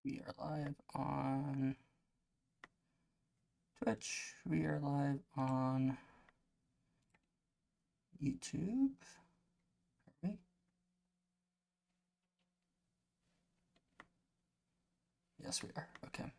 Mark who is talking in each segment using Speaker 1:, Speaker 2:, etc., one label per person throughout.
Speaker 1: We are live on Twitch. We are live on YouTube. Are we? Yes, we are. Okay.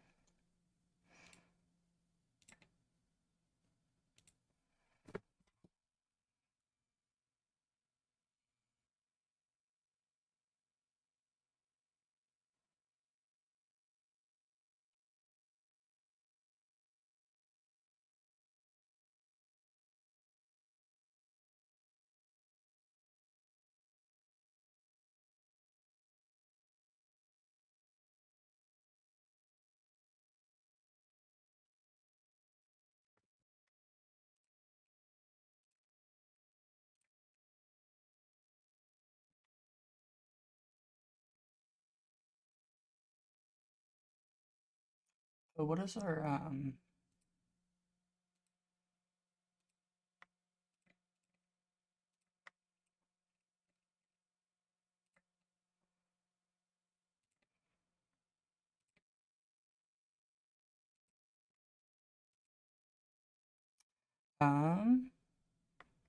Speaker 1: So what is our um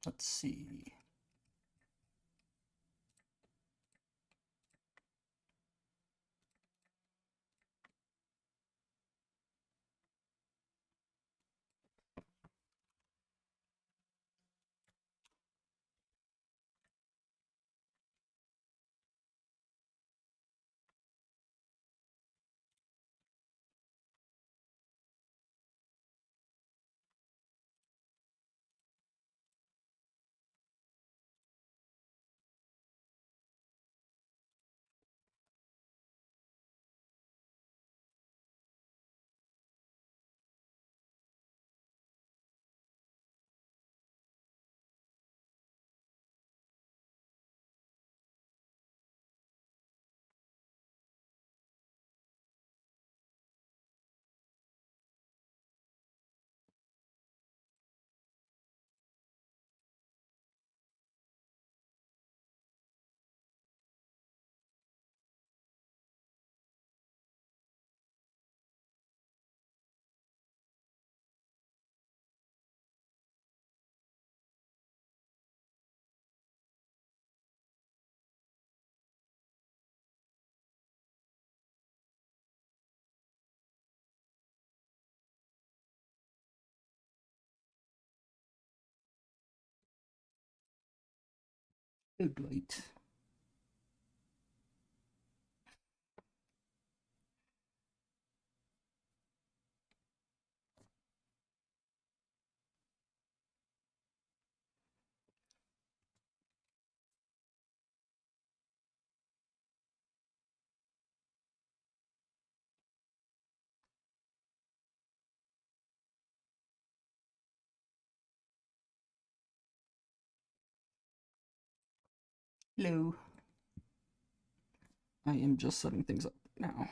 Speaker 1: let's see. Good light. Hello. I am just setting things up now.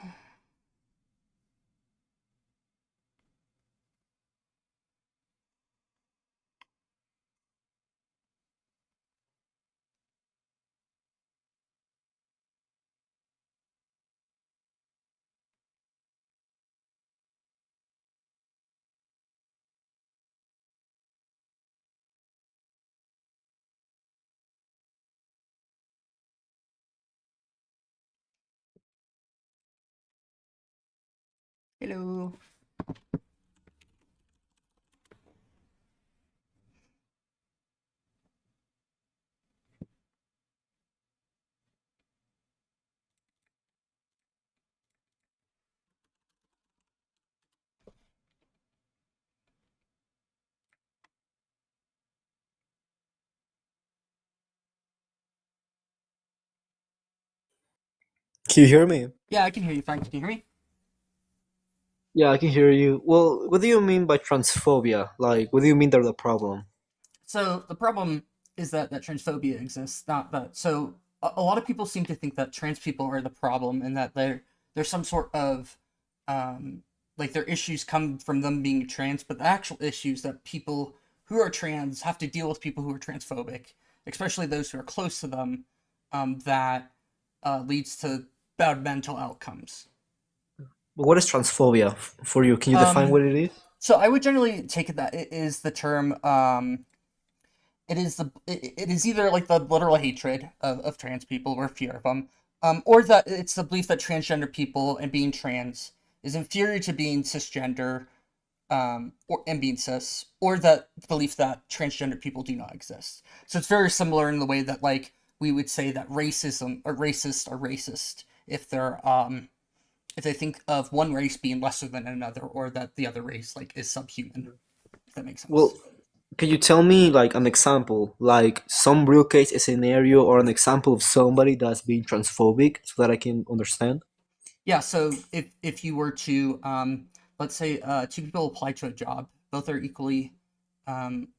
Speaker 1: Hello.
Speaker 2: Can you hear me?
Speaker 1: Yeah, I can hear you fine. Can you hear me?
Speaker 2: Yeah, I can hear you. Well, what do you mean by transphobia? Like, what do you mean they're the problem?
Speaker 1: So the problem is that transphobia exists, not that. So a lot of people seem to think that trans people are the problem, and that there's some sort of um, like their issues come from them being trans, but the actual issues that people who are trans have to deal with people who are transphobic, especially those who are close to them, that leads to bad mental outcomes.
Speaker 2: What is transphobia for you? Can you define
Speaker 1: Um,
Speaker 2: what it is?
Speaker 1: so I would generally take it that it is the term. It is either like the literal hatred of trans people or fear of them, or that it's the belief that transgender people and being trans is inferior to being cisgender, or and being cis, or that belief that transgender people do not exist. So it's very similar in the way that like we would say that racism or racist are racist if they think of one race being lesser than another, or that the other race like is subhuman. If that makes
Speaker 2: Well,
Speaker 1: sense.
Speaker 2: can you tell me like an example, like some real case scenario or an example of somebody that's being transphobic so that I can understand?
Speaker 1: Yeah, so if you were to let's say two people apply to a job, both are equally um,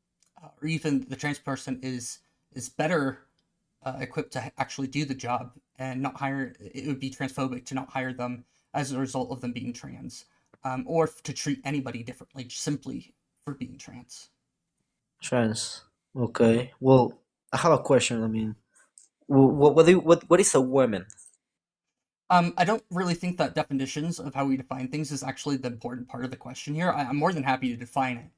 Speaker 1: or even the trans person is better equipped to actually do the job and not hire, it would be transphobic to not hire them as a result of them being trans, or to treat anybody differently simply for being trans.
Speaker 2: Trans. Okay. Well, I have a question. I mean, what is a woman?
Speaker 1: I don't really think that definitions of how we define things is actually the important part of the question here. I'm more than happy to define it,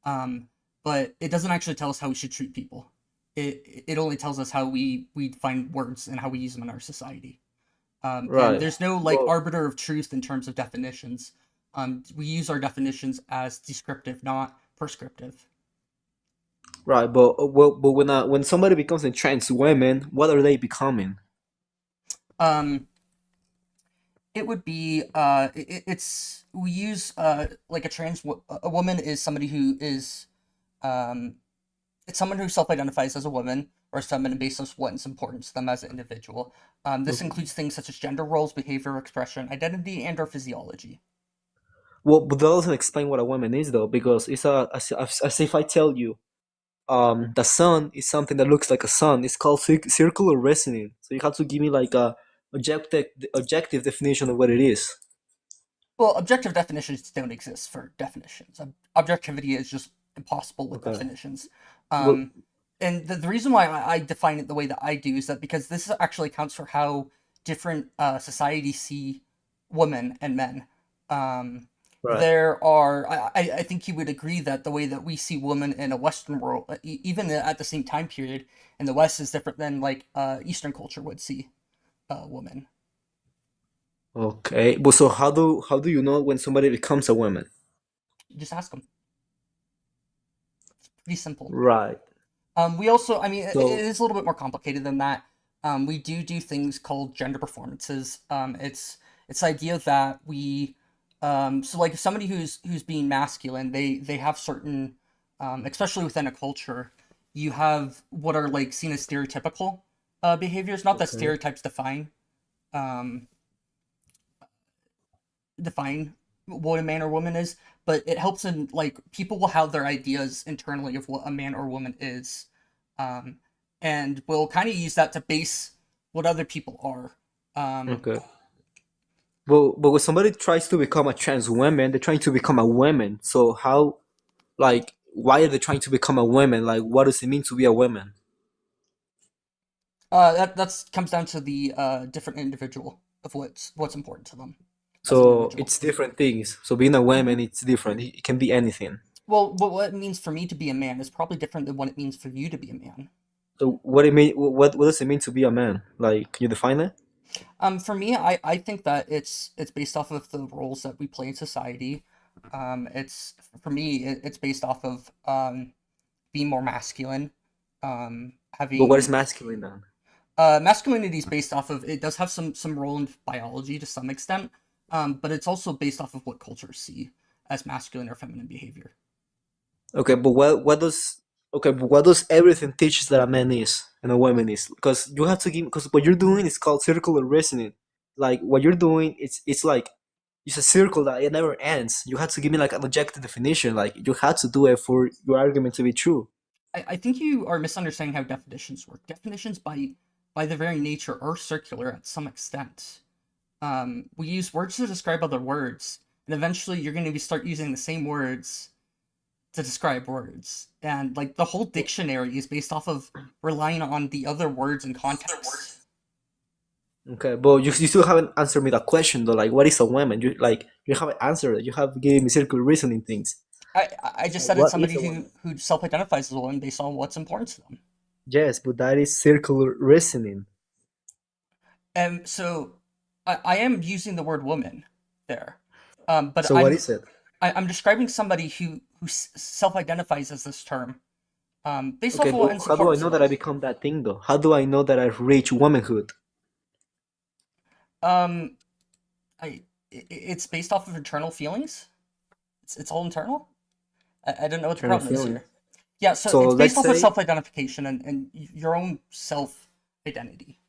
Speaker 1: um, but it doesn't actually tell us how we should treat people. It only tells us how we define words and how we use them in our society. And
Speaker 2: Right.
Speaker 1: there's no like
Speaker 2: Well,
Speaker 1: arbiter of truth in terms of definitions. We use our definitions as descriptive, not prescriptive.
Speaker 2: right. But when somebody becomes a trans woman, what are they becoming?
Speaker 1: Um, it would be it's we use like a woman is somebody who is um it's someone who self-identifies as a woman or as feminine based on what's important to them as an individual. This
Speaker 2: Okay.
Speaker 1: includes things such as gender roles, behavior, expression, identity, and or physiology.
Speaker 2: Well, but that doesn't explain what a woman is though, because it's as if I tell you, the sun is something that looks like a sun. It's called circular resonance. So you have to give me like a objective definition of what it is.
Speaker 1: Well, objective definitions don't exist for definitions. Objectivity is just impossible with
Speaker 2: Okay.
Speaker 1: definitions.
Speaker 2: Well,
Speaker 1: Um, and the reason why I define it the way that I do is that because this actually accounts for how different societies see women and men. Um,
Speaker 2: right.
Speaker 1: there are, I think you would agree that the way that we see women in a Western world, even at the same time period in the West, is different than like Eastern culture would see women.
Speaker 2: Okay. But so how do you know when somebody becomes a woman?
Speaker 1: You just ask them. Pretty simple.
Speaker 2: Right.
Speaker 1: We also, I mean, it
Speaker 2: So
Speaker 1: is a little bit more complicated than that. We do things called gender performances. It's the idea that so like somebody who's being masculine, they have certain, especially within a culture, you have what are like seen as stereotypical behaviors. Not that
Speaker 2: okay.
Speaker 1: stereotypes um, define what a man or woman is, but it helps in like people will have their ideas internally of what a man or woman is, um, and will kind of use that to base what other people are. Um,
Speaker 2: Okay. But when somebody tries to become a trans woman, they're trying to become a woman. So how, like, why are they trying to become a woman? Like, what does it mean to be a woman?
Speaker 1: that comes down to the different individual of what's important to them as an
Speaker 2: So
Speaker 1: individual.
Speaker 2: it's different things. So being a woman,
Speaker 1: Hmm.
Speaker 2: it's different. It can be anything.
Speaker 1: Well, what it means for me to be a man is probably different than what it means for you to be a man.
Speaker 2: So what it mean? What does it mean to be a man? Like, can you define that?
Speaker 1: For me, I think that it's based off of the roles that we play in society. It's for me, it's based off of being more masculine.
Speaker 2: But what is
Speaker 1: Having
Speaker 2: masculine then?
Speaker 1: masculinity is based off of it does have some role in biology to some extent, but it's also based off of what cultures see as masculine or feminine behavior.
Speaker 2: Okay, but what does okay, but what does everything teach that a man is and a woman is? Because you have to give because what you're doing is called circular reasoning. Like what you're doing, it's like it's a circle that it never ends. You have to give me like an objective definition. Like you had to do it for your argument to be true.
Speaker 1: I think you are misunderstanding how definitions work. Definitions by their very nature are circular at some extent. We use words to describe other words, and eventually you're going to start using the same words to describe words. And like the whole dictionary is based off of relying on the other words and context.
Speaker 2: Okay, but you still haven't answered me that question though. Like, what is a woman? You haven't answered it. You have given me circular reasoning things.
Speaker 1: I
Speaker 2: So
Speaker 1: just said it's
Speaker 2: what is
Speaker 1: somebody
Speaker 2: a woman?
Speaker 1: who self-identifies as a woman based on what's important to them.
Speaker 2: Yes, but that is circular reasoning.
Speaker 1: And so I am using the word woman there, but
Speaker 2: So what is it?
Speaker 1: I'm describing somebody who self-identifies as this term based
Speaker 2: Okay,
Speaker 1: off of what
Speaker 2: but
Speaker 1: is
Speaker 2: how do I
Speaker 1: important to
Speaker 2: know that I
Speaker 1: them.
Speaker 2: become that thing though? How do I know that I've reached womanhood?
Speaker 1: Um, it's based off of internal feelings. It's all internal. I don't know what the
Speaker 2: Internal
Speaker 1: problem is
Speaker 2: feeling.
Speaker 1: here. Yeah, so
Speaker 2: So
Speaker 1: it's based
Speaker 2: let's
Speaker 1: off of
Speaker 2: say,
Speaker 1: self-identification and your own self-identity.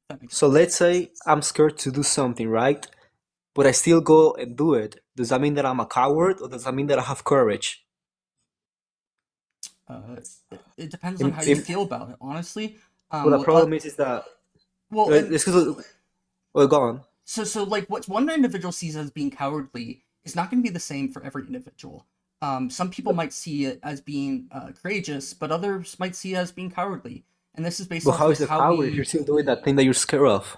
Speaker 1: If that makes
Speaker 2: so
Speaker 1: sense.
Speaker 2: let's say I'm scared to do something, right? But I still go and do it. Does that mean that I'm a coward, or does that mean that I have courage?
Speaker 1: Uh, it depends on
Speaker 2: Im-
Speaker 1: how you
Speaker 2: im-
Speaker 1: feel about it, honestly.
Speaker 2: Well, the
Speaker 1: Well,
Speaker 2: problem is that
Speaker 1: well, and
Speaker 2: let's go. Well, go on.
Speaker 1: so like what one individual sees as being cowardly is not going to be the same for every individual. Some people
Speaker 2: But,
Speaker 1: might see it as being courageous, but others might see it as being cowardly, and this is based
Speaker 2: but
Speaker 1: off
Speaker 2: how is
Speaker 1: of
Speaker 2: it
Speaker 1: how
Speaker 2: coward if you're
Speaker 1: we.
Speaker 2: still doing that thing that you're scared of?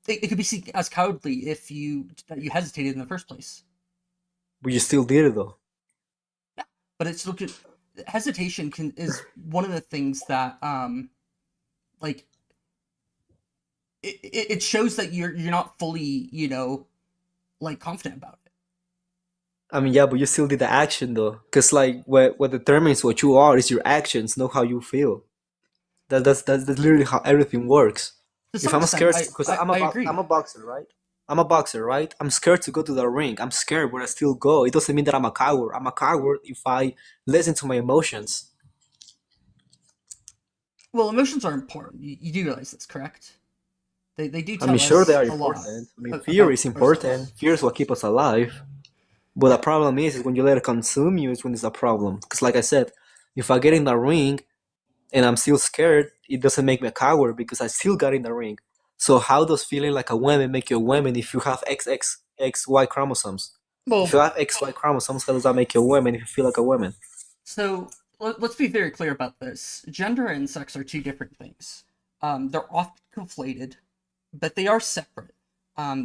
Speaker 1: It could be seen as cowardly if you hesitated in the first place.
Speaker 2: But you still did it though.
Speaker 1: Yeah, but it's look at hesitation can is one of the things that like it shows that you're not fully like confident about it.
Speaker 2: I mean, yeah, but you still did the action though, because like what determines what you are is your actions, not how you feel. That's literally how everything works.
Speaker 1: To
Speaker 2: If
Speaker 1: some
Speaker 2: I'm
Speaker 1: extent,
Speaker 2: scared, because
Speaker 1: I agree.
Speaker 2: I'm a boxer, right? I'm a boxer, right? I'm scared to go to the ring. I'm scared, but I still go. It doesn't mean that I'm a coward. I'm a coward if I listen to my emotions.
Speaker 1: Well, emotions are important. You do realize that's correct. They do
Speaker 2: I mean,
Speaker 1: tell
Speaker 2: sure, they
Speaker 1: us
Speaker 2: are
Speaker 1: a lot
Speaker 2: important. I mean, fear
Speaker 1: about
Speaker 2: is important.
Speaker 1: ourselves.
Speaker 2: Fear is what keeps us alive. But the
Speaker 1: Yeah.
Speaker 2: problem is when you let it consume you is when it's a problem. Because, like I said, if I get in the ring and I'm still scared, it doesn't make me a coward because I still got in the ring. So how does feeling like a woman make you a woman if you have XY chromosomes? If
Speaker 1: Well,
Speaker 2: you have XY chromosomes, how does that make you a woman if you feel like a woman?
Speaker 1: so let's be very clear about this. Gender and sex are two different things. They're often conflated, but they are separate.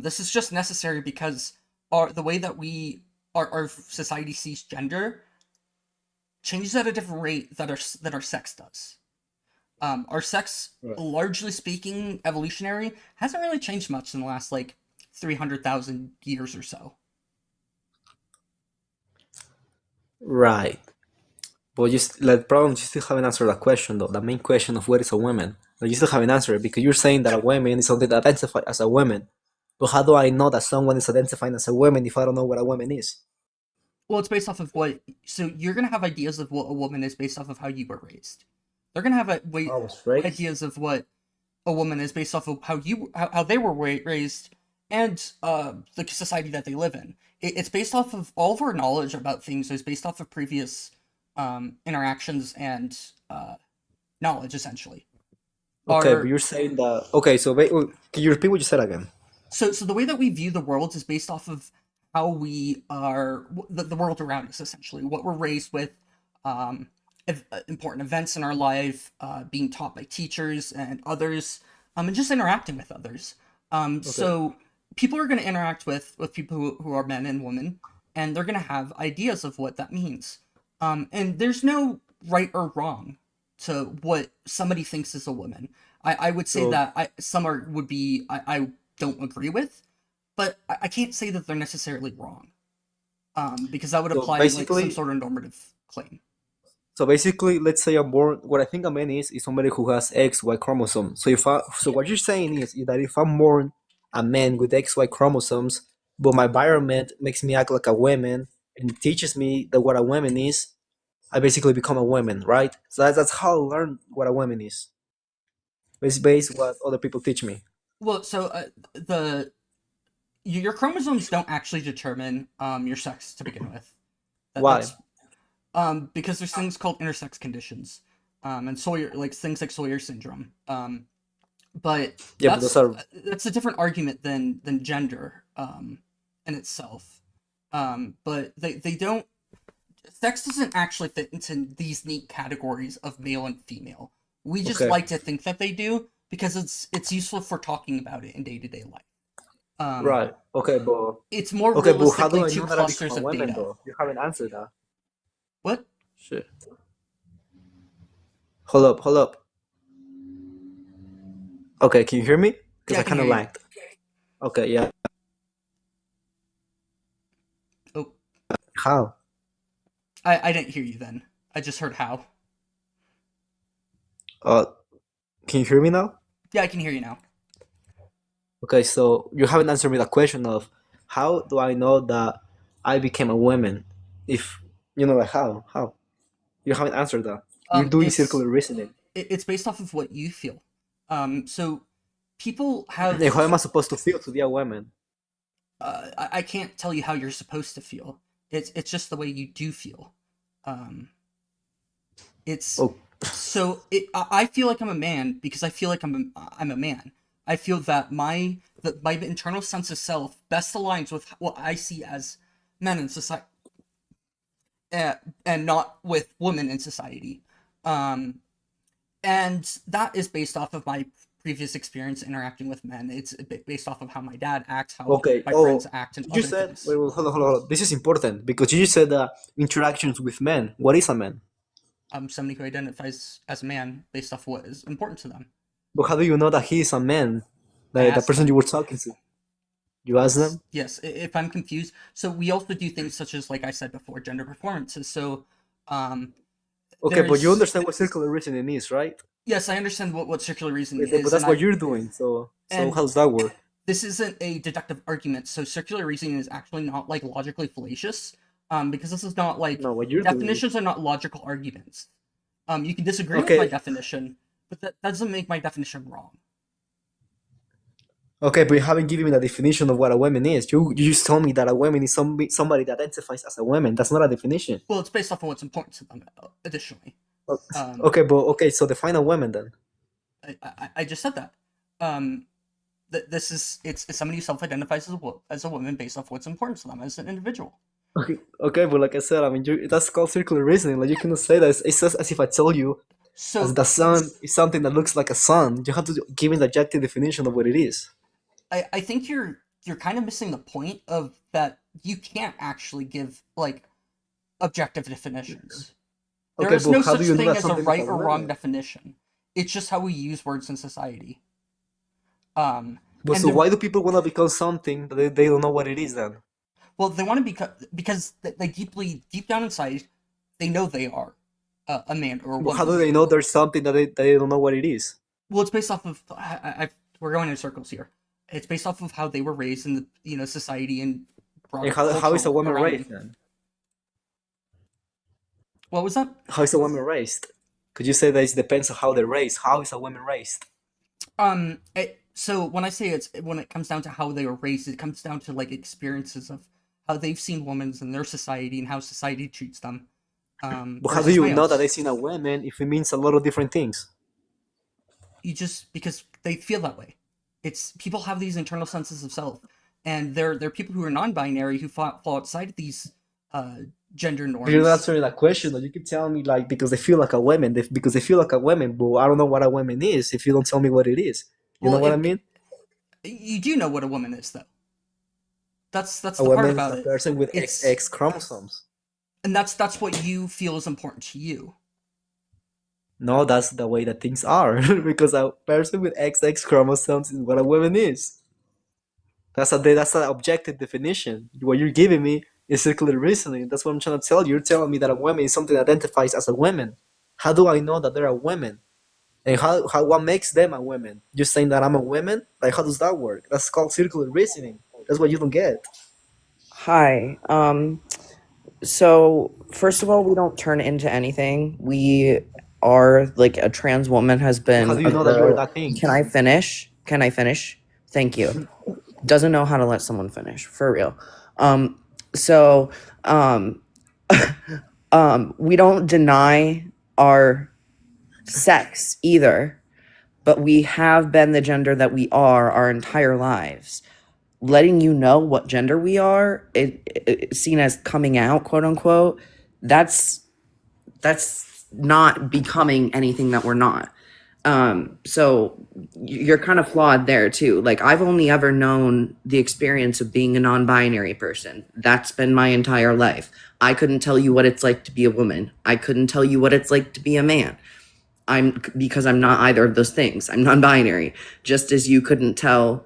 Speaker 1: This is just necessary because the way that our society sees gender changes at a different rate that our sex does. Our sex,
Speaker 2: Right.
Speaker 1: largely speaking, evolutionary, hasn't really changed much in the last like 300,000 years or so.
Speaker 2: Right. But like, the problem is you still haven't answered that question though. The main question of what is a woman. Like, you still haven't answered it because you're saying that a woman is something that identifies as a woman. But how do I know that someone is identifying as a woman if I don't know what a woman is?
Speaker 1: Well, it's based off of what. So you're gonna have ideas of what a woman is based off of how you were raised. They're gonna have
Speaker 2: I was raised.
Speaker 1: ideas of what a woman is based off of how they were raised and the society that they live in. It's based off of all of our knowledge about things is based off of previous interactions and knowledge essentially.
Speaker 2: Okay, but
Speaker 1: Our
Speaker 2: you're saying that. Okay, so can you repeat what you said again?
Speaker 1: so the way that we view the world is based off of how we are the world around us essentially what we're raised with, important events in our life, being taught by teachers and others, and just interacting with others.
Speaker 2: Okay.
Speaker 1: So people are going to interact with people who are men and women, and they're going to have ideas of what that means. And there's no right or wrong to what somebody thinks is a woman. I would say
Speaker 2: So
Speaker 1: that some are would be I don't agree with, but I can't say that they're necessarily wrong, because that would
Speaker 2: so
Speaker 1: apply like some
Speaker 2: basically,
Speaker 1: sort of normative claim.
Speaker 2: let's say I'm born. What I think a man is somebody who has XY chromosome. So what you're saying is that if I'm born a man with XY chromosomes, but my environment makes me act like a woman and teaches me that what a woman is, I basically become a woman, right? So that's how I learn what a woman is. It's based what other people teach me.
Speaker 1: Well, so the your chromosomes don't actually determine your sex to begin with.
Speaker 2: Why?
Speaker 1: That's because there's things called intersex conditions, and Sawyer like things like Sawyer syndrome. But
Speaker 2: Yeah, but those are
Speaker 1: that's a different argument than gender in itself. But they don't sex doesn't actually fit into these neat categories of male and female. We just
Speaker 2: okay.
Speaker 1: like to think that they do, because it's useful for talking about it in day-to-day life. Um,
Speaker 2: Right.
Speaker 1: it's more
Speaker 2: Okay, but how do
Speaker 1: realistically
Speaker 2: I
Speaker 1: two
Speaker 2: know that I become
Speaker 1: clusters
Speaker 2: a
Speaker 1: of
Speaker 2: woman
Speaker 1: data.
Speaker 2: though? You haven't answered that.
Speaker 1: What?
Speaker 2: Shit. Hold up. Okay, can you hear me? Because
Speaker 1: Yeah, I
Speaker 2: I
Speaker 1: can
Speaker 2: kind
Speaker 1: hear
Speaker 2: of
Speaker 1: you.
Speaker 2: lagged. Okay, yeah.
Speaker 1: Oh,
Speaker 2: How?
Speaker 1: I didn't hear you then. I just heard how.
Speaker 2: Uh, can you hear me now?
Speaker 1: Yeah, I can hear you now.
Speaker 2: Okay, so you haven't answered me the question of how do I know that I became a woman? If you know, like how? How? You haven't answered that. You're doing
Speaker 1: It's
Speaker 2: circular reasoning.
Speaker 1: it's based off of what you feel. So people
Speaker 2: And
Speaker 1: have.
Speaker 2: how am I supposed to feel to be a woman?
Speaker 1: I can't tell you how you're supposed to feel. It's just the way you do feel. Um, it's
Speaker 2: Oh,
Speaker 1: I feel like I'm a man because I feel like I'm a man. I feel that my internal sense of self best aligns with what I see as men in society, and not with women in society. Um, and that is based off of my previous experience interacting with men. It's a bit based off of how my dad acts, how
Speaker 2: okay.
Speaker 1: my friends
Speaker 2: Oh,
Speaker 1: act, and
Speaker 2: you
Speaker 1: other
Speaker 2: said
Speaker 1: things.
Speaker 2: wait, hold on. This is important because you just said interactions with men. What is a man?
Speaker 1: Somebody who identifies as a man based off what is important to them.
Speaker 2: But how do you know that he is a man?
Speaker 1: I
Speaker 2: The
Speaker 1: ask
Speaker 2: person
Speaker 1: them.
Speaker 2: you were talking to. You asked
Speaker 1: Yes,
Speaker 2: them.
Speaker 1: yes. If I'm confused, so we also do things such as, like I said before, gender performances. So, um,
Speaker 2: Okay, but you
Speaker 1: there's
Speaker 2: understand what circular reasoning is, right?
Speaker 1: yes, I understand what circular reasoning
Speaker 2: But
Speaker 1: is,
Speaker 2: that's what you're doing. So how
Speaker 1: and
Speaker 2: does that work?
Speaker 1: this isn't a deductive argument. So circular reasoning is actually not like logically fallacious, because this is not like
Speaker 2: No, what you're doing.
Speaker 1: definitions are not logical arguments. You can disagree with my
Speaker 2: Okay,
Speaker 1: definition, but that doesn't make my definition wrong.
Speaker 2: okay, but you haven't given me the definition of what a woman is. You just told me that a woman is somebody that identifies as a woman. That's not a definition.
Speaker 1: Well, it's based off of what's important to them. Additionally,
Speaker 2: O-
Speaker 1: um,
Speaker 2: Okay, but okay, so define a woman then.
Speaker 1: I just said that. Um, this is it's somebody who self-identifies as a woman based off what's important to them as an individual.
Speaker 2: Okay, but like I said, I mean, that's called circular reasoning. Like you cannot say that. It's just as if I tell you as
Speaker 1: So
Speaker 2: the sun is something that looks like a sun. You have to give me the objective definition of what it is.
Speaker 1: I think you're kind of missing the point of that. You can't actually give like objective definitions. There
Speaker 2: Okay,
Speaker 1: is
Speaker 2: but
Speaker 1: no
Speaker 2: how do
Speaker 1: such
Speaker 2: you know
Speaker 1: thing
Speaker 2: that
Speaker 1: as a
Speaker 2: something is
Speaker 1: right
Speaker 2: a
Speaker 1: or wrong
Speaker 2: woman?
Speaker 1: definition. It's just how we use words in society.
Speaker 2: But
Speaker 1: And
Speaker 2: so why do people want to become something that they don't know what it is then?
Speaker 1: well, they want to be because they deep down inside, they know they are a man or a
Speaker 2: But how do
Speaker 1: woman.
Speaker 2: they know there's something that they don't know what it is?
Speaker 1: Well, it's based off of we're going in circles here. It's based off of how they were raised in the society and
Speaker 2: And
Speaker 1: broader
Speaker 2: how is a
Speaker 1: cultural
Speaker 2: woman
Speaker 1: around
Speaker 2: raised
Speaker 1: them.
Speaker 2: then?
Speaker 1: What was that?
Speaker 2: How is a woman raised? Could you say that it depends on how they're raised? How is a woman raised?
Speaker 1: So when I say it's when it comes down to how they were raised, it comes down to like experiences of how they've seen women in their society and how society treats them,
Speaker 2: But how do
Speaker 1: versus
Speaker 2: you know that
Speaker 1: males.
Speaker 2: they've seen a woman if it means a lot of different things?
Speaker 1: You just because they feel that way. It's people have these internal senses of self, and they're people who are non-binary who fall outside of these uh, gender
Speaker 2: But you're not
Speaker 1: norms.
Speaker 2: answering that question. Though. You keep telling me like because they feel like a woman, because they feel like a woman, but I don't know what a woman is if you don't tell me what it is. You know
Speaker 1: Well,
Speaker 2: what I mean?
Speaker 1: you do know what a woman is, though. That's
Speaker 2: A
Speaker 1: the part
Speaker 2: woman is
Speaker 1: about
Speaker 2: a
Speaker 1: it.
Speaker 2: person with
Speaker 1: It's
Speaker 2: XX chromosomes.
Speaker 1: and that's what you feel is important to you.
Speaker 2: No, that's the way that things are. Because a person with XX chromosomes is what a woman is. That's an objective definition. What you're giving me is circular reasoning. That's what I'm trying to tell you. You're telling me that a woman is something that identifies as a woman. How do I know that they're a woman? And how what makes them a woman? Just saying that I'm a woman? Like how does that work? That's called circular reasoning. That's what you don't get.
Speaker 3: Hi. So first of all, we don't turn into anything. We are like a trans woman has
Speaker 2: But how
Speaker 3: been
Speaker 2: do
Speaker 3: a
Speaker 2: you know that you're
Speaker 3: girl.
Speaker 2: that thing?
Speaker 3: Can I finish? Can I finish? Thank you. Doesn't know how to let someone finish for real. Um, so um, we don't deny our sex either, but we have been the gender that we are our entire lives. Letting you know what gender we are, it's seen as coming out, quote unquote. That's not becoming anything that we're not. So you're kind of flawed there too. Like I've only ever known the experience of being a non-binary person. That's been my entire life. I couldn't tell you what it's like to be a woman. I couldn't tell you what it's like to be a man. Because I'm not either of those things. I'm non-binary. Just as you couldn't tell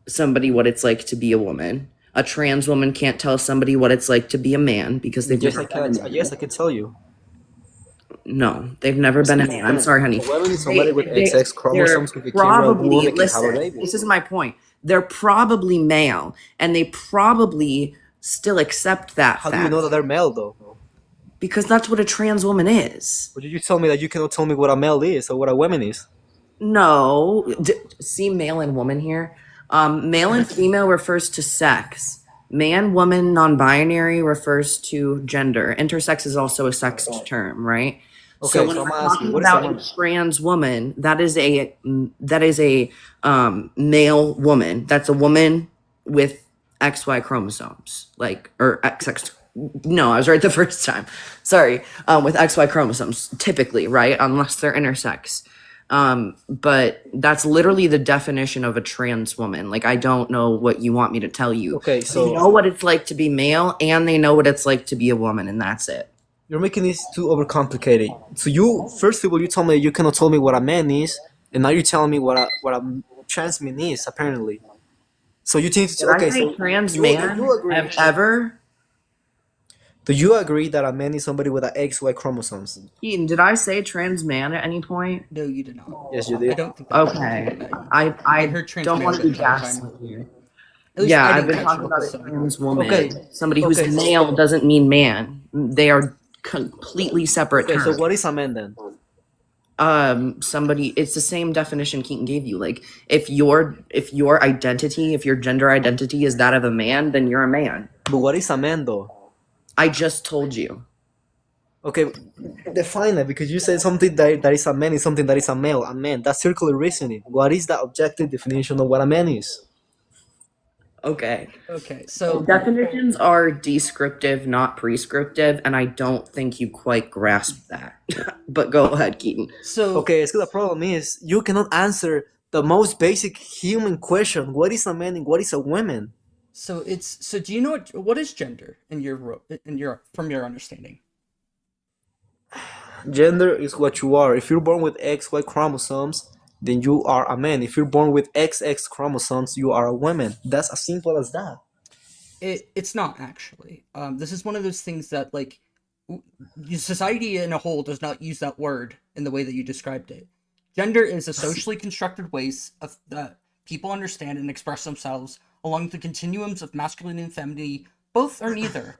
Speaker 3: somebody what it's like to be a woman. A trans woman can't tell somebody what it's like to be a man because they've
Speaker 2: Yes,
Speaker 3: never
Speaker 2: I
Speaker 3: been a
Speaker 2: can.
Speaker 3: man.
Speaker 2: Yes, I can tell you.
Speaker 3: No, they've never
Speaker 2: Yes,
Speaker 3: been a
Speaker 2: you
Speaker 3: man. I'm
Speaker 2: can.
Speaker 3: sorry, honey.
Speaker 2: A woman is somebody with XX
Speaker 3: They're
Speaker 2: chromosomes who became a
Speaker 3: probably,
Speaker 2: woman can have a
Speaker 3: listen,
Speaker 2: baby.
Speaker 3: this is my point. They're probably male and they probably still accept that
Speaker 2: How do you know
Speaker 3: fact
Speaker 2: that they're male though?
Speaker 3: because that's what a trans woman is.
Speaker 2: But you tell me that you cannot tell me what a male is or what a woman is.
Speaker 3: No, see male and woman here. Male and female refers to sex. Man, woman, non-binary refers to gender. Intersex is also a sexed term, right? So
Speaker 2: Okay,
Speaker 3: when
Speaker 2: so I'm
Speaker 3: we're
Speaker 2: asking you,
Speaker 3: talking
Speaker 2: what is a
Speaker 3: about
Speaker 2: woman?
Speaker 3: a trans woman, that is a male woman. That's a woman with XY chromosomes, like or XX. No, I was right the first time. Sorry, with XY chromosomes, typically, right? Unless they're intersex. But that's literally the definition of a trans woman. Like, I don't know what you want me to tell you.
Speaker 2: Okay,
Speaker 3: They know
Speaker 2: so
Speaker 3: what it's like to be male, and they know what it's like to be a woman, and that's it.
Speaker 2: you're making this too overcomplicated. So you, first of all, you told me you cannot tell me what a man is, and now you're telling me what a trans man is, apparently. So you think,
Speaker 3: Did I
Speaker 2: okay,
Speaker 3: say
Speaker 2: so
Speaker 3: trans
Speaker 2: you
Speaker 3: man
Speaker 2: agree?
Speaker 3: ever?
Speaker 2: Do you agree that a man is somebody with a XY chromosomes?
Speaker 3: Keaton, did I say trans man at any point?
Speaker 1: No, you did not.
Speaker 2: Yes, you
Speaker 1: I
Speaker 2: did.
Speaker 1: don't think that was
Speaker 3: Okay.
Speaker 1: that.
Speaker 3: I
Speaker 1: heard trans
Speaker 3: don't
Speaker 1: man
Speaker 3: want to
Speaker 1: the
Speaker 3: be
Speaker 1: entire time.
Speaker 3: gaslit here.
Speaker 1: At least
Speaker 3: Yeah,
Speaker 1: I
Speaker 3: I've
Speaker 1: didn't
Speaker 3: been
Speaker 1: catch
Speaker 3: talking
Speaker 1: it.
Speaker 3: about a
Speaker 1: So.
Speaker 3: trans woman.
Speaker 2: Okay.
Speaker 3: Somebody who's
Speaker 2: Okay, so-
Speaker 3: male doesn't mean man. They are completely separate
Speaker 2: Okay, so
Speaker 3: terms.
Speaker 2: what is a man then?
Speaker 3: Somebody, it's the same definition Keaton gave you. Like if your identity, if your gender identity is that of a man, then you're a man.
Speaker 2: But what is a man though?
Speaker 3: I just told you.
Speaker 2: Okay, define it because you said something that is a man is something that is a male. A man. That's circular reasoning. What is the objective definition of what a man is?
Speaker 3: Okay.
Speaker 1: Okay, so
Speaker 3: Definitions are descriptive, not prescriptive, and I don't think you quite grasp that. But go ahead, Keaton.
Speaker 1: so
Speaker 2: Okay, so the problem is you cannot answer the most basic human question: what is a man and what is a woman?
Speaker 1: so do you know what is gender in your from your understanding?
Speaker 2: Gender is what you are. If you're born with XY chromosomes, then you are a man. If you're born with XX chromosomes, you are a woman. That's as simple as that.
Speaker 1: It's not actually. This is one of those things that like society in a whole does not use that word in the way that you described it. Gender is a socially constructed ways of that people understand and express themselves along the continuums of masculine and femininity, both or neither.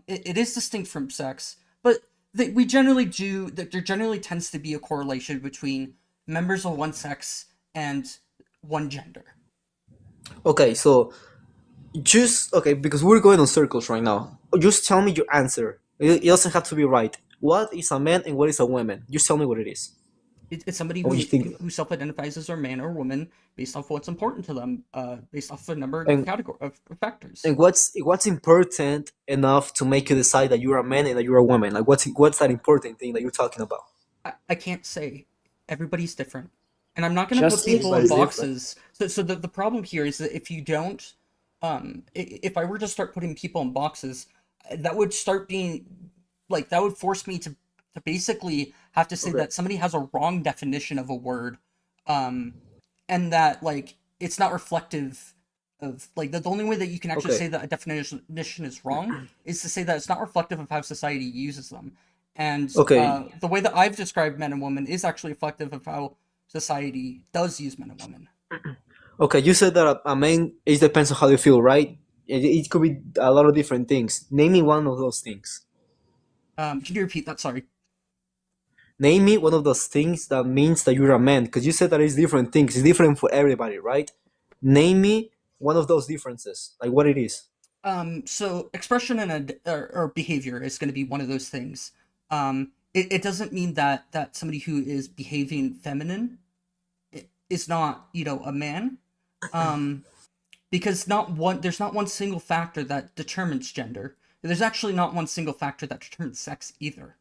Speaker 1: It is distinct from sex, but we generally do that. There generally tends to be a correlation between members of one sex and one gender.
Speaker 2: Okay, so just okay because we're going on circles right now. Just tell me your answer. It doesn't have to be right. What is a man and what is a woman? Just tell me what it is.
Speaker 1: It's somebody
Speaker 2: What do you think?
Speaker 1: who self-identifies as a man or woman based off what's important to them, based off a number
Speaker 2: And
Speaker 1: of factors.
Speaker 2: and what's important enough to make you decide that you're a man and that you're a woman? Like what's that important thing that you're talking about?
Speaker 1: I can't say. Everybody's different, and I'm not going to put
Speaker 3: Just
Speaker 1: people in
Speaker 2: everybody's different.
Speaker 1: boxes. So the problem here is that if you don't, if I were to start putting people in boxes, that would start being like that would force me to basically have to say
Speaker 2: Okay.
Speaker 1: that somebody has a wrong definition of a word, and that like it's not reflective of like the only way that you can actually
Speaker 2: Okay.
Speaker 1: say that a definition is wrong is to say that it's not reflective of how society uses them. And
Speaker 2: Okay.
Speaker 1: the way that I've described men and women is actually reflective of how society does use men and women.
Speaker 2: Okay, you said that a man, it depends on how you feel, right? It could be a lot of different things. Name me one of those things.
Speaker 1: Can you repeat that? Sorry.
Speaker 2: Name me one of those things that means that you're a man, because you said that it's different things. It's different for everybody, right? Name me one of those differences, like what it is.
Speaker 1: So expression and or behavior is going to be one of those things. It doesn't mean that somebody who is behaving feminine is not, a man. Because there's not one single factor that determines gender. There's actually not one single factor that determines sex either.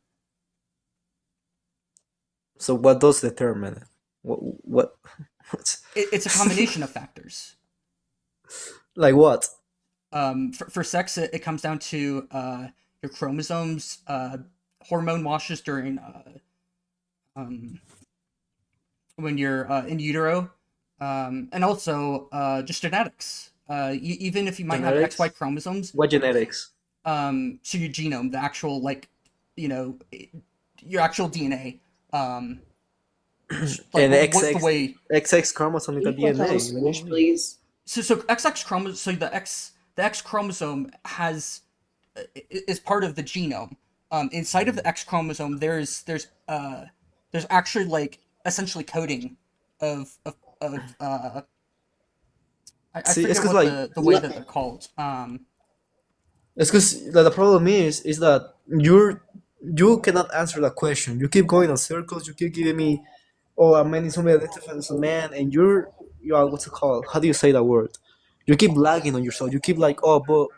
Speaker 2: So what does determine it? What? What?
Speaker 1: It's a combination of factors.
Speaker 2: Like what?
Speaker 1: For sex, it comes down to your chromosomes, hormone washes during um, when you're in utero, and also just genetics. Even if you might have XY
Speaker 2: Genetics?
Speaker 1: chromosomes,
Speaker 2: What genetics?
Speaker 1: so your genome, the actual your actual DNA, like
Speaker 2: And
Speaker 1: the
Speaker 2: XX
Speaker 1: way.
Speaker 2: XX chromosome in
Speaker 3: Can
Speaker 2: the
Speaker 3: you let
Speaker 2: DNA.
Speaker 3: us finish, please?
Speaker 1: So XX chromosome, so the X chromosome is part of the genome. Inside of the X chromosome, there's actually like essentially coding of I
Speaker 2: See, it's
Speaker 1: forget
Speaker 2: because
Speaker 1: what
Speaker 2: like
Speaker 1: the way that they're called.
Speaker 2: it's because the problem is that you cannot answer that question. You keep going in circles. You keep giving me, oh, a man is somebody identified as a man, and you are what's it called? How do you say that word? You keep lagging on yourself. You keep like, oh, but,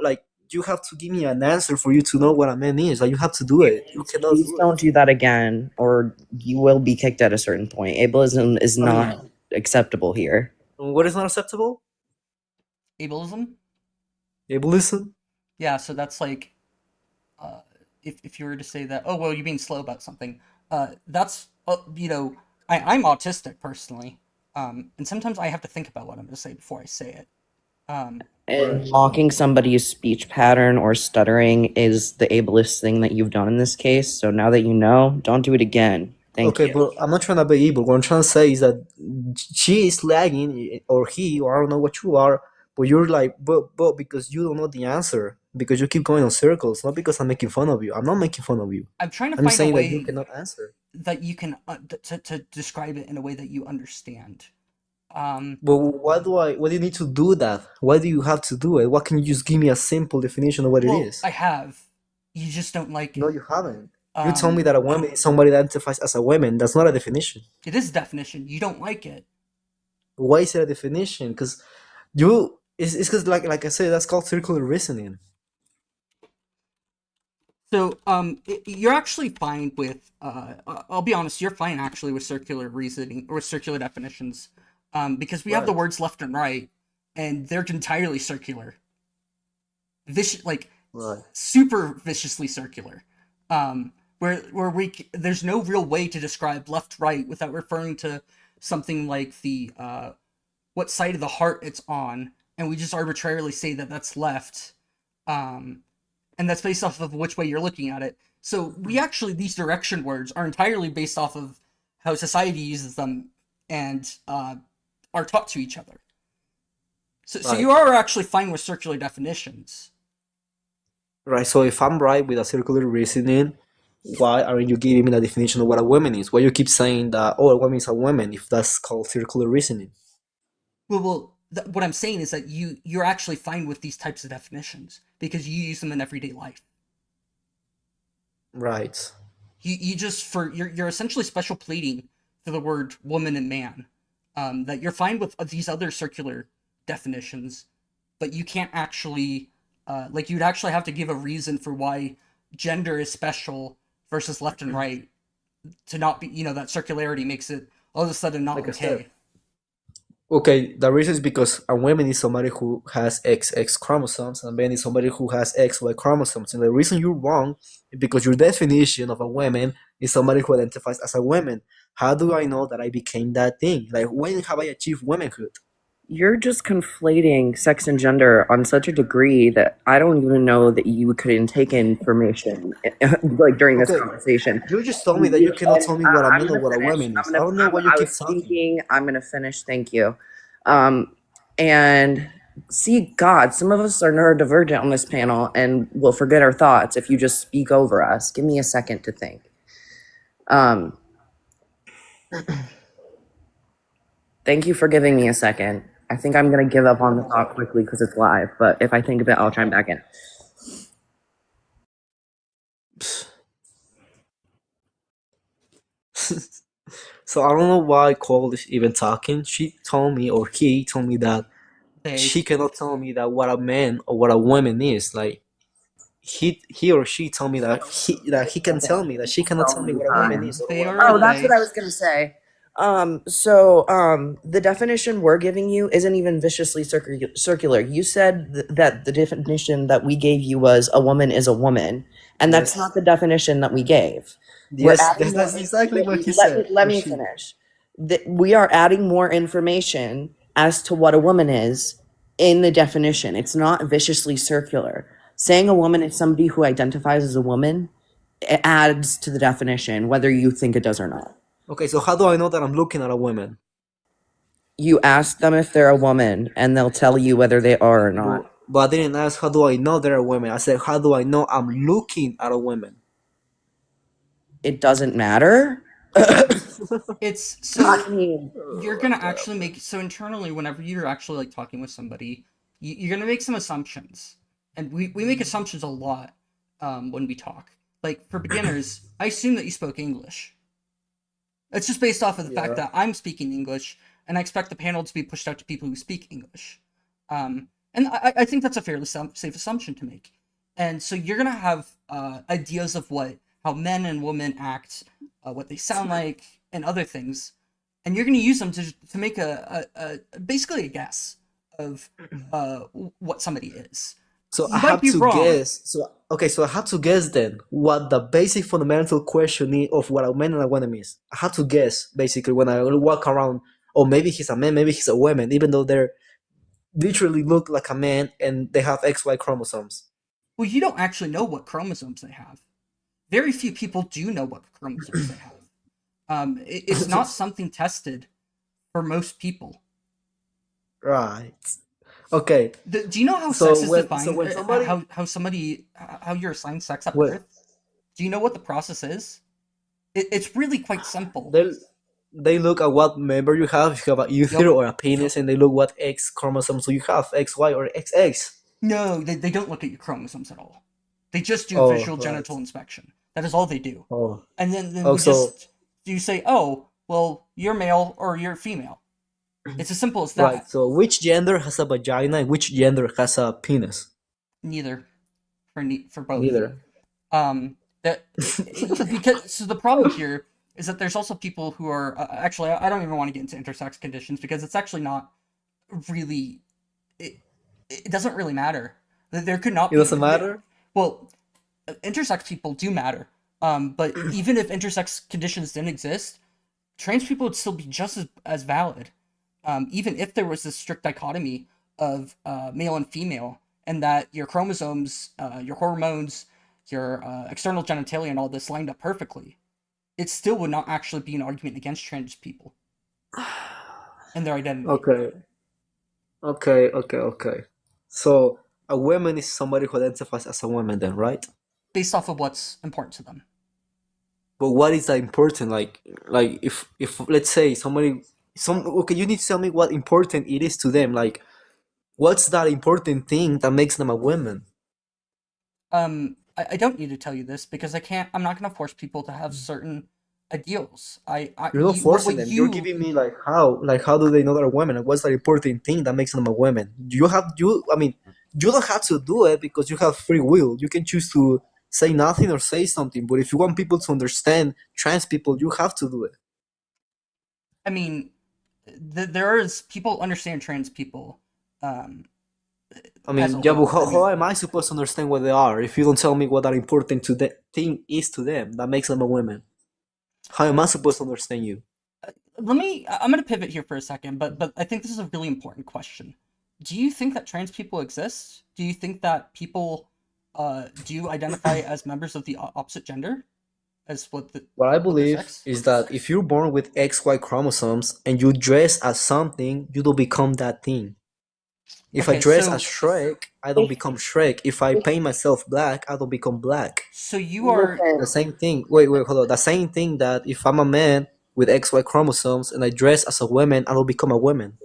Speaker 2: like you have to give me an answer for you to know what a man is. Like you have to do it. You cannot
Speaker 3: Please
Speaker 2: do it.
Speaker 3: don't do that again, or you will be kicked at a certain point. Ableism is
Speaker 2: I mean,
Speaker 3: not acceptable here.
Speaker 2: what is not acceptable?
Speaker 1: Ableism.
Speaker 2: Ableism.
Speaker 1: Yeah, so that's like if you were to say that, oh well, you're being slow about something. That's I'm autistic personally, and sometimes I have to think about what I'm going to say before I say it.
Speaker 3: And mocking somebody's speech pattern or stuttering is the ableist thing that you've done in this case. So now that you know, don't do it again. Thank
Speaker 2: Okay,
Speaker 3: you.
Speaker 2: but I'm not trying to be evil. What I'm trying to say is that she is lagging, or he, or I don't know what you are, but you're like, but because you don't know the answer, because you keep going in circles, not because I'm making fun of you. I'm not making fun of you.
Speaker 1: I'm trying to
Speaker 2: I'm just
Speaker 1: find a
Speaker 2: saying that you
Speaker 1: way
Speaker 2: cannot answer.
Speaker 1: that you can to describe it in a way that you understand.
Speaker 2: But why do you need to do that? Why do you have to do it? Why can you just give me a simple definition of what it
Speaker 1: Well,
Speaker 2: is?
Speaker 1: I have. You just don't like
Speaker 2: No,
Speaker 1: it.
Speaker 2: you haven't. You told me
Speaker 1: Um,
Speaker 2: that a woman is somebody that identifies as a woman. That's not a definition.
Speaker 1: it is a definition. You don't like it.
Speaker 2: Why is it a definition? Because it's because like I said, that's called circular reasoning.
Speaker 1: So, you're actually fine with. I'll be honest. You're fine actually with circular reasoning or circular definitions, because we have the
Speaker 2: Right.
Speaker 1: words left and right, and they're entirely circular. Like
Speaker 2: Right.
Speaker 1: super viciously circular. There's no real way to describe left right without referring to something like the what side of the heart it's on, and we just arbitrarily say that that's left, um, and that's based off of which way you're looking at it. So we actually these direction words are entirely based off of how society uses them and are taught to each other. So
Speaker 2: Right.
Speaker 1: you are actually fine with circular definitions.
Speaker 2: Right. So if I'm right with a circular reasoning, why aren't you giving me the definition of what a woman is? Why you keep saying that, oh, a woman is a woman if that's called circular reasoning?
Speaker 1: What I'm saying is that you're actually fine with these types of definitions because you use them in everyday life.
Speaker 2: Right.
Speaker 1: You just for you're essentially special pleading for the word woman and man, that you're fine with these other circular definitions, but you can't actually like you'd actually have to give a reason for why gender is special versus left and right to not be that circularity makes it all of a sudden not
Speaker 2: Like I said.
Speaker 1: okay.
Speaker 2: Okay, the reason is because a woman is somebody who has XX chromosomes, and a man is somebody who has XY chromosomes. And the reason you're wrong is because your definition of a woman is somebody who identifies as a woman. How do I know that I became that thing? Like, when have I achieved womanhood?
Speaker 3: You're just conflating sex and gender on such a degree that I don't even know that you could intake information like during this
Speaker 2: Okay,
Speaker 3: conversation.
Speaker 2: you just told me that you cannot
Speaker 3: And
Speaker 2: tell me what a
Speaker 3: I'm
Speaker 2: man or
Speaker 3: gonna
Speaker 2: what a
Speaker 3: finish.
Speaker 2: woman is. I don't know why you
Speaker 3: I was
Speaker 2: keep talking.
Speaker 3: speaking. I'm gonna finish. Thank you. And see, God, some of us are neurodivergent on this panel, and we'll forget our thoughts if you just speak over us. Give me a second to think. Um, Thank you for giving me a second. I think I'm gonna give up on the thought quickly because it's live, but if I think of it, I'll chime back in.
Speaker 2: So I don't know why Cole is even talking. She told me, or he told me that
Speaker 1: They
Speaker 2: she cannot tell me that what a man or what a woman is. Like he or she told me that he can tell me that she cannot tell me what a woman is or
Speaker 1: they
Speaker 2: what a
Speaker 1: are
Speaker 3: Oh,
Speaker 2: man
Speaker 3: that's
Speaker 2: is.
Speaker 3: what
Speaker 1: they
Speaker 3: I was gonna say. The definition we're giving you isn't even viciously circular. You said that the definition that we gave you was a woman is a woman, and that's
Speaker 2: Yes.
Speaker 3: not the definition that we gave. We're
Speaker 2: Yes,
Speaker 3: adding more.
Speaker 2: that's exactly what he
Speaker 3: Let me
Speaker 2: said.
Speaker 3: let
Speaker 2: Or
Speaker 3: me
Speaker 2: she.
Speaker 3: finish. We are adding more information as to what a woman is in the definition. It's not viciously circular. Saying a woman is somebody who identifies as a woman, it adds to the definition, whether you think it does or not.
Speaker 2: Okay, so how do I know that I'm looking at a woman?
Speaker 3: You ask them if they're a woman, and they'll tell you whether they are or not.
Speaker 2: But I didn't ask how do I know they're a woman. I said how do I know I'm looking at a woman?
Speaker 3: It doesn't matter.
Speaker 1: It's
Speaker 3: I
Speaker 1: so
Speaker 3: mean,
Speaker 1: you're gonna actually make so internally whenever you're actually like talking with somebody, you're gonna make some assumptions, and we make assumptions a lot when we talk. Like for beginners, I assume that you spoke English. It's just based off of the fact
Speaker 2: Yeah.
Speaker 1: that I'm speaking English, and I expect the panel to be pushed out to people who speak English. And I think that's a fairly safe assumption to make. And so you're gonna have ideas of what how men and women act, what they sound like, and other things, and you're gonna use them to make a basically a guess of what somebody is.
Speaker 2: So I
Speaker 1: You might
Speaker 2: have
Speaker 1: be
Speaker 2: to
Speaker 1: wrong.
Speaker 2: guess. So okay, so I have to guess then what the basic fundamental question is of what a man and a woman is. I have to guess basically when I walk around. Or maybe he's a man, maybe he's a woman, even though they're literally look like a man and they have XY chromosomes.
Speaker 1: Well, you don't actually know what chromosomes they have. Very few people do know what chromosomes they have. It's not something tested for most people.
Speaker 2: Right. Okay.
Speaker 1: Do you know how
Speaker 2: So
Speaker 1: sex is defined?
Speaker 2: when somebody
Speaker 1: How you're assigned sex at
Speaker 2: when
Speaker 1: birth? Do you know what the process is? It's really quite simple.
Speaker 2: they they look at what member you have, if you have a
Speaker 1: Yep.
Speaker 2: urethra or a penis, and they look what X chromosomes so you have, XY or XX.
Speaker 1: No, they don't look at your chromosomes at all. They just do
Speaker 2: Oh,
Speaker 1: visual
Speaker 2: right.
Speaker 1: genital inspection. That is all they do.
Speaker 2: Oh.
Speaker 1: And then
Speaker 2: Oh, so
Speaker 1: you say, oh, well, you're male or you're female. It's as simple as
Speaker 2: right.
Speaker 1: that.
Speaker 2: So which gender has a vagina and which gender has a penis?
Speaker 1: Neither for both.
Speaker 2: Neither.
Speaker 1: That because so the problem here is that there's also people who are actually I don't even want to get into intersex conditions because it's actually not really it, it doesn't really matter. There could not
Speaker 2: It
Speaker 1: be
Speaker 2: doesn't matter.
Speaker 1: well intersex people do matter. But even if intersex conditions didn't exist, trans people would still be just as valid. Even if there was this strict dichotomy of male and female, and that your chromosomes, your hormones, your external genitalia, and all this lined up perfectly, it still would not actually be an argument against trans people and their identity,
Speaker 2: Okay. Okay. So a woman is somebody who identifies as a woman, then, right?
Speaker 1: based off of what's important to them.
Speaker 2: But what is that important? Like if let's say okay, you need to tell me what important it is to them. Like, what's that important thing that makes them a woman?
Speaker 1: I don't need to tell you this because I can't. I'm not going to force people to have certain ideals.
Speaker 2: You're not forcing them. You're giving me like how do they know they're women? And what's that important thing that makes them a woman? I mean, you don't have to do it because you have free will. You can choose to say nothing or say something. But if you want people to understand trans people, you have to do it.
Speaker 1: I mean, there is people understand trans people. Um,
Speaker 2: I
Speaker 1: as a
Speaker 2: mean, yeah, but
Speaker 1: whole. I
Speaker 2: how
Speaker 1: mean,
Speaker 2: am I supposed to understand what they are if you don't tell me what that important to the thing is to them that makes them a woman? How am I supposed to understand you?
Speaker 1: let me. I'm going to pivot here for a second, but I think this is a really important question. Do you think that trans people exist? Do you think that people do identify as members of the opposite gender, as
Speaker 2: What I
Speaker 1: what their
Speaker 2: believe
Speaker 1: sex?
Speaker 2: is that if you're born with XY chromosomes and you dress as something, you don't become that thing. If I
Speaker 1: Okay,
Speaker 2: dress as
Speaker 1: so
Speaker 2: Shrek, I don't become Shrek. If I paint myself black, I don't become black.
Speaker 1: you are
Speaker 2: The same thing. Wait, hold on. The same thing that if I'm a man with XY chromosomes and I dress as a woman, I don't become a woman.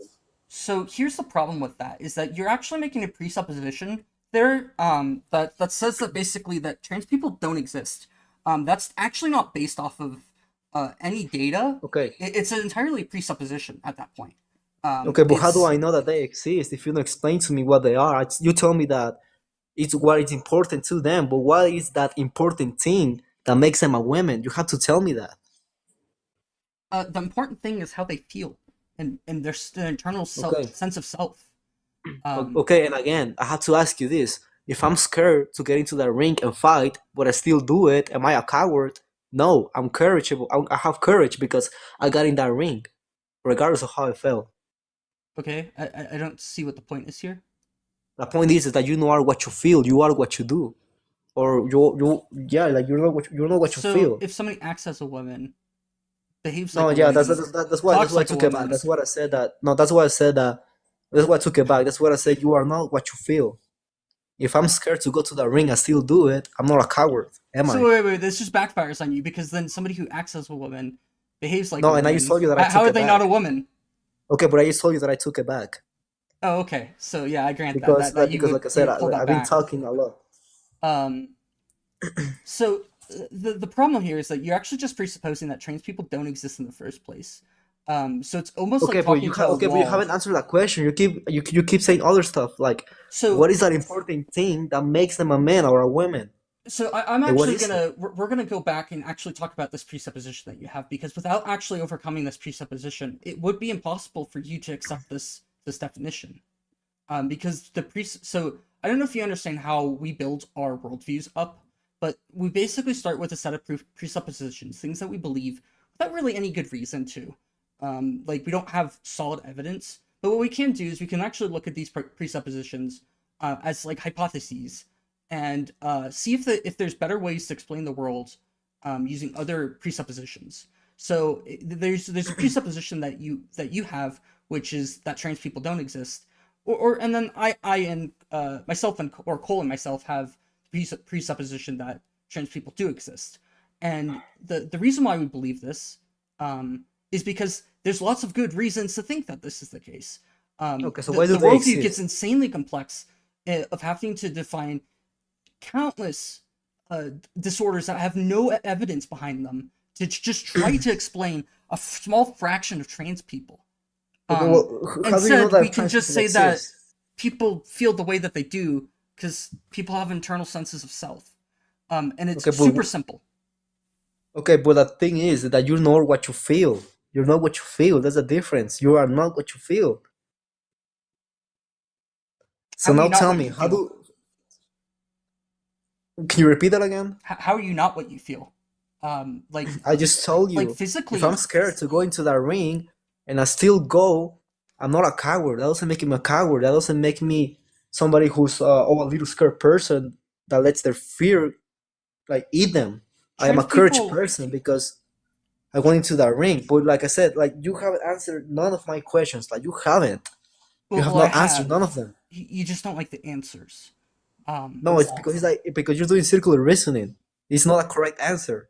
Speaker 1: so here's the problem with that is that you're actually making a presupposition there that says that basically that trans people don't exist. That's actually not based off of any data.
Speaker 2: Okay.
Speaker 1: It's an entirely presupposition at that point.
Speaker 2: Okay, but how do
Speaker 1: It's
Speaker 2: I know that they exist if you don't explain to me what they are? You tell me that it's what is important to them, but what is that important thing that makes them a woman? You have to tell me that.
Speaker 1: The important thing is how they feel and their internal
Speaker 2: Okay.
Speaker 1: sense of self.
Speaker 2: Okay, and again, I have to ask you this. If I'm scared to get into the ring and fight, but I still do it, am I a coward? No, I'm courageable. I have courage because I got in that ring, regardless of how I felt.
Speaker 1: Okay, I don't see what the point is here.
Speaker 2: The point is that you know what you feel, you are what you do. Or yeah, like you know what you
Speaker 1: So
Speaker 2: feel.
Speaker 1: if somebody acts as a woman, behaves
Speaker 2: No,
Speaker 1: like a
Speaker 2: yeah,
Speaker 1: woman,
Speaker 2: that's
Speaker 1: talks
Speaker 2: why I
Speaker 1: like a
Speaker 2: took it back.
Speaker 1: woman,
Speaker 2: That's what I said that no, that's why I said that that's why I took it back. That's what I said. You are not what you feel. If I'm scared to go to the ring, I still do it. I'm not a coward, am
Speaker 1: so
Speaker 2: I?
Speaker 1: wait, this just backfires on you because then somebody who acts as a woman behaves like a
Speaker 2: No, and I just
Speaker 1: woman.
Speaker 2: told you that I
Speaker 1: How
Speaker 2: took
Speaker 1: are
Speaker 2: it
Speaker 1: they not a
Speaker 2: back.
Speaker 1: woman?
Speaker 2: Okay, but I just told you that I took it back
Speaker 1: Oh, okay. So yeah, I grant that
Speaker 2: because
Speaker 1: that
Speaker 2: because like I
Speaker 1: you
Speaker 2: said,
Speaker 1: would pull that
Speaker 2: I've been
Speaker 1: back.
Speaker 2: talking a lot.
Speaker 1: Um, so the problem here is that you're actually just presupposing that trans people don't exist in the first place. So it's almost like talking to a
Speaker 2: Okay, but you
Speaker 1: wall.
Speaker 2: haven't answered that question. You keep saying other stuff like,
Speaker 1: So
Speaker 2: what is that important thing that makes them a man or a woman?
Speaker 1: I'm
Speaker 2: Like, what
Speaker 1: actually
Speaker 2: is it?
Speaker 1: gonna we're gonna go back and actually talk about this presupposition that you have because without actually overcoming this presupposition, it would be impossible for you to accept this definition. Because so I don't know if you understand how we build our worldviews up, but we basically start with a set of presuppositions, things that we believe without really any good reason to. Like we don't have solid evidence, but what we can do is we can actually look at these presuppositions as like hypotheses and see if there's better ways to explain the world using other presuppositions. So there's a presupposition that you have, which is that trans people don't exist, or and then I and myself and or Cole and myself have presupposition that trans people do exist, and the reason why we believe this is because there's lots of good reasons to think that this is the case.
Speaker 2: Okay, so
Speaker 1: The
Speaker 2: why do
Speaker 1: the
Speaker 2: they
Speaker 1: worldview gets
Speaker 2: exist?
Speaker 1: insanely complex of having to define countless disorders that have no evidence behind them to just try to explain a small fraction of trans people.
Speaker 2: Okay,
Speaker 1: Um,
Speaker 2: how do you know
Speaker 1: Instead, we
Speaker 2: that
Speaker 1: can
Speaker 2: trans
Speaker 1: just
Speaker 2: people
Speaker 1: say that
Speaker 2: exist?
Speaker 1: people feel the way that they do because people have internal senses of self. And
Speaker 2: Okay,
Speaker 1: it's
Speaker 2: but
Speaker 1: super simple.
Speaker 2: the thing is that you know what you feel. You're not what you feel. There's a difference. You are not what you feel. So
Speaker 1: How are you
Speaker 2: now
Speaker 1: not
Speaker 2: tell
Speaker 1: what
Speaker 2: me,
Speaker 1: you feel?
Speaker 2: can you repeat that again?
Speaker 1: How are you not what you feel?
Speaker 2: I just told
Speaker 1: Like
Speaker 2: you, if I'm
Speaker 1: physically.
Speaker 2: scared to go into that ring and I still go, I'm not a coward. That doesn't make me a coward. That doesn't make me somebody who's a little scared person that lets their fear like eat them. I am a
Speaker 1: Trans
Speaker 2: courage
Speaker 1: people.
Speaker 2: person because I went into that ring. But like I said, like you haven't answered none of my questions. Like you haven't. You have
Speaker 1: Well, I
Speaker 2: not answered
Speaker 1: have.
Speaker 2: none of them.
Speaker 1: You just don't like the answers.
Speaker 2: No, it's because because you're doing circular reasoning. It's not a correct answer.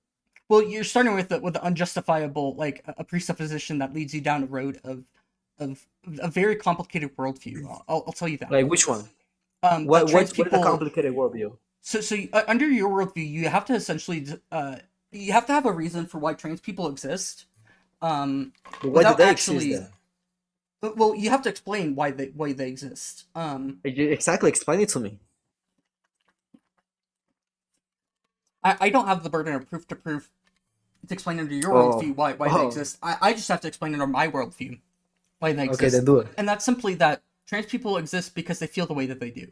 Speaker 1: Well, you're starting with the unjustifiable, like a presupposition that leads you down a road of a very complicated worldview. I'll tell you that.
Speaker 2: Like which one?
Speaker 1: That trans
Speaker 2: What is a
Speaker 1: people.
Speaker 2: complicated worldview?
Speaker 1: Under your worldview, you have to essentially you have to have a reason for why trans people exist.
Speaker 2: But why do
Speaker 1: Without
Speaker 2: they exist
Speaker 1: actually,
Speaker 2: then?
Speaker 1: well, you have to explain why they exist.
Speaker 2: Exactly, explain it to me.
Speaker 1: I don't have the burden of proof to explain under your
Speaker 2: Oh,
Speaker 1: worldview why they
Speaker 2: oh,
Speaker 1: exist. I just have to explain under my worldview why they
Speaker 2: okay, then
Speaker 1: exist,
Speaker 2: do it.
Speaker 1: and that's simply that trans people exist because they feel the way that they do,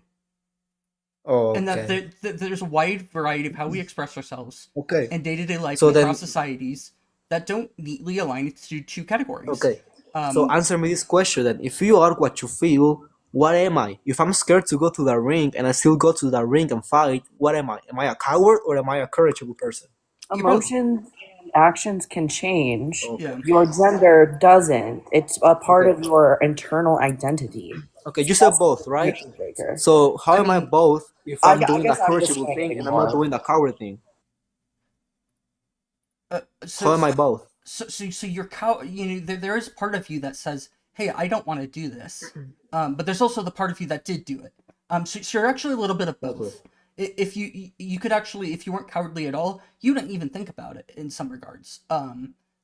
Speaker 2: Oh,
Speaker 1: and that
Speaker 2: okay,
Speaker 1: there's a wide variety of how we express ourselves
Speaker 2: okay.
Speaker 1: in day-to-day life
Speaker 2: So
Speaker 1: and across
Speaker 2: then,
Speaker 1: societies that don't neatly align to two categories.
Speaker 2: okay. So
Speaker 1: Um,
Speaker 2: answer me this question then. If you are what you feel, what am I? If I'm scared to go to the ring and I still go to the ring and fight, what am I? Am I a coward or am I a courageable person?
Speaker 1: you're both.
Speaker 3: Emotions and actions can change.
Speaker 2: Okay,
Speaker 1: Yeah.
Speaker 3: Your gender doesn't. It's a part
Speaker 2: okay,
Speaker 3: of your internal identity.
Speaker 2: okay. You said
Speaker 3: That's the
Speaker 2: both, right?
Speaker 3: distinction maker.
Speaker 2: So how
Speaker 1: I
Speaker 2: am I
Speaker 1: mean,
Speaker 2: both if I'm
Speaker 3: I
Speaker 2: doing the
Speaker 3: guess I'm just
Speaker 2: courageable thing
Speaker 3: saying
Speaker 2: and I'm not
Speaker 3: more.
Speaker 2: doing the coward thing?
Speaker 1: so
Speaker 2: How am I both?
Speaker 1: so you're there is part of you that says, hey, I don't want to do this, but there's also the part of you that did do it. So you're actually a little bit of
Speaker 2: Exactly.
Speaker 1: both. If you could actually, if you weren't cowardly at all, you wouldn't even think about it in some regards.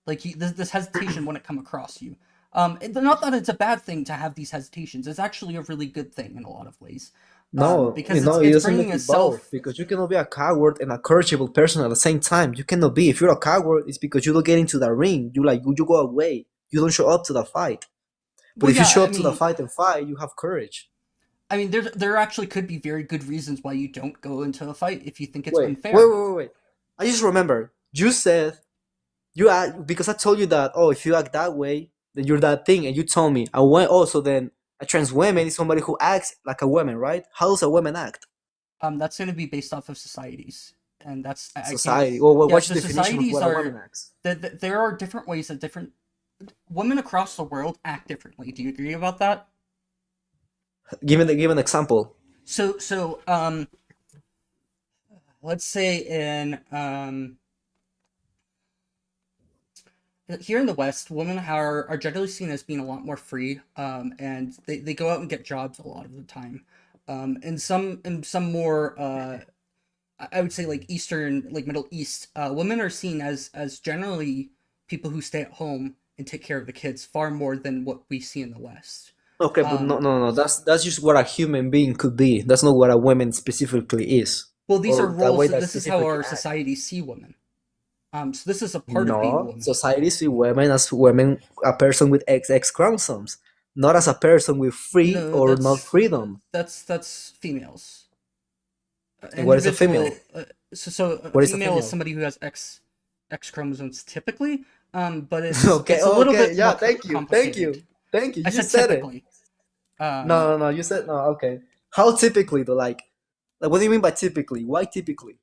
Speaker 1: Like this hesitation wouldn't come across you. Not that it's a bad thing to have these hesitations. It's actually a really good thing in a lot of ways.
Speaker 2: No,
Speaker 1: because
Speaker 2: no, it
Speaker 1: it's
Speaker 2: doesn't
Speaker 1: bringing
Speaker 2: make
Speaker 1: a
Speaker 2: it both
Speaker 1: self.
Speaker 2: because you cannot be a coward and a courageable person at the same time. You cannot be. If you're a coward, it's because you don't get into the ring. You go away. You don't show up to the fight. But
Speaker 1: Well,
Speaker 2: if you
Speaker 1: yeah,
Speaker 2: show up to the fight and fight, you have courage.
Speaker 1: I mean, there actually could be very good reasons why you don't go into a fight if you think it's
Speaker 2: Wait, wait,
Speaker 1: unfair.
Speaker 2: wait, wait, wait. I just remember you said you act because I told you that if you act that way, then you're that thing, and you told me I went also then a trans woman is somebody who acts like a woman, right? How does a woman act?
Speaker 1: That's going to be based off of societies, and that's I can't.
Speaker 2: Society. Well,
Speaker 1: Yeah,
Speaker 2: what's
Speaker 1: so
Speaker 2: the definition of
Speaker 1: societies
Speaker 2: what a woman
Speaker 1: are
Speaker 2: acts?
Speaker 1: that there are different ways that different women across the world act differently. Do you agree about that?
Speaker 2: Give an example.
Speaker 1: So let's say in here in the West, women are generally seen as being a lot more free, and they go out and get jobs a lot of the time. In some more I would say like Eastern, like Middle East, women are seen as generally people who stay at home and take care of the kids far more than what we see in the West.
Speaker 2: Okay, but no,
Speaker 1: Um,
Speaker 2: no, no. That's just what a human being could be. That's not what a woman specifically is,
Speaker 1: well, these are
Speaker 2: or the
Speaker 1: roles.
Speaker 2: way
Speaker 1: That
Speaker 2: that
Speaker 1: this is how
Speaker 2: specifically
Speaker 1: our
Speaker 2: act.
Speaker 1: societies see women. So this is a part of being a
Speaker 2: No,
Speaker 1: woman.
Speaker 2: society see women as women, a person with XX chromosomes, not as a person with free
Speaker 1: No,
Speaker 2: or not freedom.
Speaker 1: that's females.
Speaker 2: And what is a female?
Speaker 1: Individual. So a
Speaker 2: What is a
Speaker 1: female is
Speaker 2: female?
Speaker 1: somebody who has X chromosomes typically. But it's
Speaker 2: Okay,
Speaker 1: a little
Speaker 2: okay,
Speaker 1: bit
Speaker 2: yeah.
Speaker 1: more
Speaker 2: Thank you, thank
Speaker 1: complicated.
Speaker 2: you, thank you.
Speaker 1: I
Speaker 2: You
Speaker 1: said
Speaker 2: said it.
Speaker 1: typically.
Speaker 2: No,
Speaker 1: Um,
Speaker 2: no, no. You said no. Okay. How typically though? Like what do you mean by typically? Why typically?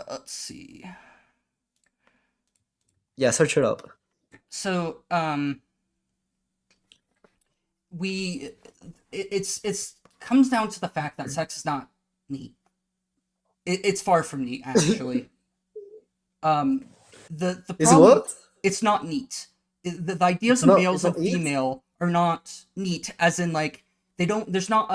Speaker 1: let's see.
Speaker 2: Yeah, search it up.
Speaker 1: So we it's comes down to the fact that sex is not neat. It's far from neat actually. Um, the
Speaker 2: Is
Speaker 1: problem,
Speaker 2: what?
Speaker 1: it's not neat. The ideas
Speaker 2: It's
Speaker 1: of
Speaker 2: not.
Speaker 1: males
Speaker 2: It's
Speaker 1: and
Speaker 2: not it.
Speaker 1: female are not neat, as in like they don't. There's not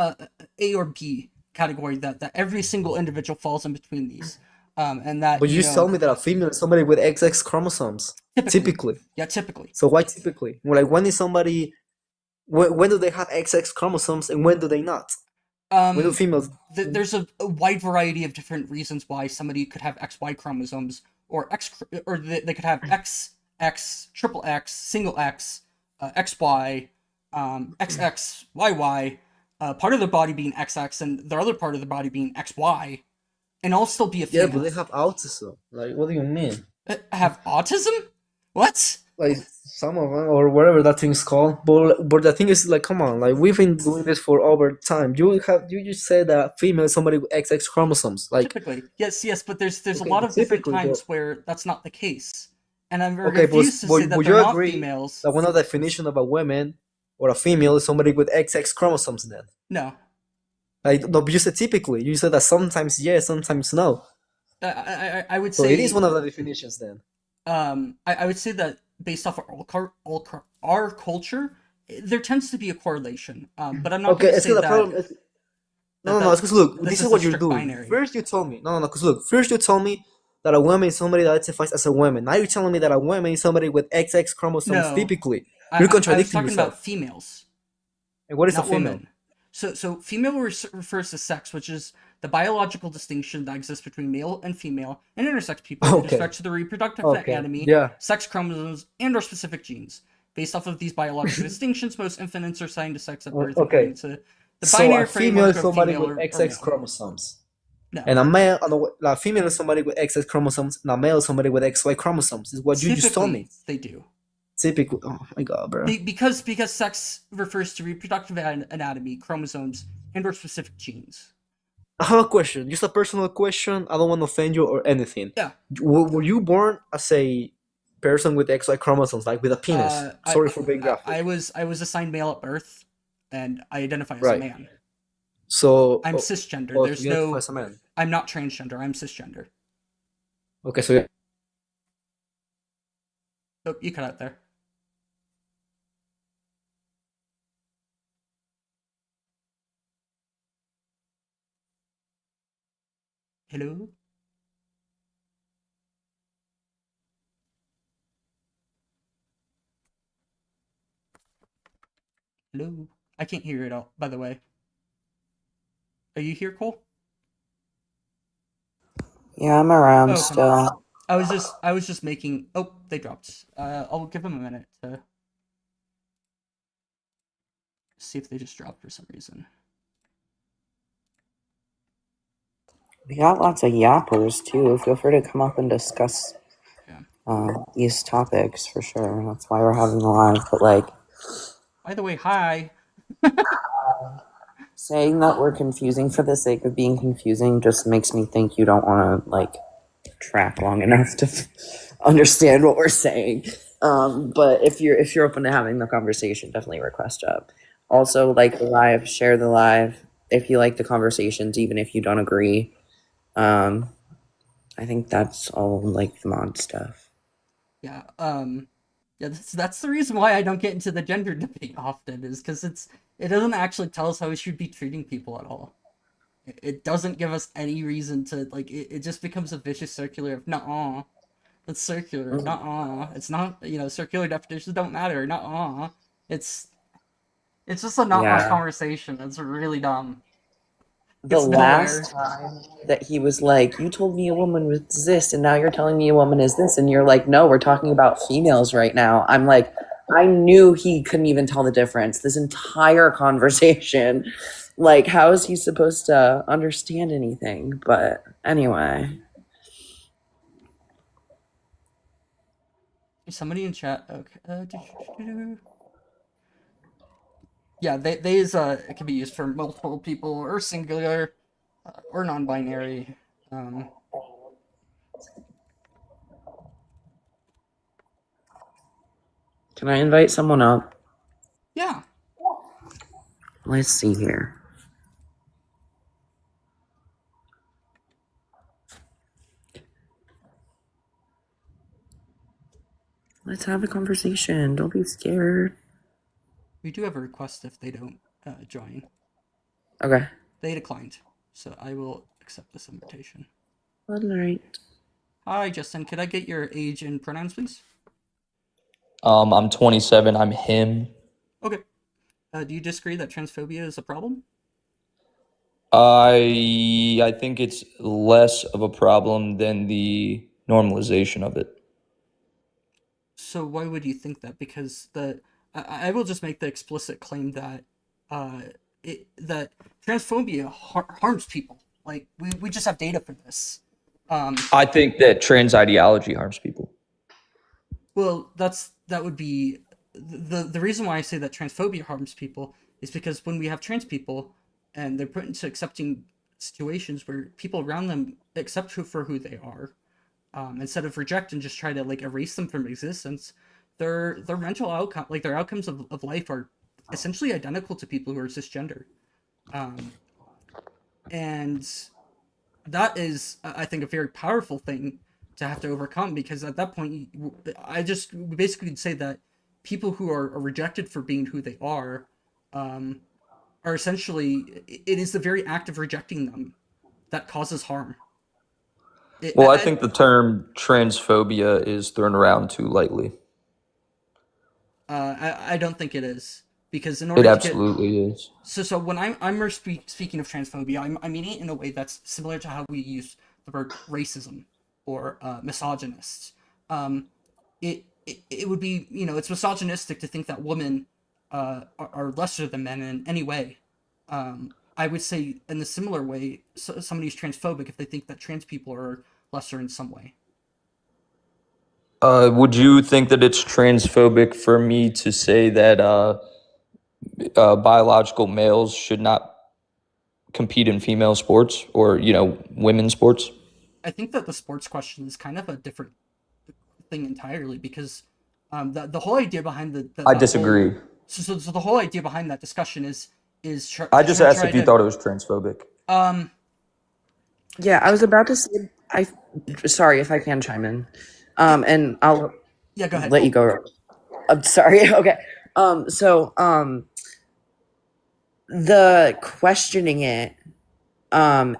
Speaker 1: a or B category that every single individual falls in between these. And that
Speaker 2: But you just told me that a female is somebody with XX chromosomes.
Speaker 1: typically,
Speaker 2: Typically.
Speaker 1: yeah, typically.
Speaker 2: So why typically? Well, like when is somebody? When do they have XX chromosomes and when do they not? When do
Speaker 1: Um,
Speaker 2: females?
Speaker 1: there's a wide variety of different reasons why somebody could have XY chromosomes or or they could have XX, triple X, single X, XY, XX, YY, part of the body being XX and the other part of the body being XY, and all still be a
Speaker 2: Yeah, but
Speaker 1: female.
Speaker 2: they have autism. Like, what do you mean?
Speaker 1: Have autism? What?
Speaker 2: Like some of them or whatever that thing's called. But the thing is, like, come on, like we've been doing this for over time. You just said that female is somebody with XX chromosomes. Like,
Speaker 1: Typically, yes, but there's a
Speaker 2: okay,
Speaker 1: lot
Speaker 2: but
Speaker 1: of different
Speaker 2: typically,
Speaker 1: times where that's not the case, and I
Speaker 2: okay,
Speaker 1: refuse to say that
Speaker 2: would
Speaker 1: they're
Speaker 2: you
Speaker 1: not
Speaker 2: agree
Speaker 1: females.
Speaker 2: that one of the definition of a woman or a female is somebody with XX chromosomes? Then,
Speaker 1: No,
Speaker 2: like, no, but you said typically. You said that sometimes yes, sometimes no.
Speaker 1: I would
Speaker 2: So it is one
Speaker 1: say
Speaker 2: of the definitions then.
Speaker 1: I would say that based off of our culture, there tends to be a correlation. But I'm not
Speaker 2: Okay,
Speaker 1: going to
Speaker 2: it's
Speaker 1: say
Speaker 2: because the problem is no, no, no.
Speaker 1: that
Speaker 2: It's because look,
Speaker 1: this
Speaker 2: this is
Speaker 1: is a
Speaker 2: what you're
Speaker 1: strict
Speaker 2: doing.
Speaker 1: binary.
Speaker 2: First, you told me no, no, no. Because look, first you told me that a woman is somebody that identifies as a woman. Now you're telling me that a woman is somebody with XX chromosomes.
Speaker 1: No,
Speaker 2: Typically, you're
Speaker 1: I was
Speaker 2: contradicting
Speaker 1: talking about
Speaker 2: yourself.
Speaker 1: females,
Speaker 2: And what is a
Speaker 1: not
Speaker 2: female?
Speaker 1: women. So female refers to sex, which is the biological distinction that exists between male and female and intersex people with
Speaker 2: Okay,
Speaker 1: respect to the reproductive
Speaker 2: okay,
Speaker 1: anatomy,
Speaker 2: yeah.
Speaker 1: sex chromosomes, and/or specific genes. Based off of these biological distinctions, most infants are assigned to sex at birth
Speaker 2: Okay,
Speaker 1: according to the
Speaker 2: so
Speaker 1: binary
Speaker 2: a female
Speaker 1: framework
Speaker 2: is
Speaker 1: of
Speaker 2: somebody
Speaker 1: female
Speaker 2: with
Speaker 1: or
Speaker 2: XX
Speaker 1: male.
Speaker 2: chromosomes,
Speaker 1: No,
Speaker 2: and a female is somebody with XX chromosomes, and a male is somebody with XY chromosomes. Is what you just told me.
Speaker 1: typically they do.
Speaker 2: Typically, oh my god, bro.
Speaker 1: Because sex refers to reproductive anatomy, chromosomes, and/or specific genes.
Speaker 2: I have a question, just a personal question. I don't want to offend you or anything.
Speaker 1: Yeah.
Speaker 2: Were you born as a person with XY chromosomes, like with a penis?
Speaker 1: Uh, I,
Speaker 2: Sorry for being
Speaker 1: I
Speaker 2: graphic.
Speaker 1: was assigned male at birth, and I identify as a
Speaker 2: Right.
Speaker 1: man.
Speaker 2: So,
Speaker 1: I'm cisgender.
Speaker 2: oh, so
Speaker 1: There's
Speaker 2: you identify
Speaker 1: no.
Speaker 2: as a man.
Speaker 1: I'm not transgender. I'm cisgender.
Speaker 2: Okay, so
Speaker 1: Oh, you cut out there. Hello. Hello. I can't hear you at all, by the way. Are you here, Cole?
Speaker 3: Yeah, I'm around
Speaker 1: Oh, okay.
Speaker 3: still.
Speaker 1: I was just making. Oh, they dropped. I'll give them a minute to see if they just dropped for some reason.
Speaker 3: We got lots of yappers too. Feel free to come up and discuss
Speaker 1: Yeah.
Speaker 3: these topics for sure. That's why we're having the live. But like
Speaker 1: By the way, hi.
Speaker 3: saying that we're confusing for the sake of being confusing just makes me think you don't want to like track long enough to understand what we're saying. But if you're open to having the conversation, definitely request up. Also, like the live, share the live if you like the conversations, even if you don't agree. I think that's all like the mod stuff.
Speaker 1: Yeah. Yeah. That's the reason why I don't get into the gender debate often, is because it doesn't actually tell us how we should be treating people at all. It doesn't give us any reason to like. It just becomes a vicious circular of nah. That's circular. Nuh-uh. It's not, circular definitions don't matter. Nuh-uh. It's it's just a nuh-uh
Speaker 3: Yeah.
Speaker 1: conversation. It's really dumb.
Speaker 3: The
Speaker 1: It's
Speaker 3: last
Speaker 1: nowhere.
Speaker 3: time that he was like, "You told me a woman was this, and now you're telling me a woman is this," and you're like, "No, we're talking about females right now." I'm like, I knew he couldn't even tell the difference. This entire conversation, like, how is he supposed to understand anything? But anyway,
Speaker 1: Somebody in chat. Okay. Yeah, they is it can be used for multiple people or singular or non-binary. Um,
Speaker 3: can I invite someone up?
Speaker 1: yeah.
Speaker 3: Let's see here. Let's have a conversation. Don't be scared.
Speaker 1: We do have a request if they don't join.
Speaker 3: Okay.
Speaker 1: They declined, so I will accept this invitation.
Speaker 3: All right.
Speaker 1: Hi, Justin. Could I get your age and pronouns, please?
Speaker 4: I'm 27. I'm him.
Speaker 1: Okay. Do you disagree that transphobia is a problem?
Speaker 4: I think it's less of a problem than the normalization of it.
Speaker 1: So why would you think that? Because I will just make the explicit claim that uh, that transphobia harms people. Like we just have data for this.
Speaker 4: I think that trans ideology harms people.
Speaker 1: Well, that would be the reason why I say that transphobia harms people is because when we have trans people and they're put into accepting situations where people around them accept who for who they are, instead of reject and just try to like erase them from existence, their mental outcome, like their outcomes of life, are essentially identical to people who are cisgender, and that is, I think, a very powerful thing to have to overcome, because at that point, I just basically say that people who are rejected for being who they are essentially, it is the very act of rejecting them that causes harm.
Speaker 4: Well, I think the term transphobia is thrown around too lightly.
Speaker 1: I don't think it is, because in
Speaker 4: It
Speaker 1: order to get
Speaker 4: absolutely is.
Speaker 1: so when I'm speaking of transphobia, I mean it in a way that's similar to how we use the word racism or misogynist. It would be, it's misogynistic to think that women are lesser than men in any way. I would say in a similar way, somebody's transphobic if they think that trans people are lesser in some way.
Speaker 4: Would you think that it's transphobic for me to say that biological males should not compete in female sports or, women's sports?
Speaker 1: I think that the sports question is kind of a different thing entirely, because the whole idea behind
Speaker 4: I
Speaker 1: that whole
Speaker 4: disagree.
Speaker 1: so the whole idea behind that discussion
Speaker 4: I
Speaker 1: to
Speaker 4: just
Speaker 1: try,
Speaker 4: asked
Speaker 1: try
Speaker 4: if you
Speaker 1: to
Speaker 4: thought it was transphobic.
Speaker 3: Yeah, I was about to say. Sorry if I can chime in, and I'll
Speaker 1: yeah, go ahead,
Speaker 3: let you
Speaker 1: Cole.
Speaker 3: go. I'm sorry. Okay. So the questioning it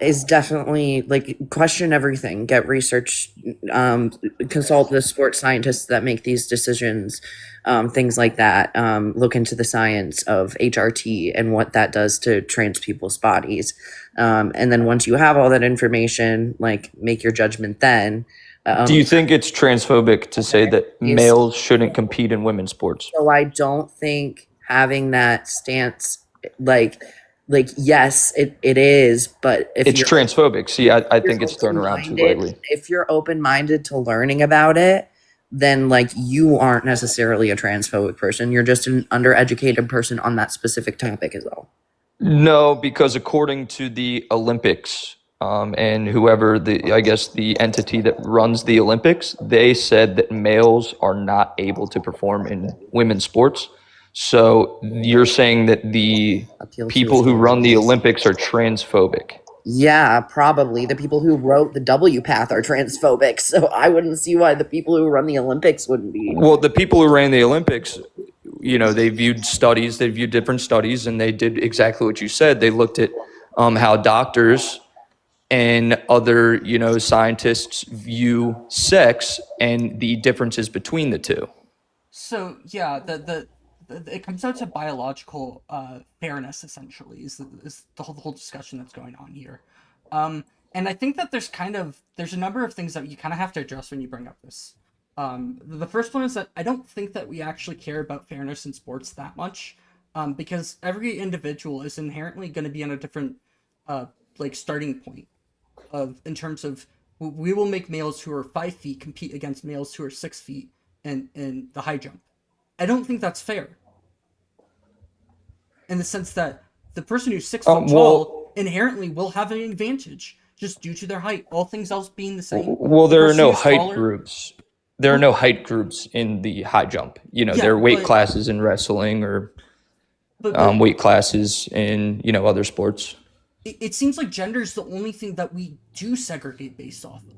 Speaker 3: is definitely like question everything, get research, consult the sports scientists that make these decisions, things like that. Look into the science of HRT and what that does to trans people's bodies. And then once you have all that information, like make your judgment then.
Speaker 4: Do you think it's transphobic to say that males shouldn't compete in women's sports?
Speaker 3: So I don't think having that stance, like yes, it is, but if
Speaker 4: It's
Speaker 3: you're
Speaker 4: transphobic. See, I think it's thrown around too
Speaker 3: open-minded,
Speaker 4: lightly.
Speaker 3: if you're open-minded to learning about it, then like you aren't necessarily a transphobic person. You're just an undereducated person on that specific topic as well.
Speaker 4: No, because according to the Olympics, and whoever I guess the entity that runs the Olympics, they said that males are not able to perform in women's sports. So you're saying that the
Speaker 3: Appeal to
Speaker 4: people who run the Olympics are transphobic?
Speaker 3: Yeah, probably. The people who wrote the W path are transphobic, so I wouldn't see why the people who run the Olympics wouldn't be.
Speaker 4: Well, the people who ran the Olympics, they viewed studies, they viewed different studies, and they did exactly what you said. They looked at how doctors and other, scientists view sex and the differences between the two.
Speaker 1: So yeah, it comes down to biological fairness. Essentially, is the whole discussion that's going on here. And I think that there's a number of things that you kind of have to address when you bring up this. The first one is that I don't think that we actually care about fairness in sports that much, because every individual is inherently going to be on a different starting point in terms of we will make males who are 5 feet compete against males who are 6 feet in the high jump. I don't think that's fair. In the sense that the person who's 6 foot tall inherently will have an advantage just due to their height, all things else being the same.
Speaker 4: Well, there are no height groups. There are no height groups in the high jump. There are weight classes in wrestling or weight classes in, other sports.
Speaker 1: It seems like gender is the only thing that we do segregate based off of.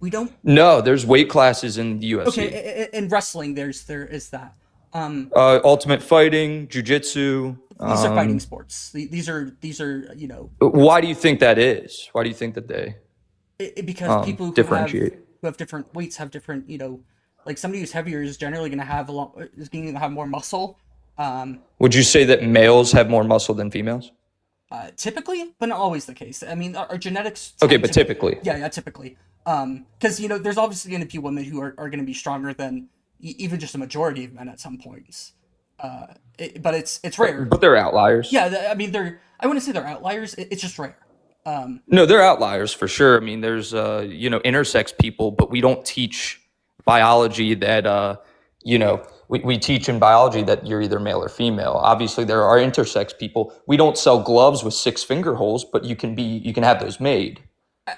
Speaker 1: We don't.
Speaker 4: No, there's weight classes in the UFC.
Speaker 1: Okay, in wrestling, there is that.
Speaker 4: Ultimate fighting, jiu-jitsu.
Speaker 1: These are fighting sports. These are
Speaker 4: Why do you think that is? Why do you think that they?
Speaker 1: Because people who
Speaker 4: differentiate,
Speaker 1: who have different weights have different. Like somebody who's heavier is generally going to have going to have more muscle.
Speaker 4: Would you say that males have more muscle than females?
Speaker 1: Typically, but not always the case. I mean, our genetics.
Speaker 4: Okay, but typically.
Speaker 1: Yeah, typically. Because there's obviously going to be women who are going to be stronger than even just a majority of men at some points. But it's rare.
Speaker 4: But they're outliers.
Speaker 1: Yeah, I mean I wouldn't say they're outliers. It's just rare.
Speaker 4: No, they're outliers for sure. I mean, there's intersex people, but we don't teach biology that we teach in biology that you're either male or female. Obviously, there are intersex people. We don't sell gloves with 6 finger holes, but you can have those made.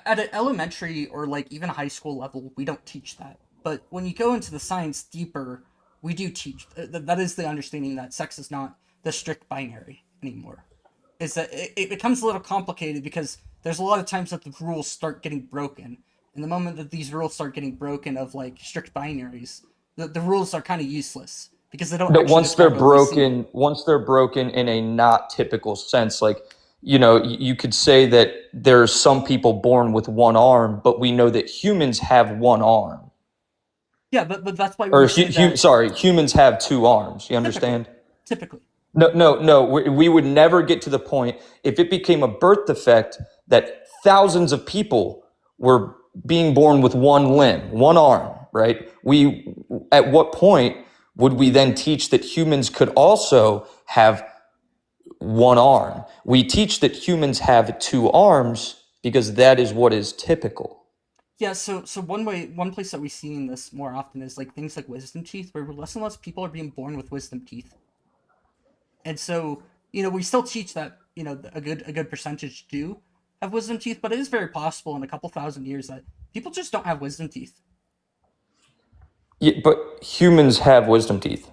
Speaker 1: At an elementary or like even high school level, we don't teach that. But when you go into the science deeper, we do teach. That is the understanding that sex is not the strict binary anymore. Is that it becomes a little complicated because there's a lot of times that the rules start getting broken. And the moment that these rules start getting broken of like strict binaries, the rules are kind of useless because they don't.
Speaker 4: But once they're broken in a not typical sense, like you could say that there's some people born with one arm, but we know that humans have one arm.
Speaker 1: Yeah, but that's why.
Speaker 4: Humans have 2 arms. You understand?
Speaker 1: Typically.
Speaker 4: No. We would never get to the point if it became a birth defect that thousands of people were being born with one limb, one arm, right? At what point would we then teach that humans could also have one arm? We teach that humans have 2 arms because that is what is typical.
Speaker 1: Yeah, so one place that we've seen this more often is like things like wisdom teeth, where less and less people are being born with wisdom teeth. And so, we still teach that, a good percentage do have wisdom teeth, but it is very possible in a couple thousand years that people just don't have wisdom teeth.
Speaker 4: Yeah, but humans have wisdom teeth.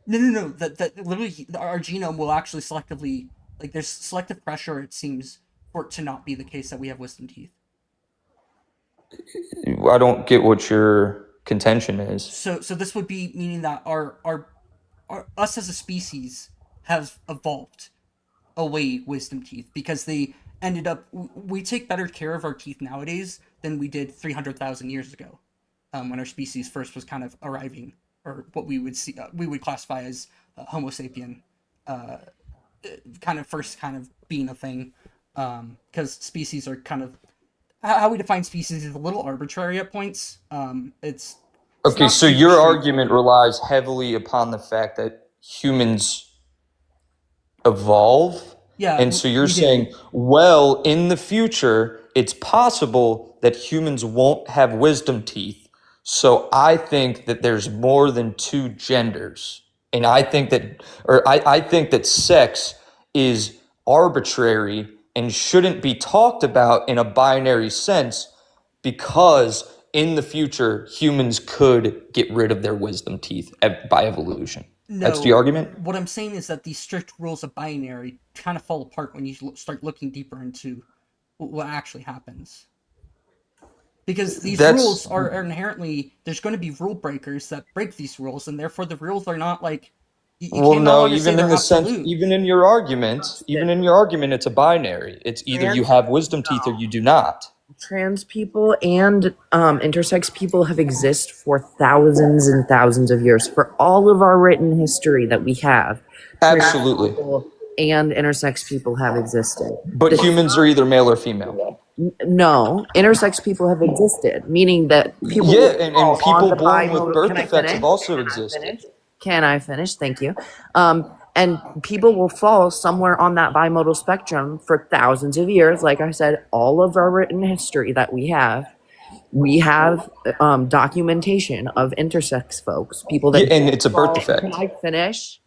Speaker 1: No. That literally our genome will actually selectively, like there's selective pressure, it seems, for it to not be the case that we have wisdom teeth.
Speaker 4: I don't get what your contention is.
Speaker 1: So this would be meaning that our us as a species have evolved away wisdom teeth because they ended up we take better care of our teeth nowadays than we did 300,000 years ago, when our species first was kind of arriving, or what we would classify as Homo sapien, kind of first kind of being a thing, because species are kind of how we define species is a little arbitrary at points. It's
Speaker 4: Okay,
Speaker 1: not
Speaker 4: so
Speaker 1: super
Speaker 4: your argument
Speaker 1: straightforward.
Speaker 4: relies heavily upon the fact that humans evolve.
Speaker 1: Yeah,
Speaker 4: And so you're
Speaker 1: we do.
Speaker 4: saying, well, in the future, it's possible that humans won't have wisdom teeth. So I think that there's more than two genders. And I think that sex is arbitrary and shouldn't be talked about in a binary sense, because in the future, humans could get rid of their wisdom teeth by evolution. That's the
Speaker 1: No,
Speaker 4: argument?
Speaker 1: what I'm saying is that these strict rules of binary kind of fall apart when you start looking deeper into what actually happens. Because these rules
Speaker 4: That's
Speaker 1: are inherently, there's going to be rule breakers that break these rules, and therefore the rules are not like, you
Speaker 4: Well,
Speaker 1: can no
Speaker 4: no,
Speaker 1: longer say
Speaker 4: even in
Speaker 1: they're
Speaker 4: the sense,
Speaker 1: absolute.
Speaker 4: even in your argument, it's a binary. It's either you
Speaker 3: Trans
Speaker 4: have wisdom teeth or you do not.
Speaker 3: trans people and intersex people have existed for thousands and thousands of years. For all of our written history that we have, trans
Speaker 4: Absolutely.
Speaker 3: people and intersex people have existed.
Speaker 4: But humans are either male or female.
Speaker 3: No, intersex people have existed, meaning that people
Speaker 4: Yeah,
Speaker 3: will
Speaker 4: and
Speaker 3: fall on
Speaker 4: people
Speaker 3: the
Speaker 4: born with
Speaker 3: bimodal.
Speaker 4: birth
Speaker 3: Can I
Speaker 4: defects
Speaker 3: finish?
Speaker 4: have also
Speaker 3: Can I
Speaker 4: existed.
Speaker 3: finish? Can I finish? Thank you. And people will fall somewhere on that bimodal spectrum for thousands of years. Like I said, all of our written history that we have documentation of intersex folks, people that
Speaker 4: Yeah, and it's a birth
Speaker 3: fall.
Speaker 4: defect.
Speaker 3: Can I finish?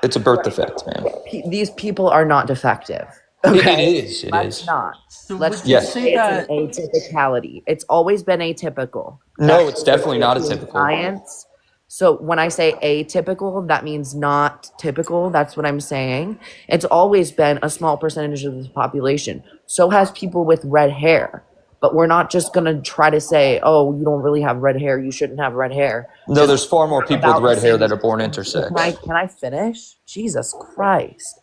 Speaker 4: It's a birth defect, man.
Speaker 3: These people are not defective.
Speaker 4: It
Speaker 3: Okay,
Speaker 4: is. It
Speaker 3: let's
Speaker 4: is.
Speaker 3: not.
Speaker 1: So
Speaker 3: Let's
Speaker 1: would you
Speaker 3: just
Speaker 4: Yes.
Speaker 1: say
Speaker 3: say it's
Speaker 1: that
Speaker 3: an atypicality. It's always been atypical.
Speaker 4: No,
Speaker 3: That's
Speaker 4: it's definitely not
Speaker 3: in
Speaker 4: atypical.
Speaker 3: science. So when I say atypical, that means not typical. That's what I'm saying. It's always been a small percentage of the population. So has people with red hair. But we're not just going to try to say, oh, you don't really have red hair, you shouldn't have red hair.
Speaker 4: No,
Speaker 3: Just
Speaker 4: there's far more people with
Speaker 3: about the
Speaker 4: red hair
Speaker 3: same-
Speaker 4: that are born
Speaker 3: Can
Speaker 4: intersex.
Speaker 3: I finish? Jesus Christ.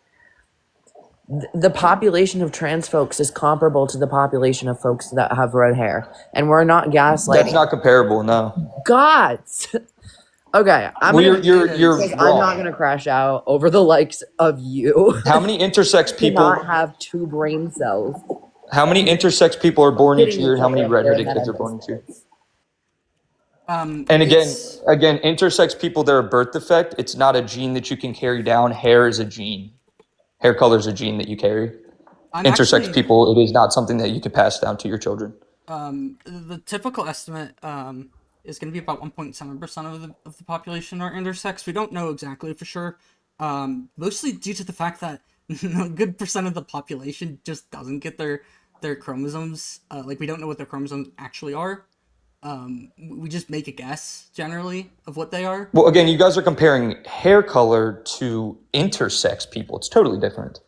Speaker 3: The population of trans folks is comparable to the population of folks that have red hair. And we're not
Speaker 4: That's
Speaker 3: gaslighting.
Speaker 4: not comparable, no.
Speaker 3: Gods. Okay,
Speaker 4: Well, you're
Speaker 3: I'm not
Speaker 4: wrong.
Speaker 3: gonna crash out over the likes of you.
Speaker 4: How many intersex
Speaker 3: Do not
Speaker 4: people?
Speaker 3: have two brain cells.
Speaker 4: How many intersex people are born each
Speaker 3: Hitting
Speaker 4: year, and
Speaker 3: each
Speaker 4: how many
Speaker 3: other up there in
Speaker 4: redheaded
Speaker 3: that
Speaker 4: kids are born each year?
Speaker 3: instance.
Speaker 4: And
Speaker 1: it's-
Speaker 4: again, intersex people, they're a birth defect. It's not a gene that you can carry down. Hair is a gene. Hair color is a gene that you carry.
Speaker 1: I'm
Speaker 4: Intersex
Speaker 1: actually,
Speaker 4: people, it is not something that you could pass down to your children.
Speaker 1: the typical estimate is going to be about 1.7% of the population are intersex. We don't know exactly for sure, mostly due to the fact that a good percent of the population just doesn't get their chromosomes. Like, we don't know what their chromosomes actually are. We just make a guess generally of what they are.
Speaker 4: Well, again, you guys are comparing hair color to intersex people. It's totally different.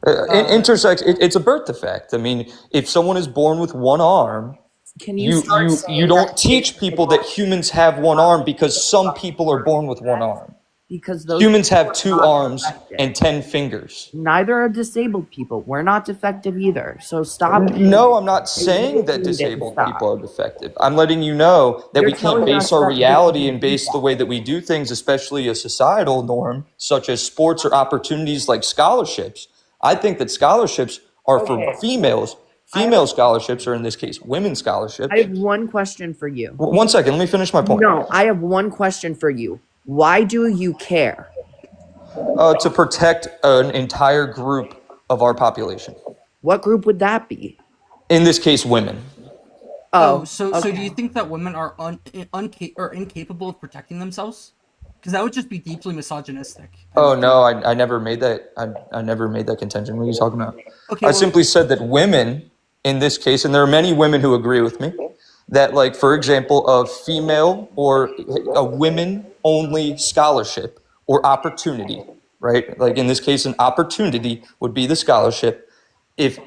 Speaker 4: Intersex, it's a birth defect. I mean, if someone is born with one arm,
Speaker 3: Can you
Speaker 4: you don't teach people that humans have one arm, because some people are born with one arm.
Speaker 3: because those
Speaker 4: Humans have
Speaker 3: people are
Speaker 4: two
Speaker 3: not
Speaker 4: arms
Speaker 3: defective.
Speaker 4: and 10 fingers.
Speaker 3: Neither are disabled people. We're not defective either. So stop.
Speaker 4: No, I'm not saying that
Speaker 3: need to
Speaker 4: disabled
Speaker 3: stop.
Speaker 4: people are defective. I'm letting you know that
Speaker 3: You're
Speaker 4: we can't
Speaker 3: telling
Speaker 4: base
Speaker 3: us
Speaker 4: our
Speaker 3: that
Speaker 4: reality
Speaker 3: we
Speaker 4: and
Speaker 3: can do
Speaker 4: base the way that we do things, especially a societal norm, such as sports or opportunities like scholarships. I think that scholarships are for
Speaker 3: Okay.
Speaker 4: females. Female scholarships, or in this case, women's scholarships.
Speaker 3: I have one question for you.
Speaker 4: One second, let me finish my point.
Speaker 3: No, I have one question for you. Why do you care?
Speaker 4: To protect an entire group of our population.
Speaker 3: What group would that be?
Speaker 4: In this case, women.
Speaker 1: So
Speaker 3: okay.
Speaker 1: do you think that women are incapable of protecting themselves? Because that would just be deeply misogynistic.
Speaker 4: Oh no, I never made that. I never made that contention. What are you talking about?
Speaker 1: Okay,
Speaker 4: I
Speaker 1: well-
Speaker 4: simply said that women, in this case, and there are many women who agree with me, that, like, for example, a female or a women-only scholarship or opportunity, right? Like in this case, an opportunity would be the scholarship. If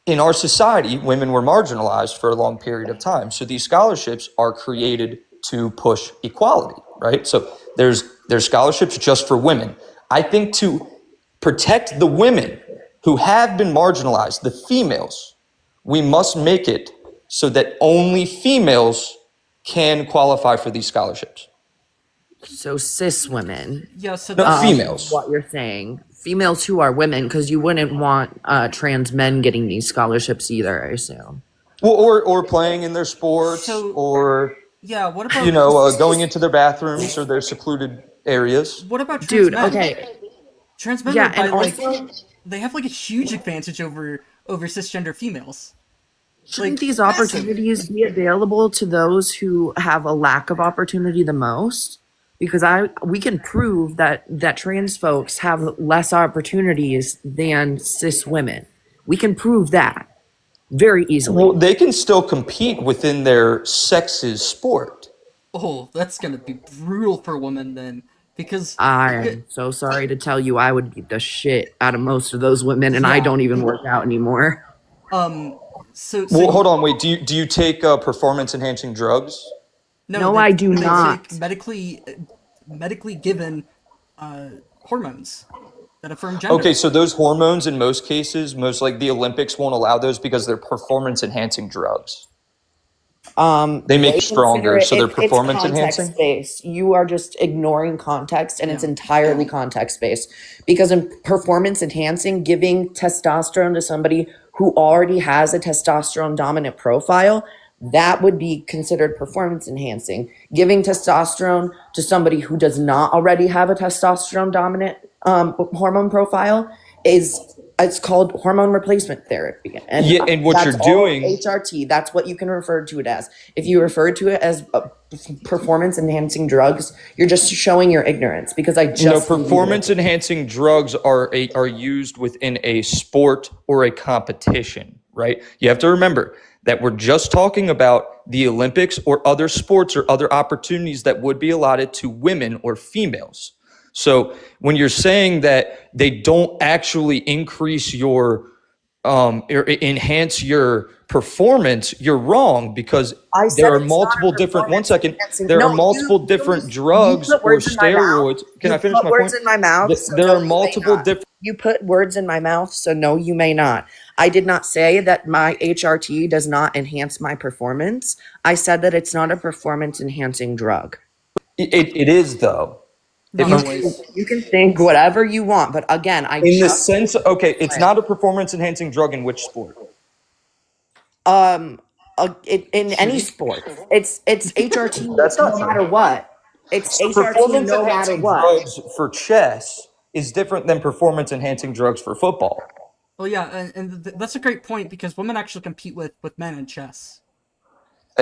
Speaker 4: in our society, women were marginalized for a long period of time, so these scholarships are created to push equality. right? So there's scholarships just for women. I think to protect the women who have been marginalized, the females, we must make it so that only females can qualify for these scholarships.
Speaker 3: So cis women.
Speaker 1: Yeah, so
Speaker 4: No,
Speaker 1: that's
Speaker 4: females.
Speaker 3: What you're saying. Females who are women, because you wouldn't want trans men getting these scholarships either, I assume.
Speaker 4: Well, or playing in their sports,
Speaker 1: So-
Speaker 4: or
Speaker 1: Yeah, what about
Speaker 4: going into their bathrooms or their secluded areas.
Speaker 1: what about trans
Speaker 3: Dude,
Speaker 1: men?
Speaker 3: okay.
Speaker 1: Trans men
Speaker 3: Yeah,
Speaker 1: are by
Speaker 3: and also,
Speaker 1: they have like a huge advantage over cisgender females.
Speaker 3: shouldn't
Speaker 1: like,
Speaker 3: these
Speaker 1: massive.
Speaker 3: opportunities be available to those who have a lack of opportunity the most? Because we can prove that trans folks have less opportunities than cis women. We can prove that very easily.
Speaker 4: Well, they can still compete within their sex's sport.
Speaker 1: Oh, that's gonna be brutal for women then, because
Speaker 3: I'm so sorry to tell you, I would beat the shit out of most of those women, and I
Speaker 1: Yeah.
Speaker 3: don't even work out anymore.
Speaker 1: so
Speaker 4: Well, hold on, wait. Do you take performance enhancing drugs?
Speaker 3: No,
Speaker 1: they-
Speaker 3: I do
Speaker 1: they
Speaker 3: not.
Speaker 1: take medically given hormones that affirm gender.
Speaker 4: Okay, so those hormones in most cases, most like the Olympics won't allow those because they're performance enhancing drugs. They make you stronger, so they're performance enhancing.
Speaker 3: Based. You are just ignoring context, and it's
Speaker 1: Yeah.
Speaker 3: entirely context based. Because in performance enhancing, giving testosterone to somebody who already has a testosterone dominant profile, that would be considered performance enhancing. Giving testosterone to somebody who does not already have a testosterone dominant hormone profile it's called hormone replacement therapy. And
Speaker 4: Yeah, and what
Speaker 3: that's
Speaker 4: you're
Speaker 3: all
Speaker 4: doing-
Speaker 3: HRT, that's what you can refer to it as. If you refer to it as performance enhancing drugs, you're just showing your ignorance, because I just
Speaker 4: Performance enhancing drugs are used within a sport or a competition, right? You have to remember that we're just talking about the Olympics or other sports or other opportunities that would be allotted to women or females. So when you're saying that they don't actually increase your or enhance your performance, you're wrong, because
Speaker 3: I said
Speaker 4: there are
Speaker 3: it's
Speaker 4: multiple
Speaker 3: not a
Speaker 4: different. One
Speaker 3: performance
Speaker 4: second,
Speaker 3: enhancing-
Speaker 4: there
Speaker 3: No,
Speaker 4: are multiple
Speaker 3: you
Speaker 4: different
Speaker 3: just-
Speaker 4: drugs
Speaker 3: you put
Speaker 4: or
Speaker 3: words in my mouth.
Speaker 4: steroids. Can I
Speaker 3: You
Speaker 4: finish
Speaker 3: put
Speaker 4: my
Speaker 3: words
Speaker 4: point?
Speaker 3: in my mouth, so
Speaker 4: There
Speaker 3: no,
Speaker 4: are
Speaker 3: you may
Speaker 4: multiple
Speaker 3: not.
Speaker 4: different.
Speaker 3: You put words in my mouth, so no, you may not. I did not say that my HRT does not enhance my performance. I said that it's not a performance enhancing drug.
Speaker 4: It is though.
Speaker 1: Not
Speaker 3: You
Speaker 1: always.
Speaker 3: can think whatever you want, but again,
Speaker 4: In the sense, okay, it's not a performance enhancing drug in which sport?
Speaker 3: in any sport, it's HRT
Speaker 4: That's not
Speaker 3: no
Speaker 4: true.
Speaker 3: matter what. It's HRT
Speaker 4: Performance
Speaker 3: no matter
Speaker 4: enhancing
Speaker 3: what.
Speaker 4: drugs for chess is different than performance enhancing drugs for football.
Speaker 1: Well, yeah, that's a great point, because women actually compete with men in chess.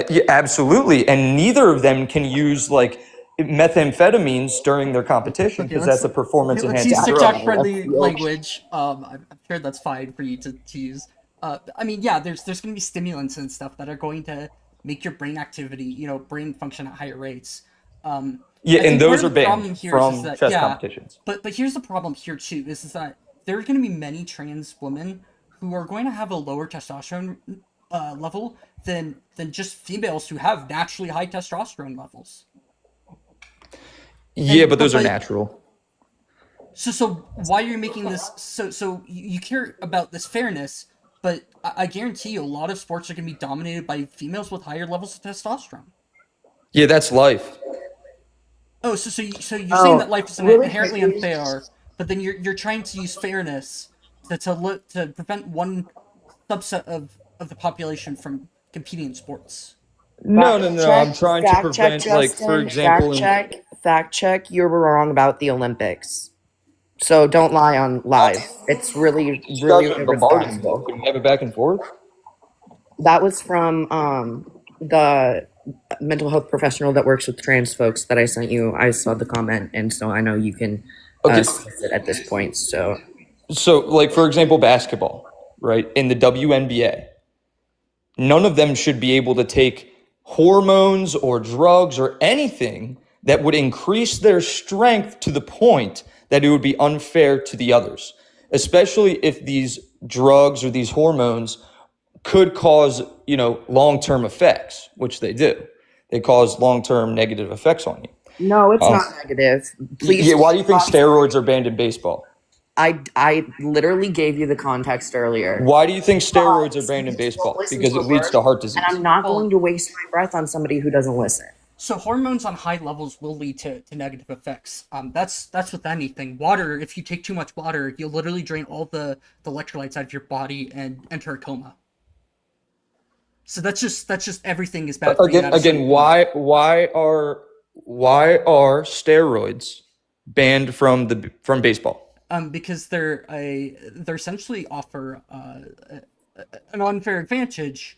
Speaker 4: Yeah, absolutely, and neither of them can use like methamphetamines during their competition, because that's a performance
Speaker 1: Let's
Speaker 4: enhancing
Speaker 1: use
Speaker 4: drug.
Speaker 1: TikTok-friendly language. I'm sure that's fine for you to use. I mean, yeah, there's going to be stimulants and stuff that are going to make your brain activity, brain function at higher rates.
Speaker 4: Yeah,
Speaker 1: I
Speaker 4: and
Speaker 1: think
Speaker 4: those
Speaker 1: part
Speaker 4: are
Speaker 1: of the problem
Speaker 4: banned
Speaker 1: here
Speaker 4: from
Speaker 1: is that-
Speaker 4: chess
Speaker 1: yeah,
Speaker 4: competitions.
Speaker 1: But here's the problem here too, is that there are going to be many trans women who are going to have a lower testosterone level than just females who have naturally high testosterone levels.
Speaker 4: Yeah, but those are
Speaker 1: like-
Speaker 4: natural.
Speaker 1: So why are you making this? So you care about this fairness, but I guarantee you a lot of sports are going to be dominated by females with higher levels of testosterone.
Speaker 4: Yeah, that's life.
Speaker 1: Oh, so you're saying
Speaker 3: Oh,
Speaker 1: that life is
Speaker 3: really
Speaker 1: inherently
Speaker 3: quickly-
Speaker 1: unfair, but then you're trying to use fairness to prevent one subset of the population from competing in sports.
Speaker 4: No. I'm trying to
Speaker 3: Fact check,
Speaker 4: prevent, like, for
Speaker 3: Justin.
Speaker 4: example,
Speaker 3: Fact check. You're wrong about the Olympics. So don't lie on live. It's really irresponsible.
Speaker 4: Can we have it back and forth?
Speaker 3: That was from the mental health professional that works with trans folks that I sent you. I saw the comment, and so I know you can discuss it at this point. So
Speaker 4: like, for example, basketball, right? In the WNBA, none of them should be able to take hormones or drugs or anything that would increase their strength to the point that it would be unfair to the others, especially if these drugs or these hormones could cause, long-term effects, which they do. They cause long-term negative effects on you.
Speaker 3: No, it's
Speaker 4: Um,
Speaker 3: not negative. Please.
Speaker 4: Yeah, why do you think steroids are banned in baseball?
Speaker 3: I literally gave you the context earlier.
Speaker 4: Why do you think steroids are
Speaker 3: Because
Speaker 4: banned in
Speaker 3: you just won't
Speaker 4: baseball?
Speaker 3: listen
Speaker 4: Because
Speaker 3: to
Speaker 4: it
Speaker 3: a
Speaker 4: leads
Speaker 3: word,
Speaker 4: to heart
Speaker 3: and
Speaker 4: disease.
Speaker 3: I'm not
Speaker 1: Well-
Speaker 3: going to waste my breath on somebody who doesn't listen.
Speaker 1: So hormones on high levels will lead to negative effects. That's with anything. Water, if you take too much water, you'll literally drain all the electrolytes out of your body and enter a coma. So that's just everything is bad for you. at a certain
Speaker 4: Again,
Speaker 1: point.
Speaker 4: why are steroids banned from baseball?
Speaker 1: Because they're essentially offer an unfair advantage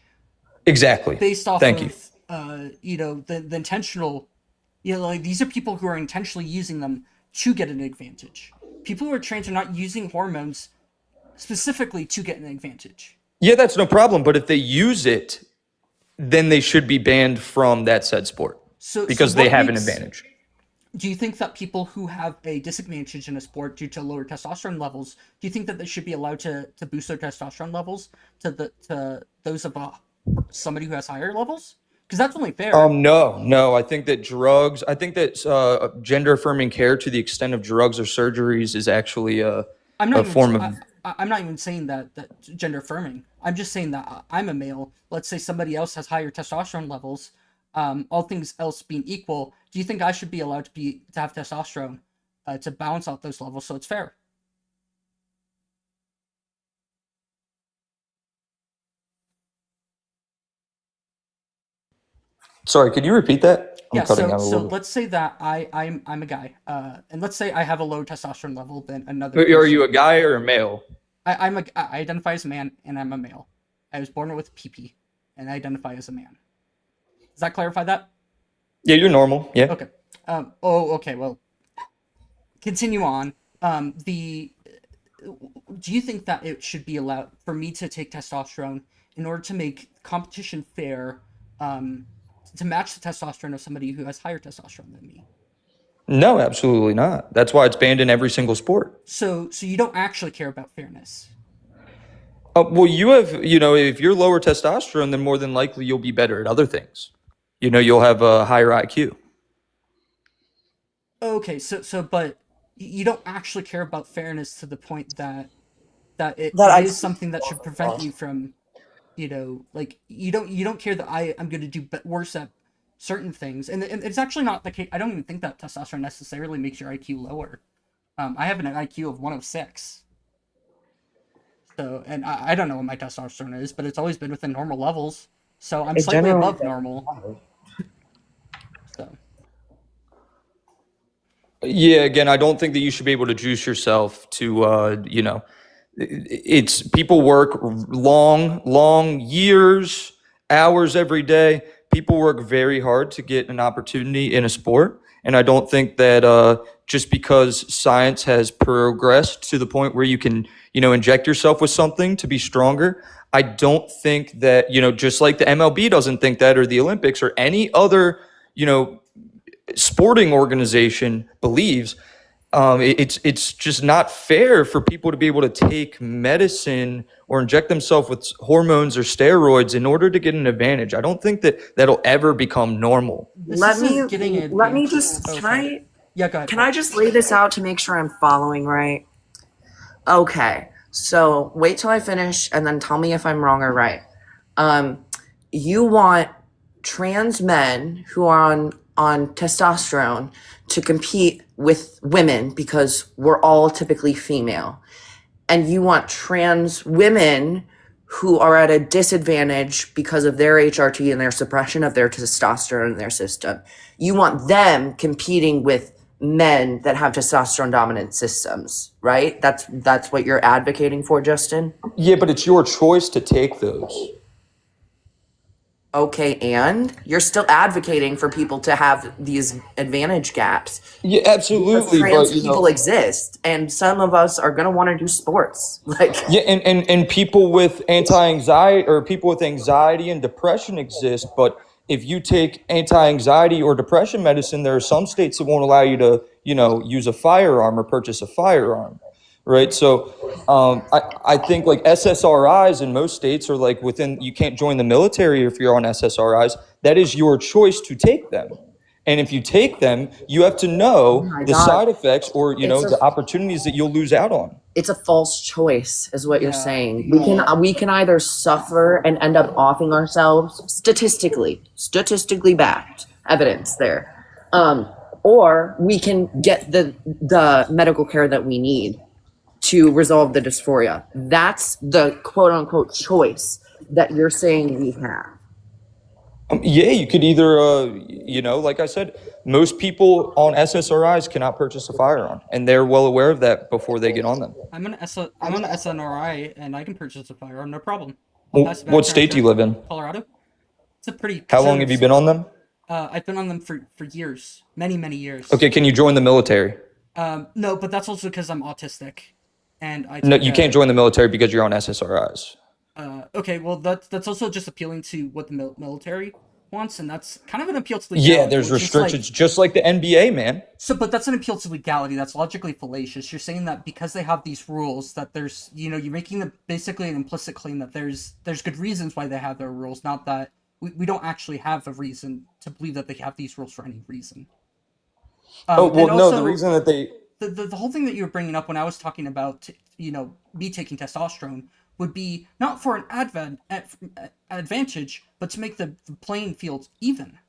Speaker 4: Exactly.
Speaker 1: based off
Speaker 4: Thank
Speaker 1: of
Speaker 4: you.
Speaker 1: the intentional, like these are people who are intentionally using them to get an advantage. People who are trans are not using hormones specifically to get an advantage.
Speaker 4: Yeah, that's no problem. But if they use it, then they should be banned from that said sport because they
Speaker 1: what
Speaker 4: have an
Speaker 1: makes-
Speaker 4: advantage.
Speaker 1: Do you think that people who have a disadvantage in a sport due to lower testosterone levels, do you think that they should be allowed to boost their testosterone levels to those of somebody who has higher levels? Because that's only fair.
Speaker 4: No. I think that gender affirming care to the extent of drugs or surgeries is actually
Speaker 1: I'm not
Speaker 4: a
Speaker 1: even,
Speaker 4: form of.
Speaker 1: I'm not even saying that gender affirming. I'm just saying that I'm a male. Let's say somebody else has higher testosterone levels. All things else being equal, do you think I should be allowed to have testosterone to balance out those levels so it's fair?
Speaker 4: Sorry, could you repeat that? I'm
Speaker 1: Yeah.
Speaker 4: cutting out a
Speaker 1: So
Speaker 4: little.
Speaker 1: let's say that I'm a guy, and let's say I have a lower testosterone level than another.
Speaker 4: Are you a guy or a male?
Speaker 1: I identify as a man and I'm a male. I was born with PP, and I identify as a man. Does that clarify that?
Speaker 4: Yeah, you're normal. Yeah.
Speaker 1: Okay. Okay. Well, continue on. Do you think that it should be allowed for me to take testosterone in order to make competition fair, to match the testosterone of somebody who has higher testosterone than me?
Speaker 4: No, absolutely not. That's why it's banned in every single sport.
Speaker 1: So you don't actually care about fairness.
Speaker 4: Well, if you're lower testosterone, then more than likely you'll be better at other things. You'll have a higher IQ.
Speaker 1: Okay, but you don't actually care about fairness to the point that it is something that should prevent you from, like you don't care that I'm going to do worse at certain things, and it's actually not the case. I don't even think that testosterone necessarily makes your IQ lower. I have an IQ of 106. So, and I don't know what my testosterone is, but it's always been within normal levels. So I'm slightly above normal. So.
Speaker 4: Yeah, again, I don't think that you should be able to juice yourself to, it's people work long years, hours every day. People work very hard to get an opportunity in a sport. And I don't think that just because science has progressed to the point where you can, inject yourself with something to be stronger, I don't think that, just like the MLB doesn't think that, or the Olympics or any other, sporting organization believes, it's just not fair for people to be able to take medicine or inject themselves with hormones or steroids in order to get an advantage. I don't think that that'll ever become normal.
Speaker 3: Let me just
Speaker 1: Oh,
Speaker 3: can I
Speaker 1: Yeah, go ahead.
Speaker 3: can I just lay this out to make sure I'm following right? Okay, so wait till I finish and then tell me if I'm wrong or right. You want trans men who are on testosterone to compete with women because we're all typically female. And you want trans women who are at a disadvantage because of their HRT and their suppression of their testosterone in their system. You want them competing with men that have testosterone dominant systems, right? That's what you're advocating for, Justin?
Speaker 4: Yeah, but it's your choice to take those.
Speaker 3: Okay, and you're still advocating for people to have these advantage gaps.
Speaker 4: Yeah, absolutely.
Speaker 3: Trans
Speaker 4: But
Speaker 3: people exist, and some of us are gonna want to do sports. Like,
Speaker 4: yeah, and people with anti-anxiety or people with anxiety and depression exist, but if you take anti-anxiety or depression medicine, there are some states that won't allow you to, use a firearm or purchase a firearm, right? So I think like SSRIs in most states are you can't join the military if you're on SSRIs. That is your choice to take them. And if you take them, you have to know
Speaker 3: my
Speaker 4: the
Speaker 3: God.
Speaker 4: side effects or,
Speaker 3: It's a-
Speaker 4: the opportunities that you'll lose out on.
Speaker 3: It's a false choice, is what you're
Speaker 1: Yeah.
Speaker 3: saying. We can either suffer and end up offing ourselves, statistically backed evidence there, or we can get the medical care that we need to resolve the dysphoria. That's the quote unquote choice that you're saying we have.
Speaker 4: Yeah, you could either, like I said, most people on SSRIs cannot purchase a firearm, and they're well aware of that before they get on them.
Speaker 1: I'm an SNRI, and I can purchase a firearm, no problem. I'll
Speaker 4: Well,
Speaker 1: pass it back
Speaker 4: what
Speaker 1: to our
Speaker 4: state do you live in?
Speaker 1: Colorado. It's a pretty.
Speaker 4: How long have you been on them?
Speaker 1: I've been on them for years, many years.
Speaker 4: Okay, can you join the military?
Speaker 1: No, but that's also because I'm autistic, and I.
Speaker 4: No,
Speaker 1: take
Speaker 4: you
Speaker 1: a-
Speaker 4: can't join the military because you're on SSRIs.
Speaker 1: Okay, well that's also just appealing to what the military wants, and that's kind of an appeal to legality.
Speaker 4: Yeah, there's
Speaker 1: which is like-
Speaker 4: restrictions, just like the NBA, man.
Speaker 1: So, but that's an appeal to legality. That's logically fallacious. You're saying that because they have these rules, that there's, you're making basically an implicit claim that there's good reasons why they have their rules, not that we don't actually have a reason to believe that they have these rules for any reason.
Speaker 4: Oh, well,
Speaker 1: and
Speaker 4: no,
Speaker 1: also,
Speaker 4: the reason that they...
Speaker 1: the whole thing that you were bringing up when I was talking about, me taking testosterone would be not for an advantage, but to make the playing field even.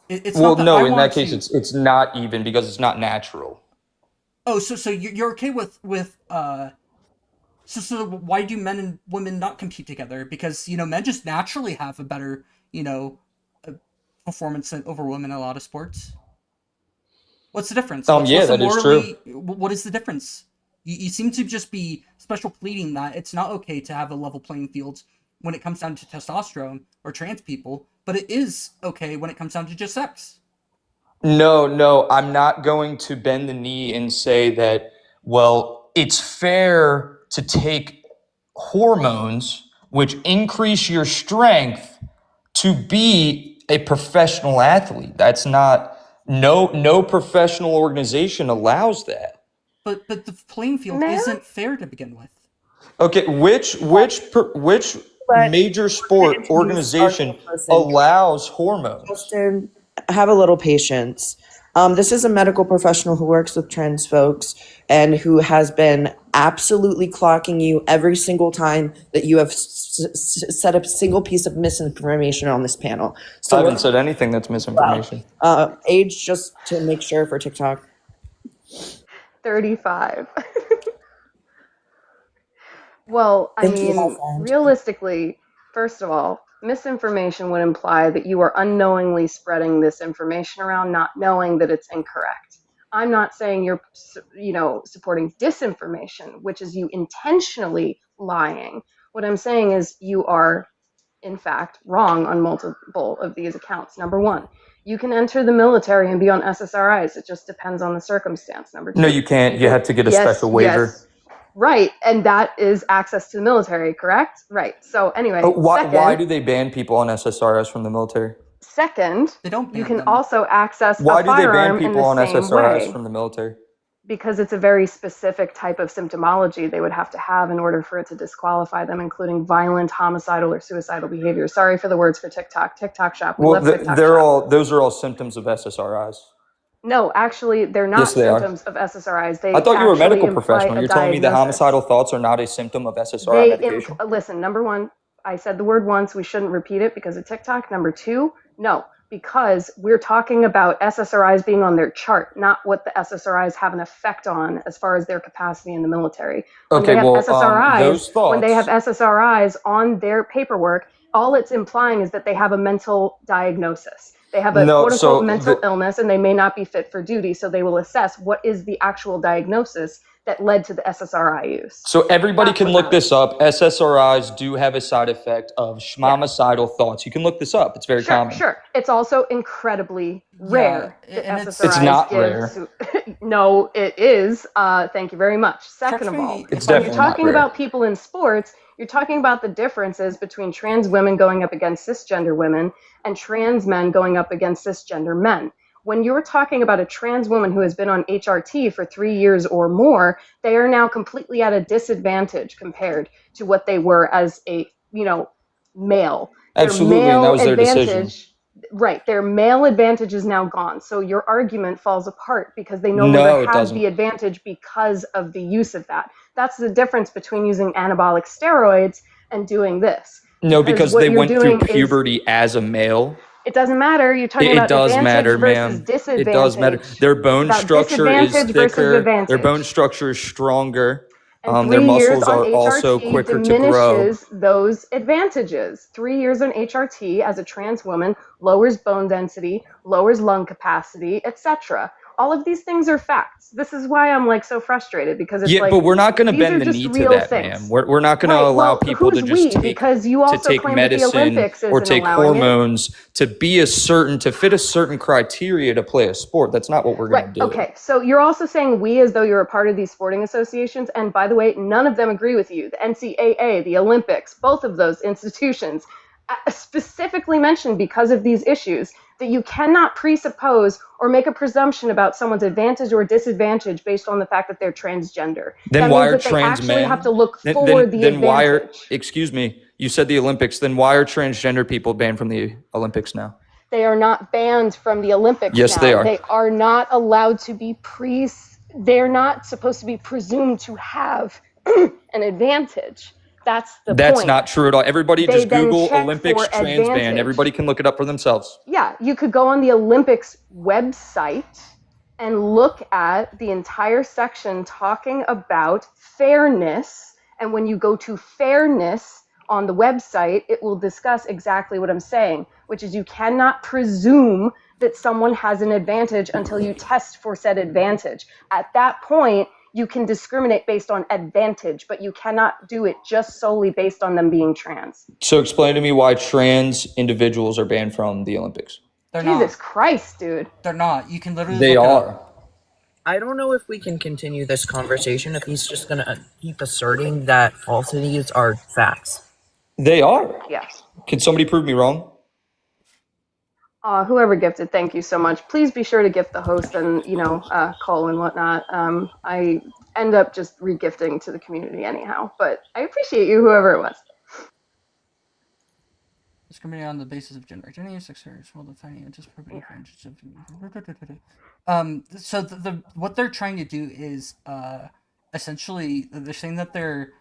Speaker 1: It's
Speaker 4: Well,
Speaker 1: not that
Speaker 4: no,
Speaker 1: I
Speaker 4: in
Speaker 1: want
Speaker 4: that case,
Speaker 1: to-
Speaker 4: it's not even because it's not natural.
Speaker 1: Oh, so you're okay with so why do men and women not compete together? Because men just naturally have a better performance over women in a lot of sports. What's the difference?
Speaker 4: Yeah, that is true.
Speaker 1: What is the difference? You seem to just be special pleading that it's not okay to have a level playing field when it comes down to testosterone or trans people, but it is okay when it comes down to just sex.
Speaker 4: No, I'm not going to bend the knee and say that, well, it's fair to take hormones which increase your strength to be a professional athlete. That's not, no professional organization allows that.
Speaker 1: But the playing field isn't fair to begin with.
Speaker 4: Okay, which major sport organization allows hormones?
Speaker 3: Justin, have a little patience. This is a medical professional who works with trans folks and who has been absolutely clocking you every single time that you have set up a single piece of misinformation on this panel. So
Speaker 4: I haven't said anything that's misinformation.
Speaker 3: Age, just to make sure for TikTok.
Speaker 5: 35. Well, I
Speaker 3: Thank you,
Speaker 5: mean,
Speaker 3: my friend.
Speaker 5: realistically, first of all, misinformation would imply that you are unknowingly spreading this information around, not knowing that it's incorrect. I'm not saying you're, supporting disinformation, which is you intentionally lying. What I'm saying is you are, in fact, wrong on multiple of these accounts. Number one, you can enter the military and be on SSRIs. It just depends on the circumstance. Number two,
Speaker 4: No, you can't. You have to get a special waiver.
Speaker 5: Yes. Right, and that is access to the military, correct? Right. So anyway,
Speaker 4: Why do they ban people on SSRIs from the military?
Speaker 5: Second,
Speaker 1: They don't ban
Speaker 5: you can
Speaker 1: them.
Speaker 5: also access
Speaker 4: Why
Speaker 5: a
Speaker 4: do they ban
Speaker 5: firearm in
Speaker 4: people
Speaker 5: the
Speaker 4: on
Speaker 5: same
Speaker 4: SSRIs
Speaker 5: way,
Speaker 4: from the military?
Speaker 5: because it's a very specific type of symptomology they would have to have in order for it to disqualify them, including violent, homicidal, or suicidal behavior. Sorry for the words for TikTok. TikTok shop. We love TikTok shop.
Speaker 4: Those are all symptoms of SSRIs.
Speaker 5: No, actually, they're not
Speaker 4: Yes, they are.
Speaker 5: symptoms of SSRIs. They
Speaker 4: I thought you were a
Speaker 5: actually
Speaker 4: medical
Speaker 5: imply
Speaker 4: professional.
Speaker 5: a
Speaker 4: You're telling me that
Speaker 5: diagnosis.
Speaker 4: homicidal thoughts are not a symptom of SSRI medication?
Speaker 5: Listen, number one, I said the word once. We shouldn't repeat it because of TikTok. Number two, no, because we're talking about SSRIs being on their chart, not what the SSRIs have an effect on as far as their capacity in the military. When
Speaker 4: Okay,
Speaker 5: they have
Speaker 4: well,
Speaker 5: SSRIs,
Speaker 4: those thoughts...
Speaker 5: when they have SSRIs on their paperwork, all it's implying is that they have a mental diagnosis. They have a quote-unquote mental illness, and they may not be fit for duty, so they will assess what is the actual diagnosis that led to the SSRI use.
Speaker 4: So everybody
Speaker 5: That's
Speaker 4: can
Speaker 5: what
Speaker 4: look
Speaker 5: matters.
Speaker 4: this up. SSRIs do have a side effect of schmomicidal thoughts. You can look this up. It's very common.
Speaker 5: Sure. It's also incredibly rare that
Speaker 1: and
Speaker 5: SSRIs
Speaker 4: It's not
Speaker 5: give
Speaker 4: rare.
Speaker 5: No, it is. Thank you very much. Second of all,
Speaker 4: It's
Speaker 5: when
Speaker 4: definitely
Speaker 5: you're
Speaker 4: not
Speaker 5: talking
Speaker 4: rare.
Speaker 5: about people in sports, you're talking about the differences between trans women going up against cisgender women and trans men going up against cisgender men. When you're talking about a trans woman who has been on HRT for 3 years or more, they are now completely at a disadvantage compared to what they were as a, male. Their
Speaker 4: Absolutely, and
Speaker 5: male
Speaker 4: that was their
Speaker 5: advantage,
Speaker 4: decision.
Speaker 5: Right, their male advantage is now gone. So your argument falls apart because they no
Speaker 4: No,
Speaker 5: longer
Speaker 4: it
Speaker 5: have
Speaker 4: doesn't.
Speaker 5: the advantage because of the use of that. That's the difference between using anabolic steroids and doing this.
Speaker 4: No,
Speaker 5: Because
Speaker 4: because
Speaker 5: what
Speaker 4: they
Speaker 5: you're
Speaker 4: went through
Speaker 5: doing is,
Speaker 4: puberty as a male.
Speaker 5: it doesn't matter. You're talking
Speaker 4: It
Speaker 5: about
Speaker 4: does
Speaker 5: advantage
Speaker 4: matter,
Speaker 5: versus
Speaker 4: ma'am. It does matter.
Speaker 5: disadvantage.
Speaker 4: Their
Speaker 5: It's
Speaker 4: bone
Speaker 5: about
Speaker 4: structure is
Speaker 5: disadvantage versus
Speaker 4: thicker. Their bone
Speaker 5: advantage.
Speaker 4: structure is stronger.
Speaker 5: And
Speaker 4: Their
Speaker 5: 3 years
Speaker 4: muscles
Speaker 5: on
Speaker 4: are also
Speaker 5: HRT
Speaker 4: quicker to grow.
Speaker 5: diminishes those advantages. 3 years on HRT as a trans woman lowers bone density, lowers lung capacity, etc. All of these things are facts. This is why I'm like so frustrated, because it's
Speaker 4: Yeah,
Speaker 5: like,
Speaker 4: but we're not going to
Speaker 5: these
Speaker 4: bend
Speaker 5: are
Speaker 4: the
Speaker 5: just
Speaker 4: knee to
Speaker 5: real
Speaker 4: that, ma'am.
Speaker 5: things.
Speaker 4: We're not going to
Speaker 5: Right.
Speaker 4: allow
Speaker 5: Well,
Speaker 4: people to
Speaker 5: who's
Speaker 4: just
Speaker 5: we? Because you also
Speaker 4: take
Speaker 5: claim that the
Speaker 4: medicine
Speaker 5: Olympics
Speaker 4: or
Speaker 5: isn't
Speaker 4: take
Speaker 5: allowing it.
Speaker 4: hormones to fit a certain criteria to play a sport. That's not what we're
Speaker 5: Right.
Speaker 4: going to do.
Speaker 5: Okay. So you're also saying we as though you're a part of these sporting associations. And by the way, none of them agree with you. The NCAA, the Olympics, both of those institutions specifically mentioned, because of these issues, that you cannot presuppose or make a presumption about someone's advantage or disadvantage based on the fact that they're transgender.
Speaker 4: Then
Speaker 5: That
Speaker 4: why
Speaker 5: means
Speaker 4: are
Speaker 5: that they
Speaker 4: trans
Speaker 5: actually
Speaker 4: men?
Speaker 5: have to look for the
Speaker 4: Then why are,
Speaker 5: advantage.
Speaker 4: excuse me, you said the Olympics. Then why are transgender people banned from the Olympics now?
Speaker 5: They are not banned from the Olympics
Speaker 4: Yes,
Speaker 5: now.
Speaker 4: they are.
Speaker 5: They are not allowed to be they're not supposed to be presumed to have an advantage. That's the
Speaker 4: That's
Speaker 5: point.
Speaker 4: not true at all. Everybody
Speaker 5: They
Speaker 4: just
Speaker 5: then
Speaker 4: Google
Speaker 5: check
Speaker 4: Olympics
Speaker 5: for
Speaker 4: trans ban.
Speaker 5: advantage.
Speaker 4: Everybody can look it up for themselves.
Speaker 5: Yeah, you could go on the Olympics website and look at the entire section talking about fairness. And when you go to fairness on the website, it will discuss exactly what I'm saying, which is you cannot presume that someone has an advantage until you test for said advantage. At that point, you can discriminate based on advantage, but you cannot do it just solely based on them being trans.
Speaker 4: So explain to me why trans individuals are banned from the Olympics.
Speaker 1: They're
Speaker 5: Jesus
Speaker 1: not.
Speaker 5: Christ, dude.
Speaker 1: They're not. You can literally
Speaker 4: They
Speaker 1: look it
Speaker 4: are.
Speaker 1: up.
Speaker 3: I don't know if we can continue this conversation if he's just gonna keep asserting that falsities are facts.
Speaker 4: They are.
Speaker 5: Yes.
Speaker 4: Can somebody prove me wrong?
Speaker 5: Whoever gifted, thank you so much. Please be sure to gift the host and, Cole and whatnot. I end up just regifting to the community anyhow, but I appreciate you, whoever it was.
Speaker 1: Discriminating on the basis of gender identity, sex, or while defining a disproportionate advantage of. So what they're trying to do is essentially they're saying that they're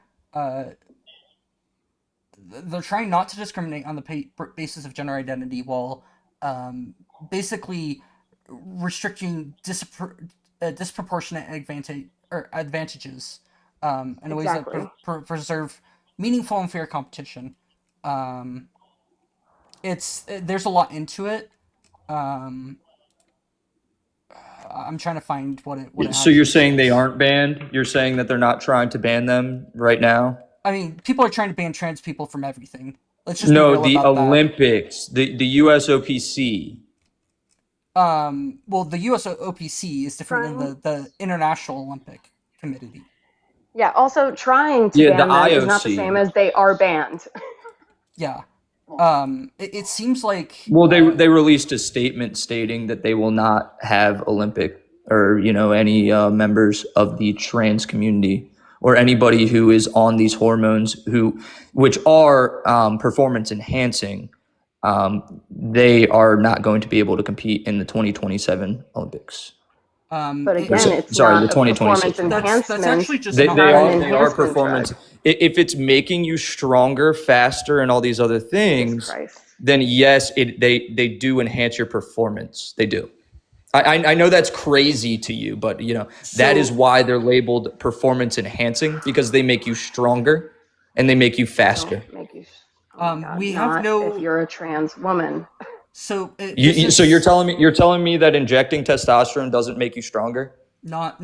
Speaker 1: trying not to discriminate on the basis of gender identity while basically restricting disproportionate advantages in ways that
Speaker 5: Exactly.
Speaker 1: preserve meaningful and fair competition. There's a lot into it. I'm trying to find what it.
Speaker 4: So you're
Speaker 1: actually
Speaker 4: saying they
Speaker 1: says.
Speaker 4: aren't banned? You're saying that they're not trying to ban them right now?
Speaker 1: I mean, people are trying to ban trans people from everything. Let's just be
Speaker 4: No,
Speaker 1: real
Speaker 4: the
Speaker 1: about
Speaker 4: Olympics, the USOPC.
Speaker 1: that. Well, the USOPC is different than the International Olympic Committee.
Speaker 5: Yeah, also trying to
Speaker 4: Yeah, the
Speaker 5: ban them is not the
Speaker 4: IOC.
Speaker 5: same as they are banned.
Speaker 1: Yeah. It seems like.
Speaker 4: Well, they released a statement stating that they will not have Olympic or any members of the trans community or anybody who is on these hormones which are performance enhancing. They are not going to be able to compete in the 2027 Olympics.
Speaker 5: But again, it's
Speaker 4: sorry,
Speaker 5: not
Speaker 4: the
Speaker 5: a performance
Speaker 4: 2026.
Speaker 5: enhancement.
Speaker 1: That's actually just
Speaker 4: They
Speaker 1: not
Speaker 5: not
Speaker 4: are
Speaker 5: an
Speaker 4: they are
Speaker 5: enhancement
Speaker 4: performance.
Speaker 5: drug.
Speaker 4: If it's making you stronger, faster, and all these other
Speaker 5: Jesus
Speaker 4: things,
Speaker 5: Christ.
Speaker 4: then yes, they do enhance your performance. They do. I know that's crazy to you, but that is why they're labeled performance enhancing, because they make you stronger and they make you faster.
Speaker 5: Don't make you. Oh my God,
Speaker 1: we have
Speaker 5: not
Speaker 1: no.
Speaker 5: if you're a trans woman.
Speaker 1: So
Speaker 4: So you're telling me that injecting testosterone doesn't make you stronger?
Speaker 1: not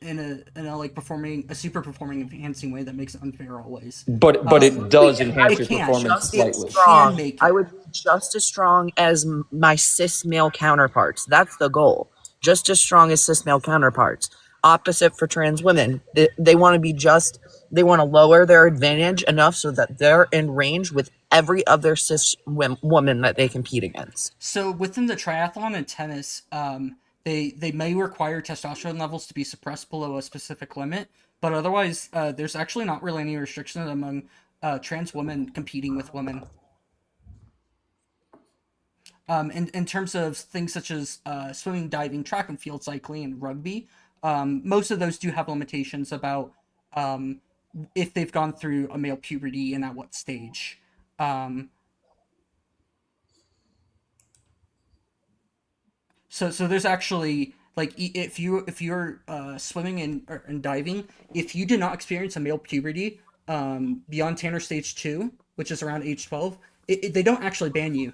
Speaker 1: in a like performing a super performing enhancing way that makes it unfair always.
Speaker 4: But it does enhance your
Speaker 1: can.
Speaker 4: performance
Speaker 3: Just as
Speaker 4: slightly.
Speaker 1: Can make
Speaker 3: I
Speaker 1: it.
Speaker 3: would be just as strong as my cis male counterparts. That's the goal. Just as strong as cis male counterparts. Opposite for trans women. They want to be they want to lower their advantage enough so that they're in range with every other cis woman that they compete against.
Speaker 1: So within the triathlon and tennis, they may require testosterone levels to be suppressed below a specific limit, but otherwise, there's actually not really any restriction among trans women competing with women. In terms of things such as swimming, diving, track and field cycling, and rugby, most of those do have limitations about um, if they've gone through a male puberty and at what stage. Um, so there's actually like if you're swimming and diving, if you do not experience a male puberty beyond Tanner stage 2, which is around age 12, they don't actually ban you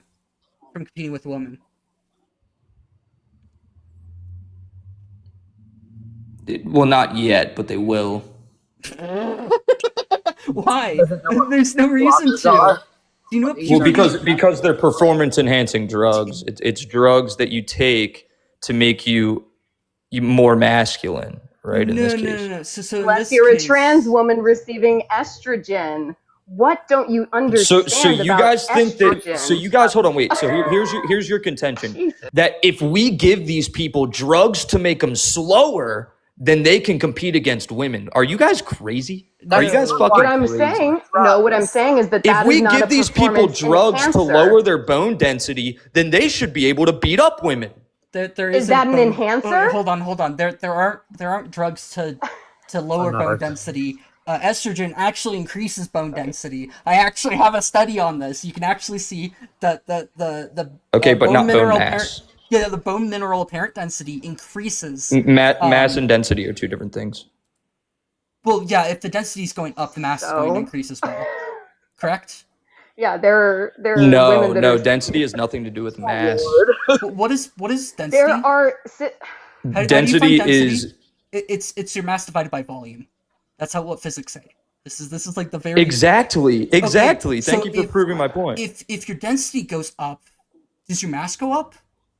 Speaker 1: from competing with women.
Speaker 4: Well, not yet, but they will.
Speaker 1: Why? There's no reason
Speaker 2: Blockers
Speaker 1: to.
Speaker 2: are.
Speaker 1: Do you know what
Speaker 4: Well,
Speaker 1: puberty?
Speaker 4: because they're performance enhancing drugs. It's drugs that you take to make you more masculine, right? In this case.
Speaker 1: No. So in
Speaker 5: Unless
Speaker 1: this
Speaker 5: you're
Speaker 1: case,
Speaker 5: a trans woman receiving estrogen. What don't you understand
Speaker 4: So you
Speaker 5: about
Speaker 4: guys think that?
Speaker 5: estrogen?
Speaker 4: So you guys, hold on, wait. So here's your contention
Speaker 5: Jesus.
Speaker 4: that if we give these people drugs to make them slower, then they can compete against women. Are you guys crazy? Are you guys
Speaker 1: No.
Speaker 4: fucking
Speaker 5: What I'm
Speaker 4: crazy?
Speaker 5: saying, no, what I'm saying is that
Speaker 4: If
Speaker 5: that
Speaker 4: we
Speaker 5: is not
Speaker 4: give
Speaker 5: a
Speaker 4: these people
Speaker 5: performance
Speaker 4: drugs to
Speaker 5: enhancer.
Speaker 4: lower their bone density, then they should be able to beat up women.
Speaker 1: There
Speaker 5: Is
Speaker 1: isn't
Speaker 5: that an
Speaker 1: bone.
Speaker 5: enhancer?
Speaker 1: Oh, hold on. There aren't drugs to lower bone density. Estrogen actually increases bone density. I actually have a study on this. You can actually see that the
Speaker 4: Okay, but
Speaker 1: bone
Speaker 4: not bone
Speaker 1: mineral
Speaker 4: mass.
Speaker 1: the bone mineral apparent density increases.
Speaker 4: Mass and density are two different things.
Speaker 1: Well, yeah, if the density is going up, the mass is going to
Speaker 5: So?
Speaker 1: increase as well. Correct?
Speaker 5: Yeah, there are
Speaker 4: No,
Speaker 5: women that
Speaker 4: no,
Speaker 5: are.
Speaker 4: density has nothing to do with mass.
Speaker 1: What is density?
Speaker 5: There are.
Speaker 1: How do you find
Speaker 4: Density
Speaker 1: density?
Speaker 4: is
Speaker 1: It's your mass divided by volume. That's what physics say. This is like the very
Speaker 4: exactly.
Speaker 1: Okay,
Speaker 4: Thank
Speaker 1: so
Speaker 4: you for proving my point.
Speaker 1: if your density goes up, does your mass go up?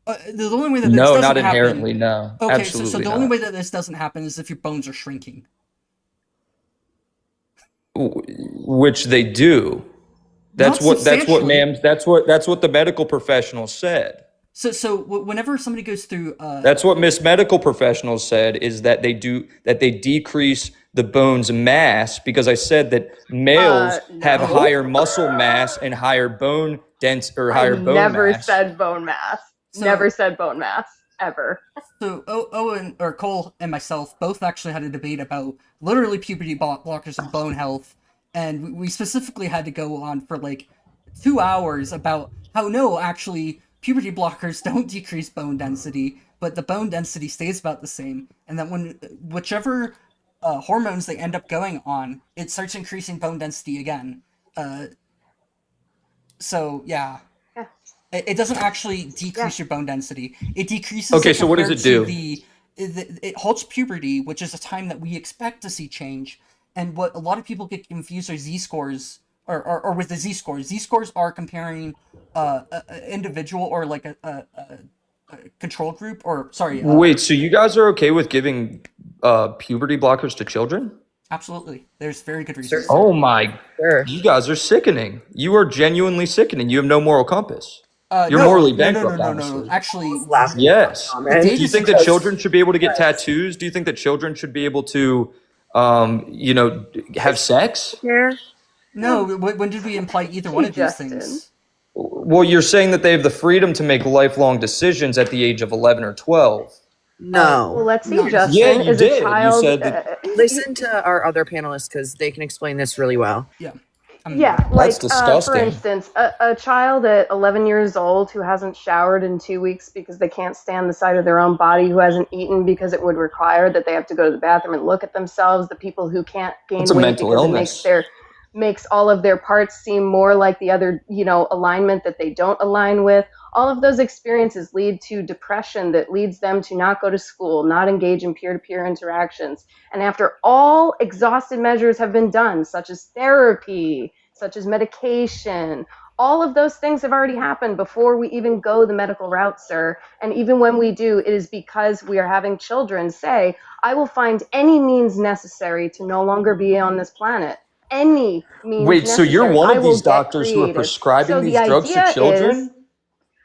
Speaker 1: The only way that this
Speaker 4: No,
Speaker 1: doesn't
Speaker 4: not
Speaker 1: happen.
Speaker 4: inherently. No,
Speaker 1: Okay, so
Speaker 4: absolutely
Speaker 1: the only
Speaker 4: not.
Speaker 1: way that this doesn't happen is if your bones are shrinking.
Speaker 4: Which they do. That's
Speaker 1: Not
Speaker 4: what
Speaker 1: substantially.
Speaker 4: ma'am. That's what the medical professionals said.
Speaker 1: So whenever somebody goes through
Speaker 4: That's what Miss Medical Professionals said is that they decrease the bone's mass because I said that males have
Speaker 5: No.
Speaker 4: higher muscle mass and higher bone
Speaker 5: I
Speaker 4: higher bone
Speaker 5: never
Speaker 4: mass.
Speaker 5: said bone mass.
Speaker 1: So-
Speaker 5: Never said bone mass ever.
Speaker 1: So Owen or Cole and myself both actually had a debate about literally puberty blockers and bone health, and we specifically had to go on for like 2 hours about how no, actually puberty blockers don't decrease bone density, but the bone density stays about the same, and that when whichever hormones they end up going on, it starts increasing bone density again. So yeah.
Speaker 5: Yeah.
Speaker 1: It doesn't actually decrease your bone density. It decreases.
Speaker 4: Okay,
Speaker 1: it
Speaker 4: so what does
Speaker 1: compared
Speaker 4: it
Speaker 1: to
Speaker 4: do?
Speaker 1: it halts puberty, which is a time that we expect to see change. And what a lot of people get confused are Z scores, or with the Z scores. Z scores are comparing a individual or like a control group, or sorry.
Speaker 4: Wait, so you guys are okay with giving puberty blockers to children?
Speaker 1: Absolutely, there's very good reasons.
Speaker 4: Oh my!
Speaker 3: Sure.
Speaker 4: You guys are sickening. You are genuinely sickening. You have no moral compass. You're
Speaker 1: No,
Speaker 4: morally
Speaker 1: no.
Speaker 4: bankrupt, honestly.
Speaker 1: Actually,
Speaker 4: Yes.
Speaker 1: the
Speaker 4: Do you think that
Speaker 1: suggests-
Speaker 4: children should be able to get tattoos? Do you think that children should be able to, have sex?
Speaker 1: No, when did we imply either one of these
Speaker 5: Justin.
Speaker 1: things?
Speaker 4: Well, you're saying that they have the freedom to make lifelong decisions at the age of 11 or 12.
Speaker 3: No.
Speaker 5: Well, let's see,
Speaker 1: No.
Speaker 5: Justin.
Speaker 4: Yeah, you
Speaker 5: is
Speaker 4: did.
Speaker 5: a
Speaker 4: You
Speaker 5: child.
Speaker 4: said that-
Speaker 3: Listen to our other panelists because they can explain this really well.
Speaker 1: Yeah.
Speaker 5: Yeah, like for
Speaker 4: disgusting.
Speaker 5: instance, a child at 11 years old who hasn't showered in 2 weeks because they can't stand the sight of their own body, who hasn't eaten because it would require that they have to go to the bathroom and look at themselves, the people who can't gain
Speaker 4: That's a
Speaker 5: weight
Speaker 4: mental
Speaker 5: because
Speaker 4: illness.
Speaker 5: it makes all of their parts seem more like the other, alignment that they don't align with. All of those experiences lead to depression that leads them to not go to school, not engage in peer-to-peer interactions. And after all exhaustive measures have been done, such as therapy, such as medication, all of those things have already happened before we even go the medical route, sir. And even when we do, it is because we are having children say, I will find any means necessary to no longer be on this planet. Any means
Speaker 4: Wait, so you're
Speaker 5: necessary.
Speaker 4: one
Speaker 5: I
Speaker 4: of
Speaker 5: will
Speaker 4: these
Speaker 5: get
Speaker 4: doctors who are
Speaker 5: creative.
Speaker 4: prescribing
Speaker 5: So
Speaker 4: these
Speaker 5: the
Speaker 4: drugs to
Speaker 5: idea
Speaker 4: children?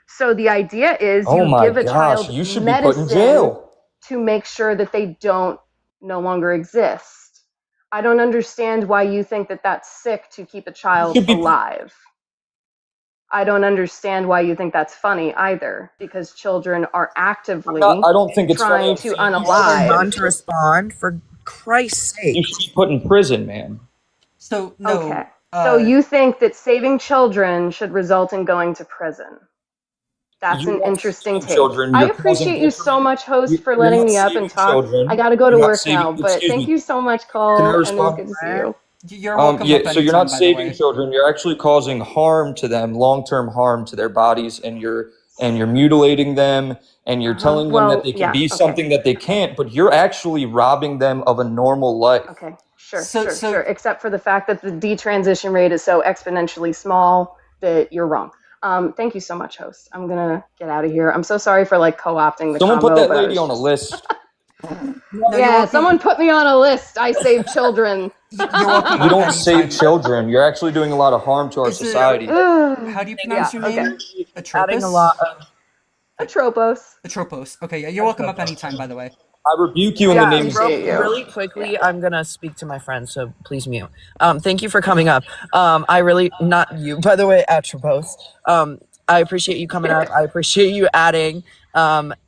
Speaker 5: So the idea is
Speaker 4: Oh
Speaker 5: you
Speaker 4: my
Speaker 5: give a
Speaker 4: gosh,
Speaker 5: child
Speaker 4: you should be
Speaker 5: medicine
Speaker 4: put in jail.
Speaker 5: to make sure that they don't no longer exist. I don't understand why you think that that's sick to keep a child
Speaker 4: should be-
Speaker 5: alive. I don't understand why you think that's funny either, because children are actively
Speaker 4: I don't think it's funny.
Speaker 5: trying
Speaker 4: I'm
Speaker 5: to
Speaker 4: saying you
Speaker 5: unalive.
Speaker 3: To respond, for Christ's sake.
Speaker 4: you should be put in prison, man.
Speaker 1: So
Speaker 5: Okay.
Speaker 1: no,
Speaker 5: So you think that saving children should result in going to prison? That's
Speaker 4: You're
Speaker 5: an
Speaker 4: not
Speaker 5: interesting
Speaker 4: saving
Speaker 5: take.
Speaker 4: children.
Speaker 5: I
Speaker 4: You're causing
Speaker 5: appreciate you so
Speaker 4: detriment.
Speaker 5: much, host, for
Speaker 4: You're
Speaker 5: letting
Speaker 4: not
Speaker 5: me up and
Speaker 4: saving
Speaker 5: talk. I
Speaker 4: children.
Speaker 5: got to go to
Speaker 4: You're not
Speaker 5: work now,
Speaker 4: saving.
Speaker 5: but
Speaker 4: Excuse
Speaker 5: thank
Speaker 4: me.
Speaker 5: you so much,
Speaker 4: Can I
Speaker 5: Cole, and it was
Speaker 4: respond?
Speaker 5: good to see you.
Speaker 1: you're welcome up
Speaker 4: Yeah. So you're
Speaker 1: anytime,
Speaker 4: not
Speaker 1: by the
Speaker 4: saving
Speaker 1: way.
Speaker 4: children. You're actually causing harm to them, long-term harm to their bodies, and you're mutilating them, and you're telling them that
Speaker 5: Well,
Speaker 4: they can
Speaker 5: yeah,
Speaker 4: be
Speaker 5: okay.
Speaker 4: something that they can't. But you're actually robbing them of a normal life.
Speaker 5: Okay, sure,
Speaker 1: So
Speaker 5: sure,
Speaker 1: so
Speaker 5: sure. Except for the fact that the detransition rate is so exponentially small that you're wrong. Thank you so much, host. I'm gonna get out of here. I'm so sorry for like co-opting the
Speaker 4: Someone put
Speaker 5: combo,
Speaker 4: that
Speaker 5: but I
Speaker 4: lady
Speaker 5: was
Speaker 4: on a
Speaker 5: just
Speaker 4: list.
Speaker 1: no, you're
Speaker 5: yeah.
Speaker 1: welcome.
Speaker 5: Someone put me on a list. I save children.
Speaker 1: You're welcome
Speaker 4: You
Speaker 1: up
Speaker 4: don't
Speaker 1: anytime.
Speaker 4: save children. You're actually doing a lot of harm to our
Speaker 1: Is it?
Speaker 4: society.
Speaker 1: How do you
Speaker 5: Yeah.
Speaker 1: pronounce your
Speaker 5: Okay.
Speaker 1: name?
Speaker 3: Adding a
Speaker 1: Atropos?
Speaker 3: lot of
Speaker 5: Atropos.
Speaker 1: Atropos. Okay, yeah, you're welcome up anytime, by the way.
Speaker 4: I rebuke you in
Speaker 5: I
Speaker 4: the name of
Speaker 5: appreciate you.
Speaker 3: really quickly, I'm gonna speak to my friend, so please mute. Thank you for coming up. I really, not you, by the way, Atropos. I appreciate you coming up. I appreciate you adding.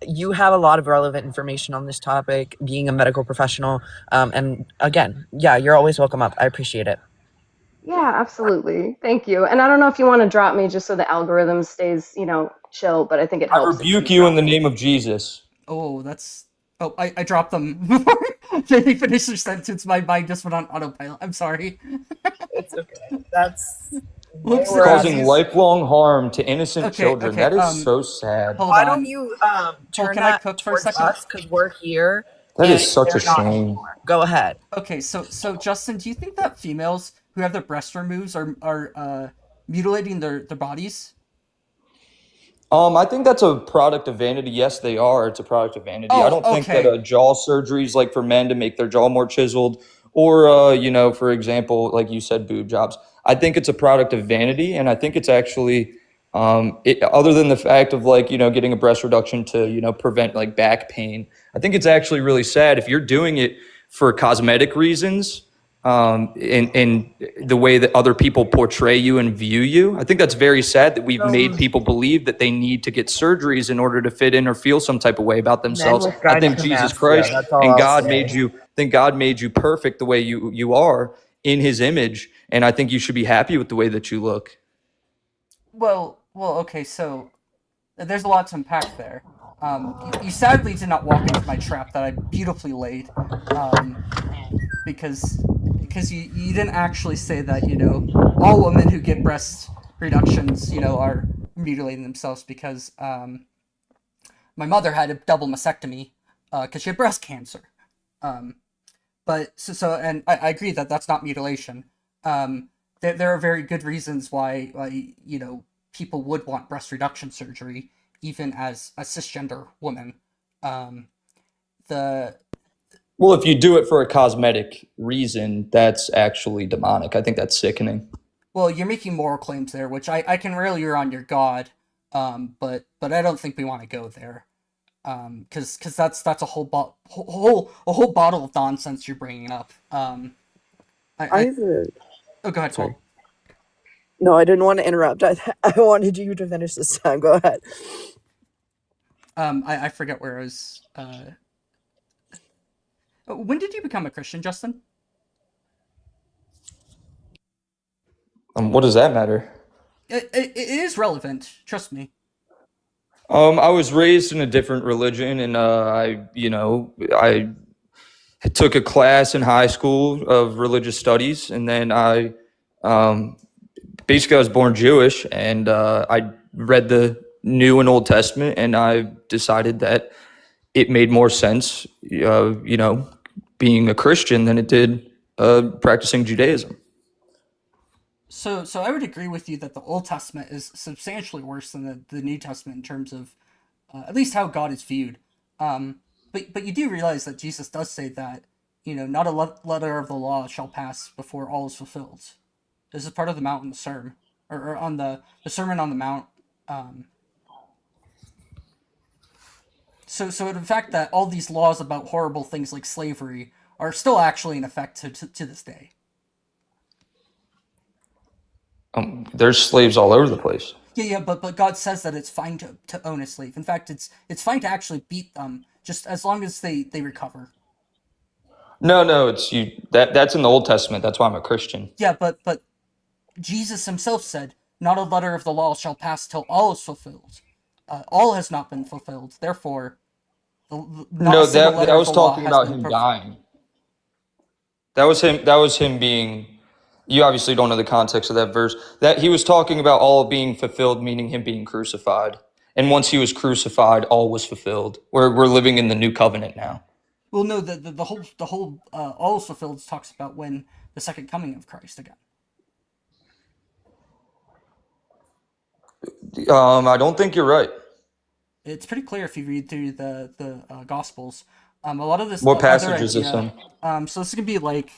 Speaker 3: You have a lot of relevant information on this topic, being a medical professional. And again, yeah, you're always welcome up. I appreciate it.
Speaker 5: Yeah, absolutely. Thank you. And I don't know if you want to drop me just so the algorithm stays, chill, but I think it
Speaker 4: I
Speaker 5: helps if you
Speaker 4: rebuke you in
Speaker 5: drop
Speaker 4: the
Speaker 5: me.
Speaker 4: name of Jesus.
Speaker 1: Oh, that's. Oh, I dropped them before they finished their sentence. My mind just went on autopilot. I'm sorry.
Speaker 3: It's okay. That's
Speaker 1: Whoops,
Speaker 3: We're at-
Speaker 4: Causing
Speaker 1: daisies.
Speaker 4: lifelong harm to innocent
Speaker 1: Okay,
Speaker 4: children.
Speaker 1: okay,
Speaker 4: That is so sad.
Speaker 1: Hold
Speaker 3: Why
Speaker 1: on.
Speaker 3: don't you
Speaker 1: Cole,
Speaker 3: turn
Speaker 1: can I
Speaker 3: that
Speaker 1: cook for a
Speaker 3: towards
Speaker 1: second?
Speaker 3: us because we're here.
Speaker 4: That is
Speaker 3: and
Speaker 4: such a
Speaker 3: they're not
Speaker 4: shame.
Speaker 3: anymore. Go ahead.
Speaker 1: Okay, so Justin, do you think that females who have their breast removed are mutilating their bodies?
Speaker 4: I think that's a product of vanity. Yes, they are. It's a product of vanity. I
Speaker 1: Oh,
Speaker 4: don't think that
Speaker 1: okay.
Speaker 4: jaw surgery is like for men to make their jaw more chiseled, or for example, like you said, boob jobs. I think it's a product of vanity, and I think it's actually, other than the fact of like getting a breast reduction to prevent like back pain. I think it's actually really sad if you're doing it for cosmetic reasons. In the way that other people portray you and view you. I think that's very sad that we've made people believe that they need to get surgeries in order to fit in or feel some type of way about themselves.
Speaker 3: with
Speaker 4: I think
Speaker 3: gynecomastia,
Speaker 4: Jesus Christ
Speaker 3: that's all
Speaker 4: and
Speaker 3: I'll
Speaker 4: God
Speaker 3: say.
Speaker 4: made you. I think God made you perfect the way you are in His image, and I think you should be happy with the way that you look.
Speaker 1: Well, okay. So there's a lot to unpack there. You sadly did not walk into my trap that I beautifully laid, because you didn't actually say that all women who get breast reductions are mutilating themselves because my mother had a double mastectomy because she had breast cancer. But and I agree that that's not mutilation. There are very good reasons why people would want breast reduction surgery even as a cisgender woman.
Speaker 4: Well, if you do it for a cosmetic reason, that's actually demonic. I think that's sickening.
Speaker 1: Well, you're making moral claims there, which I can rail you on your God, but I don't think we want to go there, because that's a whole bottle of nonsense you're bringing up.
Speaker 3: I have a,
Speaker 1: Oh, go ahead,
Speaker 3: sorry.
Speaker 1: Cole.
Speaker 3: No, I didn't want to interrupt. I wanted you to finish this time. Go ahead.
Speaker 1: I forget where I was. When did you become a Christian, Justin?
Speaker 4: What does that matter?
Speaker 1: It is relevant. Trust me.
Speaker 4: I was raised in a different religion, and I took a class in high school of religious studies, and then basically I was born Jewish, and I read the New and Old Testament, and I decided that it made more sense, being a Christian than it did practicing Judaism.
Speaker 1: So I would agree with you that the Old Testament is substantially worse than the New Testament in terms of at least how God is viewed. But you do realize that Jesus does say that not a letter of the law shall pass before all is fulfilled. This is part of the Mountain Sermon, or on the Sermon on the Mount. So the fact that all these laws about horrible things like slavery are still actually in effect to this day.
Speaker 4: There's slaves all over the place.
Speaker 1: Yeah, but God says that it's fine to own a slave. In fact, it's fine to actually beat them, just as long as they recover.
Speaker 4: No, it's you. That's in the Old Testament. That's why I'm a Christian.
Speaker 1: Yeah, but Jesus himself said, "Not a letter of the law shall pass till all is fulfilled." All has not been fulfilled. Therefore, not a
Speaker 4: No,
Speaker 1: single
Speaker 4: that
Speaker 1: letter of
Speaker 4: was
Speaker 1: the law
Speaker 4: talking
Speaker 1: has
Speaker 4: about
Speaker 1: been
Speaker 4: him dying. That was him. That was him being. You obviously don't know the context of that verse. That he was talking about all being fulfilled, meaning him being crucified. And once he was crucified, all was fulfilled. We're living in the new covenant now.
Speaker 1: Well, no, the whole all is fulfilled talks about when the second coming of Christ again.
Speaker 4: I don't think you're right.
Speaker 1: It's pretty clear if you read through the Gospels. A lot of this
Speaker 4: What
Speaker 1: other
Speaker 4: passage is this
Speaker 1: idea.
Speaker 4: in?
Speaker 1: So this is gonna be like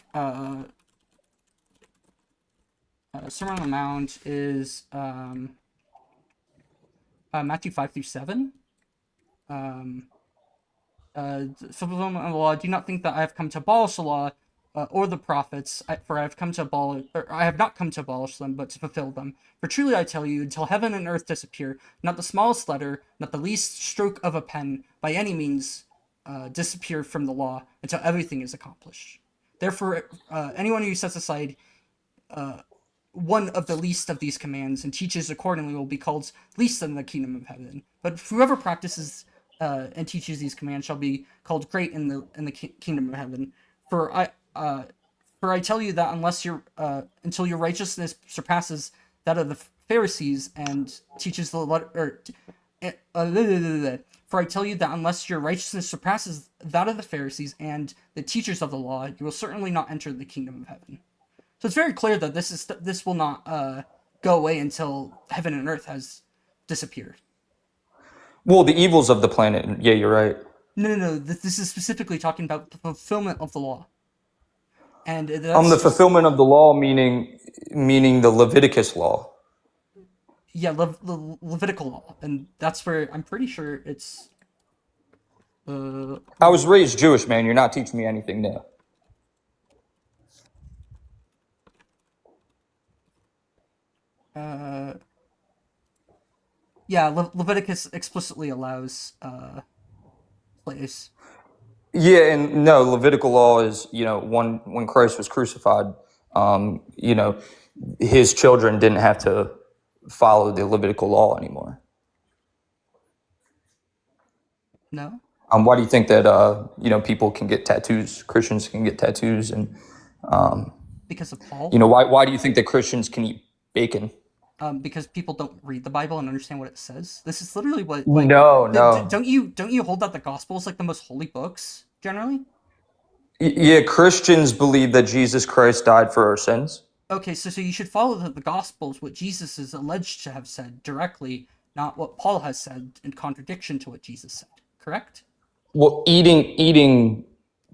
Speaker 1: Sermon on the Mount is Matthew 5-7. Fulfillment of the law. Do not think that I have come to abolish the law or the prophets, for I have come to abolish, or I have not come to abolish them, but to fulfill them. For truly I tell you, until heaven and earth disappear, not the smallest letter, not the least stroke of a pen, by any means, disappear from the law until everything is accomplished. Therefore, anyone who sets aside one of the least of these commands and teaches accordingly will be called least in the kingdom of heaven. But whoever practices and teaches these commands shall be called great in the kingdom of heaven. For I tell you that until your righteousness surpasses that of the Pharisees and teaches the letter, for I tell you that unless your righteousness surpasses that of the Pharisees and the teachers of the law, you will certainly not enter the kingdom of heaven. So it's very clear that this will not go away until heaven and earth has disappeared.
Speaker 4: Well, the evils of the planet. Yeah, you're right.
Speaker 1: No. This is specifically talking about the fulfillment of the law. And that's
Speaker 4: The fulfillment of the law, meaning the Leviticus law.
Speaker 1: Yeah, the Levitical law, and that's where I'm pretty sure it's.
Speaker 4: I was raised Jewish, man. You're not teaching me anything new.
Speaker 1: Yeah, Leviticus explicitly allows slaves.
Speaker 4: Yeah, and no, Levitical law is, when Christ was crucified, his children didn't have to follow the Levitical law anymore.
Speaker 1: No?
Speaker 4: Why do you think that, people can get tattoos, Christians can get tattoos, and,
Speaker 1: Because of Paul?
Speaker 4: why do you think that Christians can eat bacon?
Speaker 1: Because people don't read the Bible and understand what it says. This is literally what
Speaker 4: No.
Speaker 1: Don't you hold that the Gospel is like the most holy books generally?
Speaker 4: Yeah, Christians believe that Jesus Christ died for our sins.
Speaker 1: Okay, so you should follow the Gospels, what Jesus is alleged to have said directly, not what Paul has said in contradiction to what Jesus said. Correct?
Speaker 4: Well, eating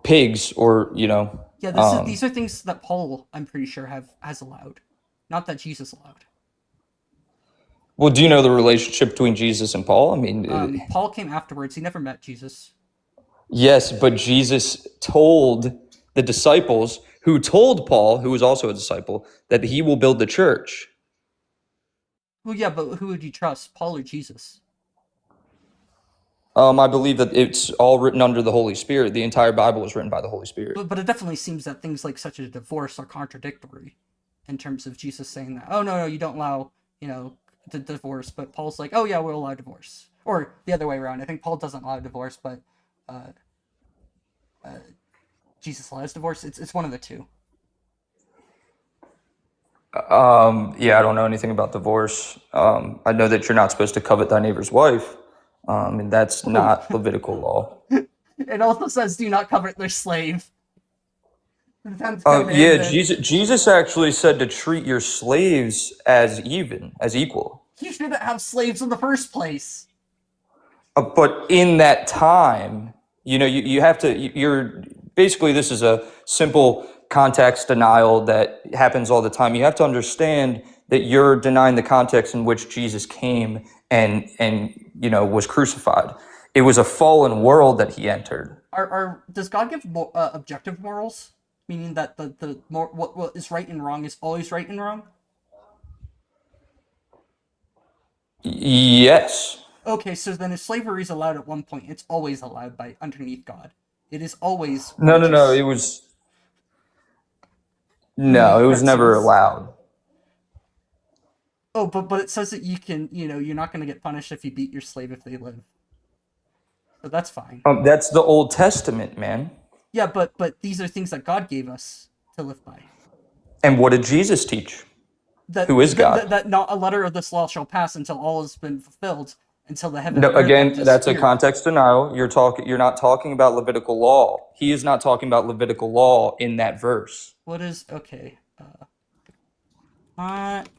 Speaker 4: pigs, or
Speaker 1: Yeah, these are things that Paul, I'm pretty sure, has allowed, not that Jesus allowed.
Speaker 4: well, do you know the relationship between Jesus and Paul? I mean,
Speaker 1: Paul came afterwards. He never met Jesus.
Speaker 4: yes, but Jesus told the disciples, who told Paul, who was also a disciple, that he will build the church.
Speaker 1: Well, yeah, but who would you trust, Paul or Jesus?
Speaker 4: I believe that it's all written under the Holy Spirit. The entire Bible was written by the Holy Spirit.
Speaker 1: But it definitely seems that things like such a divorce are contradictory in terms of Jesus saying that, oh, no, you don't allow, the divorce. But Paul's like, oh, yeah, we'll allow divorce. Or the other way around. I think Paul doesn't allow divorce, but Jesus allows divorce. It's one of the two.
Speaker 4: Yeah, I don't know anything about divorce. I know that you're not supposed to covet thy neighbor's wife, and that's not Levitical law.
Speaker 1: It also says, do not covet their slave.
Speaker 4: Yeah, Jesus actually said to treat your slaves as equal.
Speaker 1: You shouldn't have slaves in the first place.
Speaker 4: But in that time, you have to, you're basically, this is a simple context denial that happens all the time. You have to understand that you're denying the context in which Jesus came and was crucified. It was a fallen world that he entered.
Speaker 1: Does God give objective morals? Meaning that the more what is right and wrong is always right and wrong?
Speaker 4: Yes.
Speaker 1: Okay, so then if slavery is allowed at one point, it's always allowed by underneath God. It is always
Speaker 4: No, no, no.
Speaker 1: righteous.
Speaker 4: No, it was
Speaker 1: That
Speaker 4: never
Speaker 1: seems.
Speaker 4: allowed.
Speaker 1: Oh, but it says that you can, you're not going to get punished if you beat your slave if they live. So that's fine.
Speaker 4: That's the Old Testament, man.
Speaker 1: Yeah, but these are things that God gave us to live by.
Speaker 4: And what did Jesus teach?
Speaker 1: That
Speaker 4: Who is God?
Speaker 1: that not a letter of this law shall pass until all has been fulfilled, until the heaven
Speaker 4: No,
Speaker 1: and earth have
Speaker 4: again, that's a
Speaker 1: disappeared.
Speaker 4: context denial. You're not talking about Levitical law. He is not talking about Levitical law in that verse.
Speaker 1: What is okay? What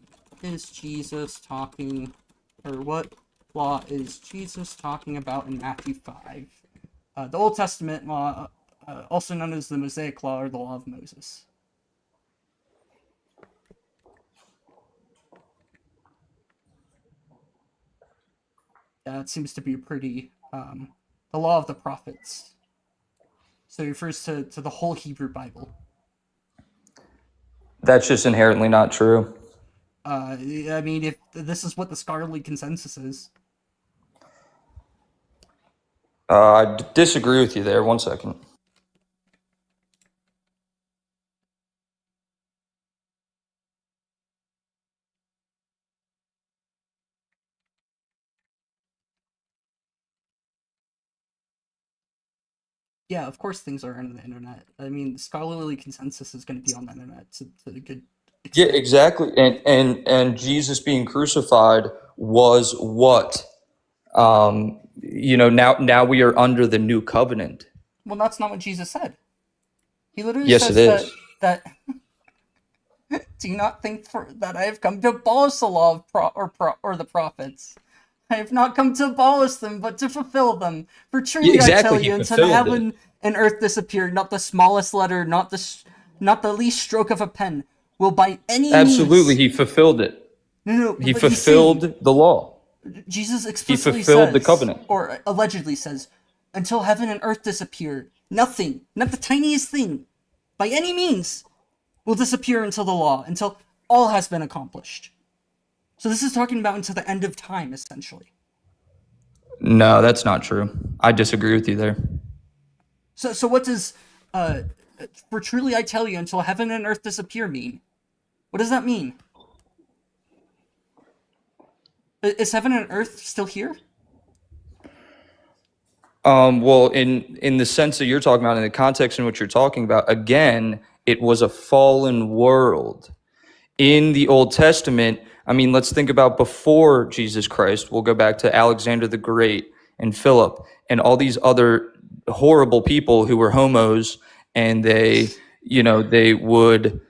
Speaker 1: is Jesus talking, or what law is Jesus talking about in Matthew 5? The Old Testament law, also known as the Mosaic Law or the Law of Moses. That seems to be a pretty the Law of the Prophets. So it refers to the whole Hebrew Bible.
Speaker 4: That's just inherently not true.
Speaker 1: I mean, if this is what the scholarly consensus is.
Speaker 4: I disagree with you there. One second.
Speaker 1: Yeah, of course things are on the internet. I mean, scholarly consensus is going to be on the internet to a good
Speaker 4: Yeah,
Speaker 1: extent.
Speaker 4: exactly. And Jesus being crucified was what? Now we are under the new covenant.
Speaker 1: Well, that's not what Jesus said. He literally
Speaker 4: Yes, it
Speaker 1: says that
Speaker 4: is.
Speaker 1: do you not think that I have come to abolish the law of or the prophets? I have not come to abolish them, but to fulfill them. For
Speaker 4: Yeah,
Speaker 1: truly I
Speaker 4: exactly.
Speaker 1: tell
Speaker 4: He
Speaker 1: you, until
Speaker 4: fulfilled it.
Speaker 1: heaven and earth disappear, not the smallest letter, not the least stroke of a pen, will by any
Speaker 4: Absolutely,
Speaker 1: means.
Speaker 4: he fulfilled it.
Speaker 1: No,
Speaker 4: He
Speaker 1: but he's saying
Speaker 4: fulfilled the law.
Speaker 1: Jesus
Speaker 4: He
Speaker 1: explicitly
Speaker 4: fulfilled the
Speaker 1: says,
Speaker 4: covenant.
Speaker 1: or allegedly says, until heaven and earth disappear, nothing, not the tiniest thing, by any means, will disappear until the law, until all has been accomplished. So this is talking about until the end of time, essentially.
Speaker 4: No, that's not true. I disagree with you there.
Speaker 1: So what does for truly I tell you until heaven and earth disappear mean? What does that mean? Is heaven and earth still here?
Speaker 4: Well, in the sense that you're talking about, in the context in which you're talking about, again, it was a fallen world. In the Old Testament, I mean, let's think about before Jesus Christ. We'll go back to Alexander the Great and Philip and all these other horrible people who were homos, and they would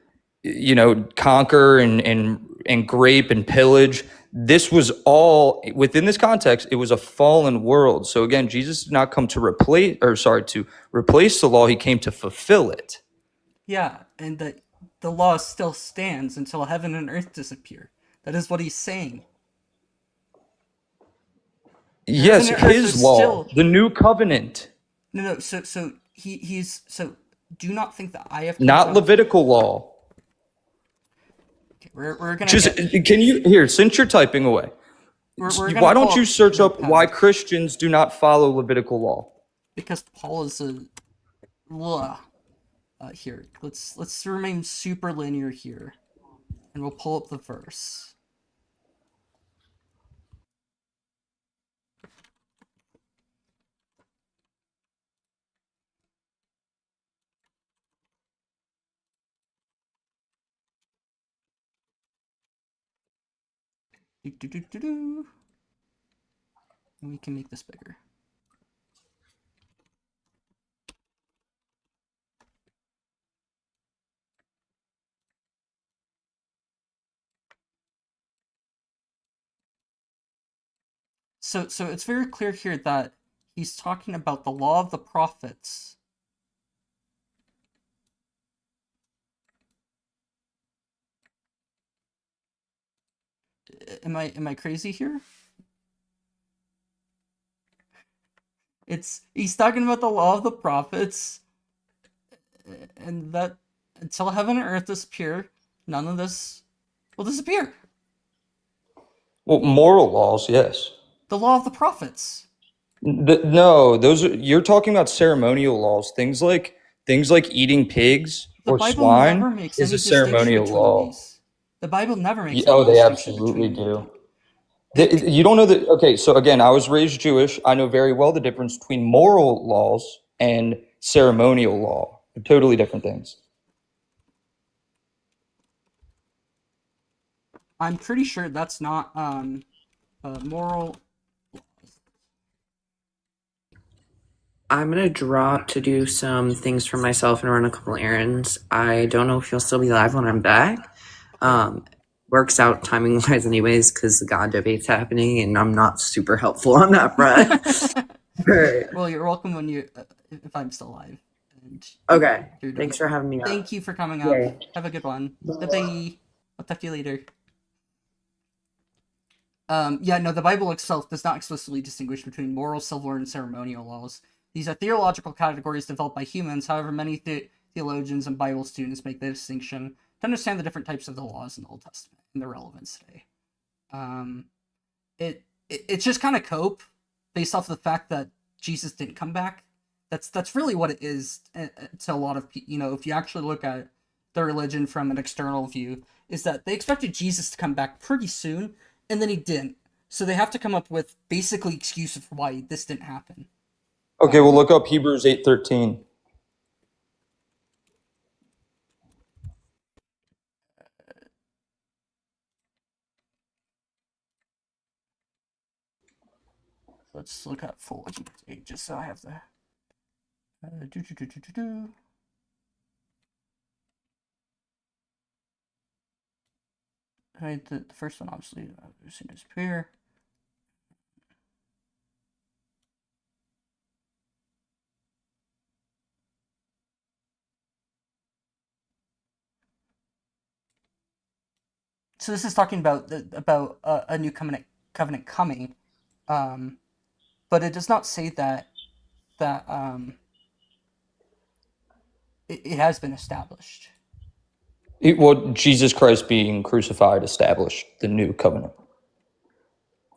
Speaker 4: conquer and grape and pillage. This was all within this context. It was a fallen world. So again, Jesus did not come to replace the law. He came to fulfill it.
Speaker 1: Yeah, and that the law still stands until heaven and earth disappear. That is what he's saying.
Speaker 4: Yes,
Speaker 1: Heaven and earth
Speaker 4: his
Speaker 1: is
Speaker 4: law,
Speaker 1: still
Speaker 4: the new covenant,
Speaker 1: no. So he's so. Do not think that I have come
Speaker 4: not
Speaker 1: to.
Speaker 4: Levitical law.
Speaker 1: Okay, we're gonna
Speaker 4: Just
Speaker 1: get.
Speaker 4: can you here, since you're typing away,
Speaker 1: We're gonna
Speaker 4: why
Speaker 1: pull
Speaker 4: don't you
Speaker 1: up
Speaker 4: search up
Speaker 1: Notepad,
Speaker 4: why Christians do not follow Levitical law?
Speaker 1: because Paul is a. Blah. Here, let's remain super linear here, and we'll pull up the verse. Do. And we can make this bigger. So it's very clear here that he's talking about the law of the prophets. Am I crazy here? He's talking about the law of the prophets, and that until heaven and earth disappear, none of this will disappear.
Speaker 4: Well, moral laws, yes.
Speaker 1: The law of the prophets.
Speaker 4: No, you're talking about ceremonial laws. Things like eating pigs
Speaker 1: The
Speaker 4: or
Speaker 1: Bible never
Speaker 4: swine
Speaker 1: makes
Speaker 4: is
Speaker 1: any
Speaker 4: a
Speaker 1: distinction
Speaker 4: ceremonial
Speaker 1: between
Speaker 4: law.
Speaker 1: these. The Bible never makes any
Speaker 4: Oh, they
Speaker 1: distinction
Speaker 4: absolutely
Speaker 1: between
Speaker 4: do.
Speaker 1: it.
Speaker 4: You don't know that. Okay, so again, I was raised Jewish. I know very well the difference between moral laws and ceremonial law. They're totally different things.
Speaker 1: I'm pretty sure that's not moral.
Speaker 3: I'm gonna drop to do some things for myself and run a couple errands. I don't know if you'll still be live when I'm back. Works out timing wise, anyways, because the God debate's happening, and I'm not super helpful on that front.
Speaker 1: Well, you're welcome when you if I'm still alive. And
Speaker 3: Okay.
Speaker 1: you're doing
Speaker 3: Thanks
Speaker 1: it.
Speaker 3: for having me on.
Speaker 1: Thank you for coming up.
Speaker 3: Yay.
Speaker 1: Have a good one. Bye. I'll talk to you later. Yeah, no, the Bible itself does not explicitly distinguish between moral, civil, and ceremonial laws. These are theological categories developed by humans. However, many theologians and Bible students make the distinction to understand the different types of the laws in the Old Testament and their relevance today. It's just kind of cope based off of the fact that Jesus didn't come back. That's really what it is to a lot of people. You know, if you actually look at the religion from an external view, is that they expected Jesus to come back pretty soon, and then he didn't. So they have to come up with basically excuses for why this didn't happen.
Speaker 4: Okay, well, look up Hebrews 8:13.
Speaker 1: Let's look up full Hebrews 8 just so I have the. Right, the first one obviously as soon as disappear. So this is talking about a new covenant coming, but it does not say that it has been established.
Speaker 4: Well, Jesus Christ being crucified established the new covenant.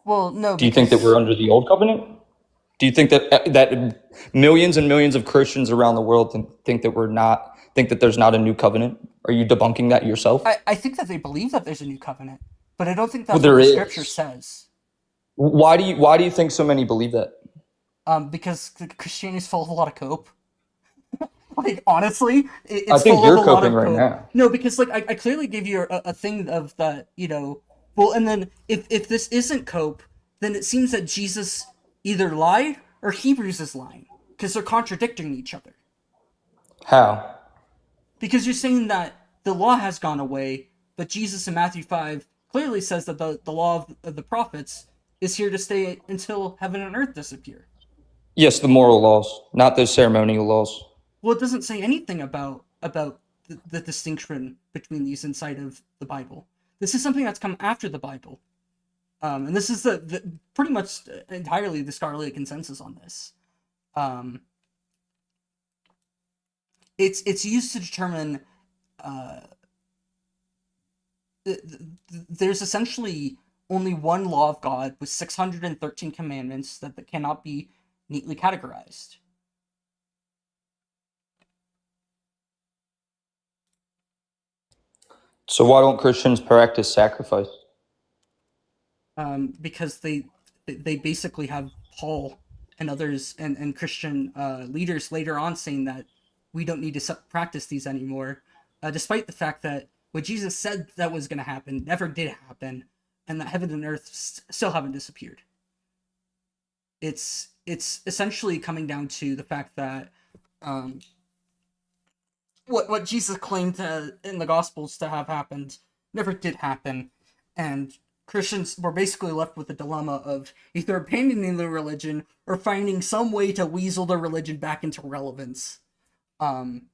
Speaker 1: Well, no.
Speaker 4: Do you think that we're under the old covenant? Do you think that millions and millions of Christians around the world think that there's not a new covenant? Are you debunking that yourself?
Speaker 1: I think that they believe that there's a new covenant, but I don't think that's
Speaker 4: Well,
Speaker 1: what
Speaker 4: there
Speaker 1: the
Speaker 4: is.
Speaker 1: scripture says.
Speaker 4: Why do you think so many believe that?
Speaker 1: Because Christianity is full of a lot of cope. Like, honestly, it's
Speaker 4: I think
Speaker 1: full
Speaker 4: you're
Speaker 1: of a lot
Speaker 4: coping
Speaker 1: of
Speaker 4: right
Speaker 1: cope.
Speaker 4: now.
Speaker 1: No, because like I clearly gave you a thing of that, you know. Well, and then if this isn't cope, then it seems that Jesus either lied or Hebrews is lying because they're contradicting each other.
Speaker 4: How?
Speaker 1: Because you're saying that the law has gone away, but Jesus in Matthew 5 clearly says that the law of the prophets is here to stay until heaven and earth disappear.
Speaker 4: Yes, the moral laws, not those ceremonial laws.
Speaker 1: Well, it doesn't say anything about the distinction between these inside of the Bible. This is something that's come after the Bible. And this is the pretty much entirely the scholarly consensus on this. It's used to determine there's essentially only one law of God with 613 commandments that cannot be neatly categorized.
Speaker 4: So why don't Christians practice sacrifice?
Speaker 1: Because they basically have Paul and others and Christian leaders later on saying that we don't need to practice these anymore, despite the fact that what Jesus said that was going to happen never did happen, and that heaven and earth still haven't disappeared. It's essentially coming down to the fact that what Jesus claimed in the Gospels to have happened never did happen, and Christians were basically left with the dilemma of either abandoning the religion or finding some way to weasel the religion back into relevance. And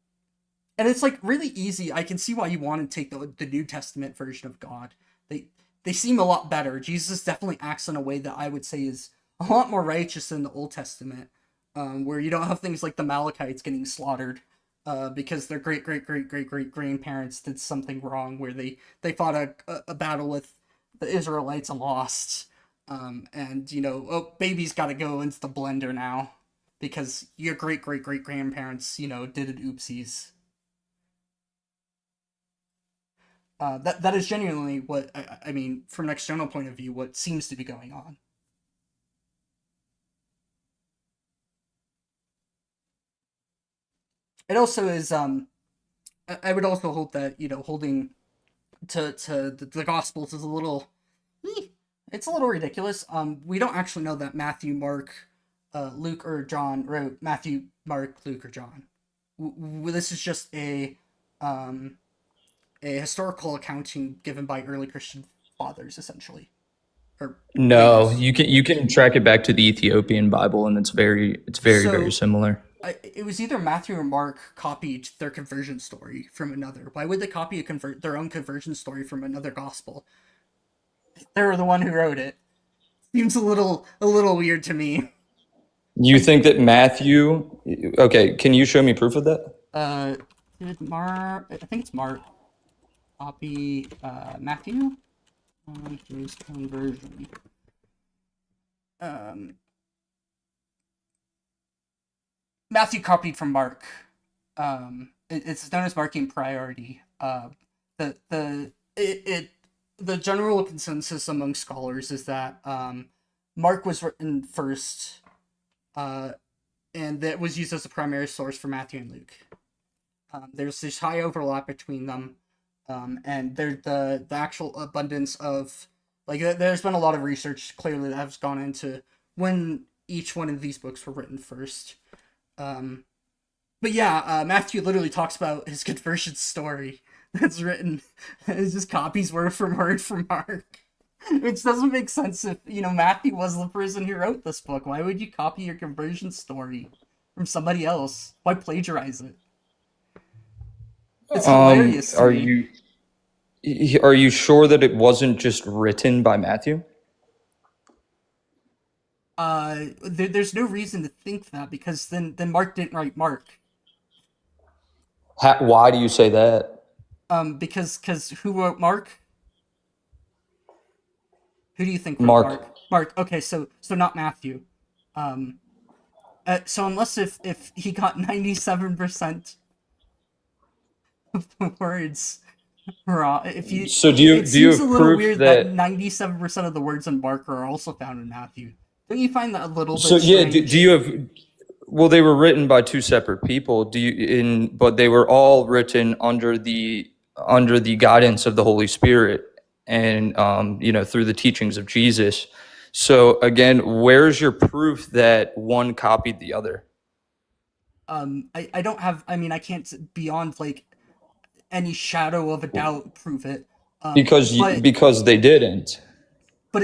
Speaker 1: it's like really easy. I can see why you want to take the New Testament version of God. They seem a lot better. Jesus definitely acts in a way that I would say is a lot more righteous than the Old Testament, where you don't have things like the Amalekites getting slaughtered because their great grandparents did something wrong, where they fought a battle with the Israelites lost. And oh, baby's got to go into the blender now because your great great great grandparents, did it oopsies. That is genuinely what I mean from an external point of view. What seems to be going on. It also is. I would also hold that holding to the Gospels is a little. It's a little ridiculous. We don't actually know that Matthew, Mark, Luke, or John wrote Matthew, Mark, Luke, or John. This is just a historical accounting given by early Christian fathers, essentially, or
Speaker 4: No,
Speaker 1: leaders.
Speaker 4: you can track it back to the Ethiopian Bible, and it's very very
Speaker 1: So
Speaker 4: similar.
Speaker 1: it was either Matthew or Mark copied their conversion story from another. Why would they copy their own conversion story from another gospel? They're the one who wrote it. Seems a little weird to me.
Speaker 4: You think that Matthew? Okay, can you show me proof of that?
Speaker 1: Did Mark? I think it's Mark. Copy Matthew. His conversion. Matthew copied from Mark. It's known as Marking priority. The general consensus among scholars is that Mark was written first, and that was used as the primary source for Matthew and Luke. There's this high overlap between them, and there's the actual abundance of there's been a lot of research clearly that has gone into when each one of these books were written first. But yeah, Matthew literally talks about his conversion story that's written. It's just copies word for word from Mark, which doesn't make sense. If Matthew was the person who wrote this book, why would you copy your conversion story from somebody else? Why plagiarize it? It's hilarious to
Speaker 4: Are
Speaker 1: me.
Speaker 4: you sure that it wasn't just written by Matthew?
Speaker 1: There's no reason to think that because then Mark didn't write Mark.
Speaker 4: Why do you say that?
Speaker 1: Because who wrote Mark? Who do you think wrote
Speaker 4: Mark.
Speaker 1: Mark? Mark. Okay, so not Matthew. So unless if he got 97% of the words wrong,
Speaker 4: So
Speaker 1: it
Speaker 4: do you
Speaker 1: seems a
Speaker 4: have
Speaker 1: little
Speaker 4: proof
Speaker 1: weird that
Speaker 4: that?
Speaker 1: 97% of the words in Mark are also found in Matthew. Don't you find that a little
Speaker 4: So
Speaker 1: bit
Speaker 4: yeah,
Speaker 1: strange?
Speaker 4: do you have? Well, they were written by two separate people. But they were all written under the guidance of the Holy Spirit, and through the teachings of Jesus. So again, where's your proof that one copied the other?
Speaker 1: I don't have. I mean, I can't beyond any shadow of a doubt prove it. But
Speaker 4: Because they didn't.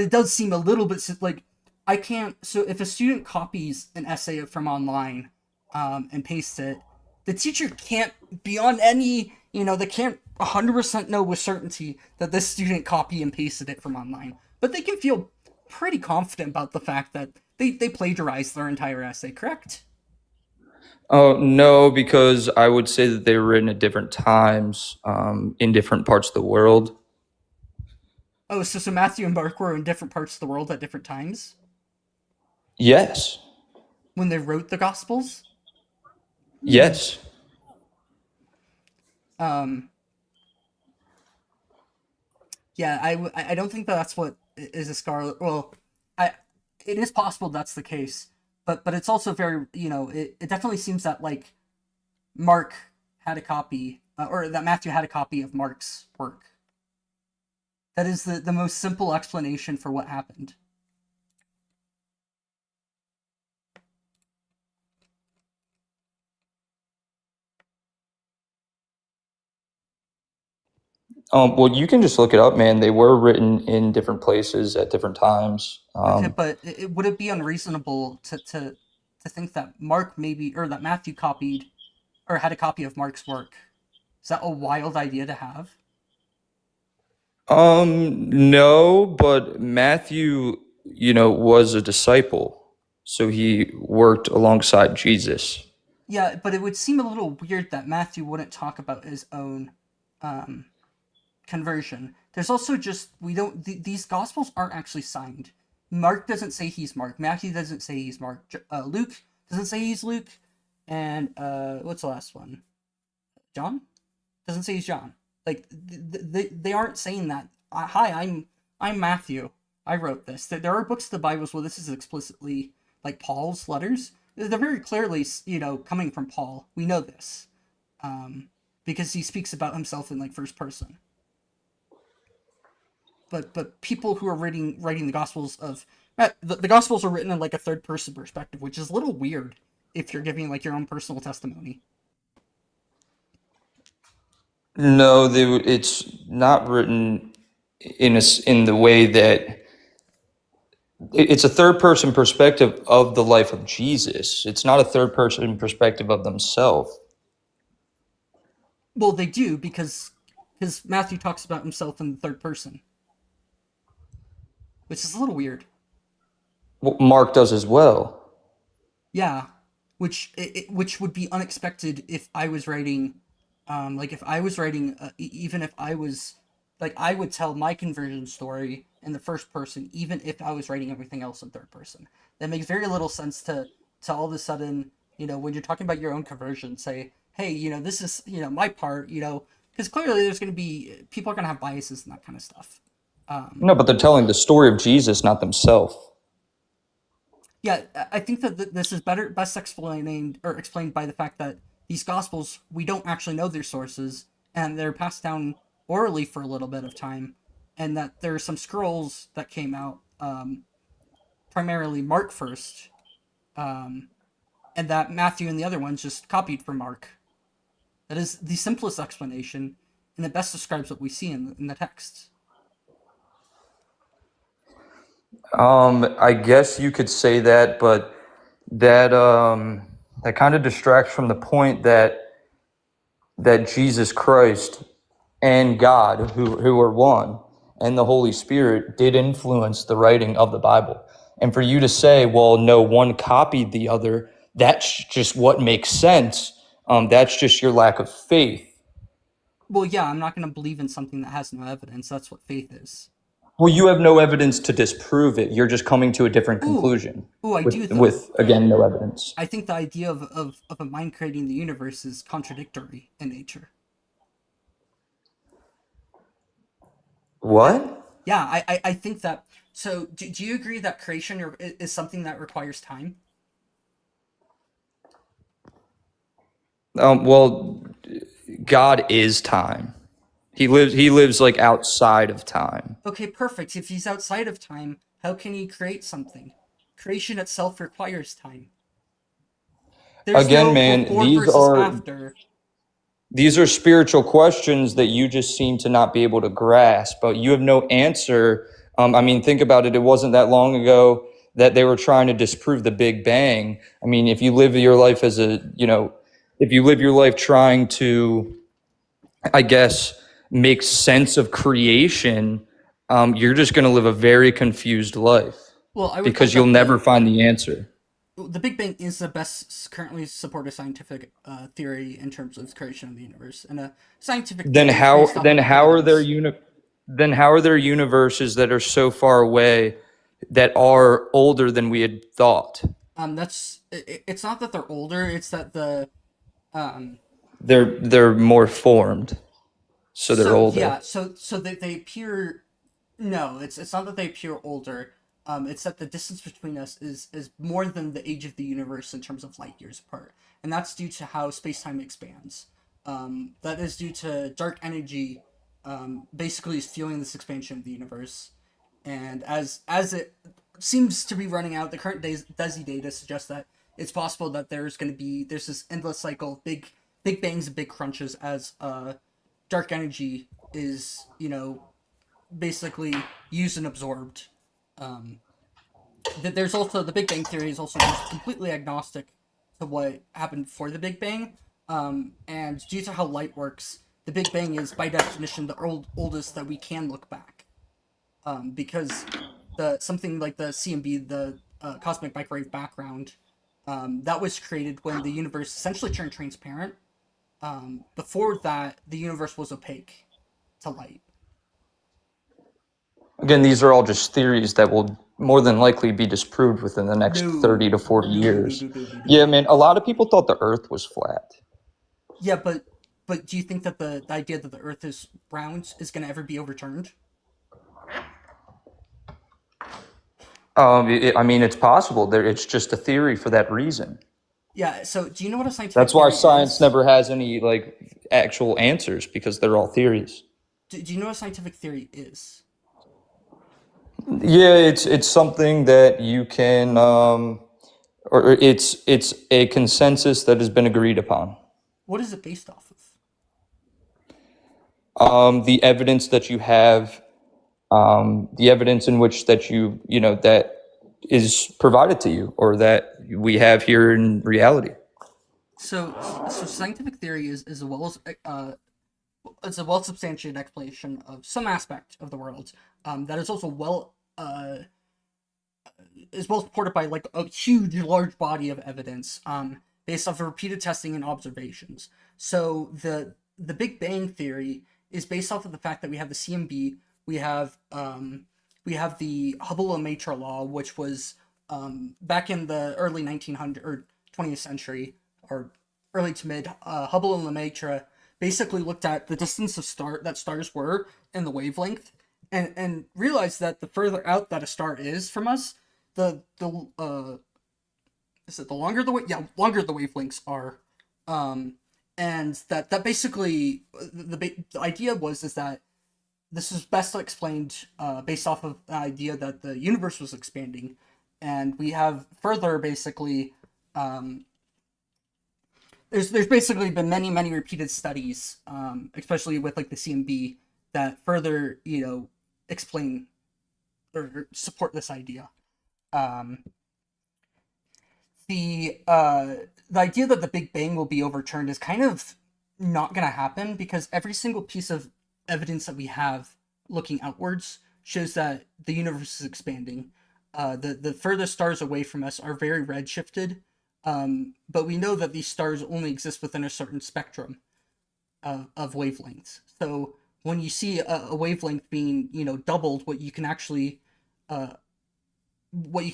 Speaker 1: it does seem a little bit like I can't. So if a student copies an essay from online, and pastes it, the teacher can't beyond any they can't 100% know with certainty that this student copy and pasted it from online, but they can feel pretty confident about the fact that they plagiarized their entire essay. Correct?
Speaker 4: Oh no, because I would say that they were written at different times, in different parts of the world.
Speaker 1: Oh, so Matthew and Mark were in different parts of the world at different times
Speaker 4: Yes,
Speaker 1: when they wrote the Gospels.
Speaker 4: yes.
Speaker 1: Um, yeah, I don't think that's what is a scarlet. Well, I it is possible that's the case, but it's also very it definitely seems that Mark had a copy, or that Matthew had a copy of Mark's work. That is the most simple explanation for what happened.
Speaker 4: Well, you can just look it up, man. They were written in different places at different times.
Speaker 1: Okay, but would it be unreasonable to think that Mark maybe or that Matthew copied or had a copy of Mark's work? Is that a wild idea to have?
Speaker 4: No, but Matthew, was a disciple, so he worked alongside Jesus.
Speaker 1: Yeah, but it would seem a little weird that Matthew wouldn't talk about his own conversion. there's also just we don't these gospels aren't actually signed. Mark doesn't say he's Mark. Matthew doesn't say he's Mark. Luke doesn't say he's Luke. And what's the last one? John doesn't say he's John. Like they aren't saying that. Hi, I'm Matthew. I wrote this. There are books of the Bibles where this is explicitly like Paul's letters. They're very clearly, coming from Paul. We know this, because he speaks about himself in like first person. But people who are writing the Gospels of the Gospels are written in like a third person perspective, which is a little weird if you're giving like your own personal testimony.
Speaker 4: No, it's not written in the way that it's a third person perspective of the life of Jesus. It's not a third person perspective of themselves.
Speaker 1: Well, they do because Matthew talks about himself in the third person, which is a little weird.
Speaker 4: Mark does as well.
Speaker 1: Yeah, which would be unexpected if I was writing, if I was writing, even if I was, like, I would tell my conversion story in the first person, even if I was writing everything else in third person. That makes very little sense to all of a sudden, when you're talking about your own conversion, say, hey, this is, my part, because clearly there's going to be, people are going to have biases and that kind of stuff.
Speaker 4: No, but they're telling the story of Jesus, not themselves.
Speaker 1: Yeah, I think that this is best explained by the fact that these gospels, we don't actually know their sources, and they're passed down orally for a little bit of time, and that there are some scrolls that came out, primarily Mark first, and that Matthew and the other ones just copied from Mark. That is the simplest explanation, and it best describes what we see in the text.
Speaker 4: I guess you could say that, but that kind of distracts from the point that Jesus Christ and God, who are one, and the Holy Spirit did influence the writing of the Bible. And for you to say, well, no, one copied the other, that's just what makes sense. That's just your lack of faith.
Speaker 1: Well, yeah, I'm not going to believe in something that has no evidence. That's what faith is.
Speaker 4: Well, you have no evidence to disprove it. You're just coming to a different conclusion.
Speaker 1: I do, though.
Speaker 4: With, again, no evidence.
Speaker 1: I think the idea of a mind creating the universe is contradictory in nature.
Speaker 4: What?
Speaker 1: Yeah, I think that. So, do you agree that creation is something that requires time?
Speaker 4: Well, God is time. He lives like outside of time.
Speaker 1: Okay, perfect. If he's outside of time, how can he create something? Creation itself requires time. There's
Speaker 4: Again,
Speaker 1: no
Speaker 4: man,
Speaker 1: before versus after.
Speaker 4: These are spiritual questions that you just seem to not be able to grasp, but you have no answer. Think about it. It wasn't that long ago that they were trying to disprove the Big Bang. I mean, if you live your life trying to, I guess, make sense of creation, you're just going to live a very confused life.
Speaker 1: Well,
Speaker 4: because you'll never find the answer.
Speaker 1: The Big Bang is the best currently supported scientific theory in terms of creation of the universe, and a scientific.
Speaker 4: Then how are there universes that are so far away that are older than we had thought?
Speaker 1: It's not that they're older; it's that
Speaker 4: they're more formed, so they're older.
Speaker 1: Yeah, so they appear. No, it's not that they appear older. It's that the distance between us is more than the age of the universe in terms of light years apart, and that's due to how space-time expands. That is due to dark energy, basically is fueling this expansion of the universe, and as it seems to be running out, the current DESI data suggests that it's possible that there's this endless cycle of big bangs and big crunches as dark energy is basically used and absorbed. There's also the Big Bang theory is also just completely agnostic to what happened before the Big Bang, and due to how light works, the Big Bang is by definition the oldest that we can look back, because something like the CMB, the cosmic microwave background, that was created when the universe essentially turned transparent. Before that, the universe was opaque to light.
Speaker 4: Again, these are all just theories that will more than likely be disproved within the next 30 to 40 years. Yeah, man, a lot of people thought the Earth was flat.
Speaker 1: Yeah, but do you think that the idea that the Earth is round is going to ever be overturned?
Speaker 4: I mean, it's possible. It's just a theory for that reason.
Speaker 1: Yeah. So, do you know what a scientific
Speaker 4: That's why
Speaker 1: theory
Speaker 4: science
Speaker 1: is?
Speaker 4: never has any like actual answers because they're all theories.
Speaker 1: Do you know what a scientific theory is?
Speaker 4: Yeah, it's something that you can, or it's a consensus that has been agreed upon.
Speaker 1: What is it based off of?
Speaker 4: The evidence that you have, the evidence in which that you know that is provided to you, or that we have here in reality.
Speaker 1: So scientific theory is a well it's a well substantiated explanation of some aspect of the world that is also is well supported by like a huge large body of evidence based off of repeated testing and observations. So the Big Bang theory is based off of the fact that we have the CMB, we have the Hubble-Lemaitre law, which was back in the early 1900s or 20th century or early to mid. Hubble and Lemaitre basically looked at the distance of stars were and the wavelength, and realized that the further out that a star is from us, the is it the longer longer the wavelengths are, and that basically the idea is that this is best explained based off of the idea that the universe was expanding, and we have further basically there's basically been many repeated studies, especially with like the CMB, that further explain or support this idea. Um, the idea that the Big Bang will be overturned is kind of not going to happen because every single piece of evidence that we have looking outwards shows that the universe is expanding. The furthest stars away from us are very redshifted, but we know that these stars only exist within a certain spectrum of wavelengths. So when you see a wavelength being doubled, what you can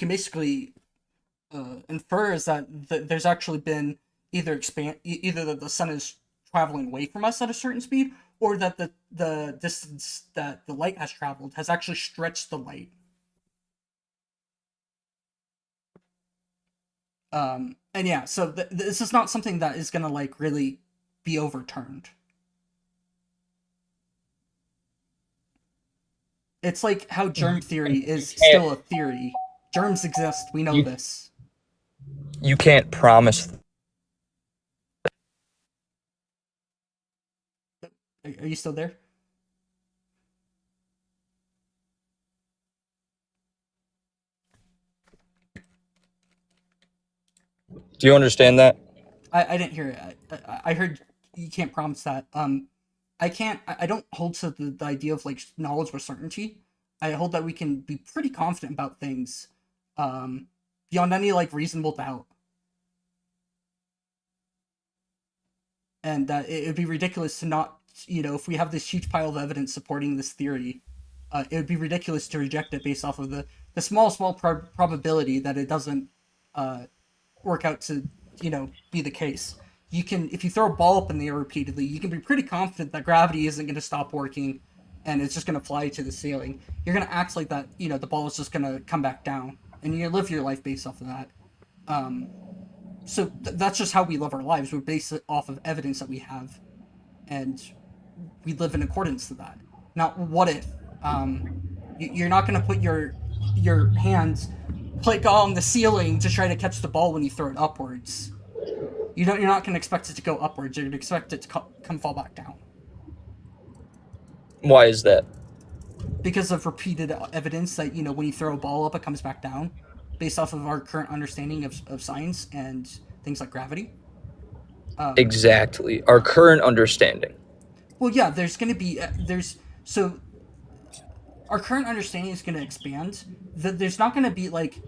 Speaker 1: basically infer is that there's actually been either that the sun is traveling away from us at a certain speed, or that the distance that the light has traveled has actually stretched the light. And yeah, so this is not something that is gonna like really be overturned. It's like how germ theory is still a theory. Germs exist, we know this.
Speaker 4: You can't promise.
Speaker 1: Are you still there?
Speaker 4: Do you understand that?
Speaker 1: I didn't hear it. I heard you can't promise that. I don't hold to the idea of like knowledge with certainty. I hold that we can be pretty confident about things, beyond any like reasonable doubt. And that it would be ridiculous to not, if we have this huge pile of evidence supporting this theory, it would be ridiculous to reject it based off of the small probability that it doesn't work out to be the case. You can, if you throw a ball up in the air repeatedly, you can be pretty confident that gravity isn't going to stop working and it's just going to fly to the ceiling. You're going to act like that the ball is just going to come back down, and you live your life based off of that. So that's just how we live our lives. We base it off of evidence that we have, and we live in accordance to that. Not what if. You're not going to put your hands like on the ceiling to try to catch the ball when you throw it upwards. You're not going to expect it to go upwards. You're going to expect it to come fall back down.
Speaker 4: Why is that?
Speaker 1: Because of repeated evidence that when you throw a ball up, it comes back down, based off of our current understanding of science and things like gravity.
Speaker 4: Exactly. Our current understanding.
Speaker 1: Well, yeah, there's going to be so our current understanding is going to expand. There's not going to be like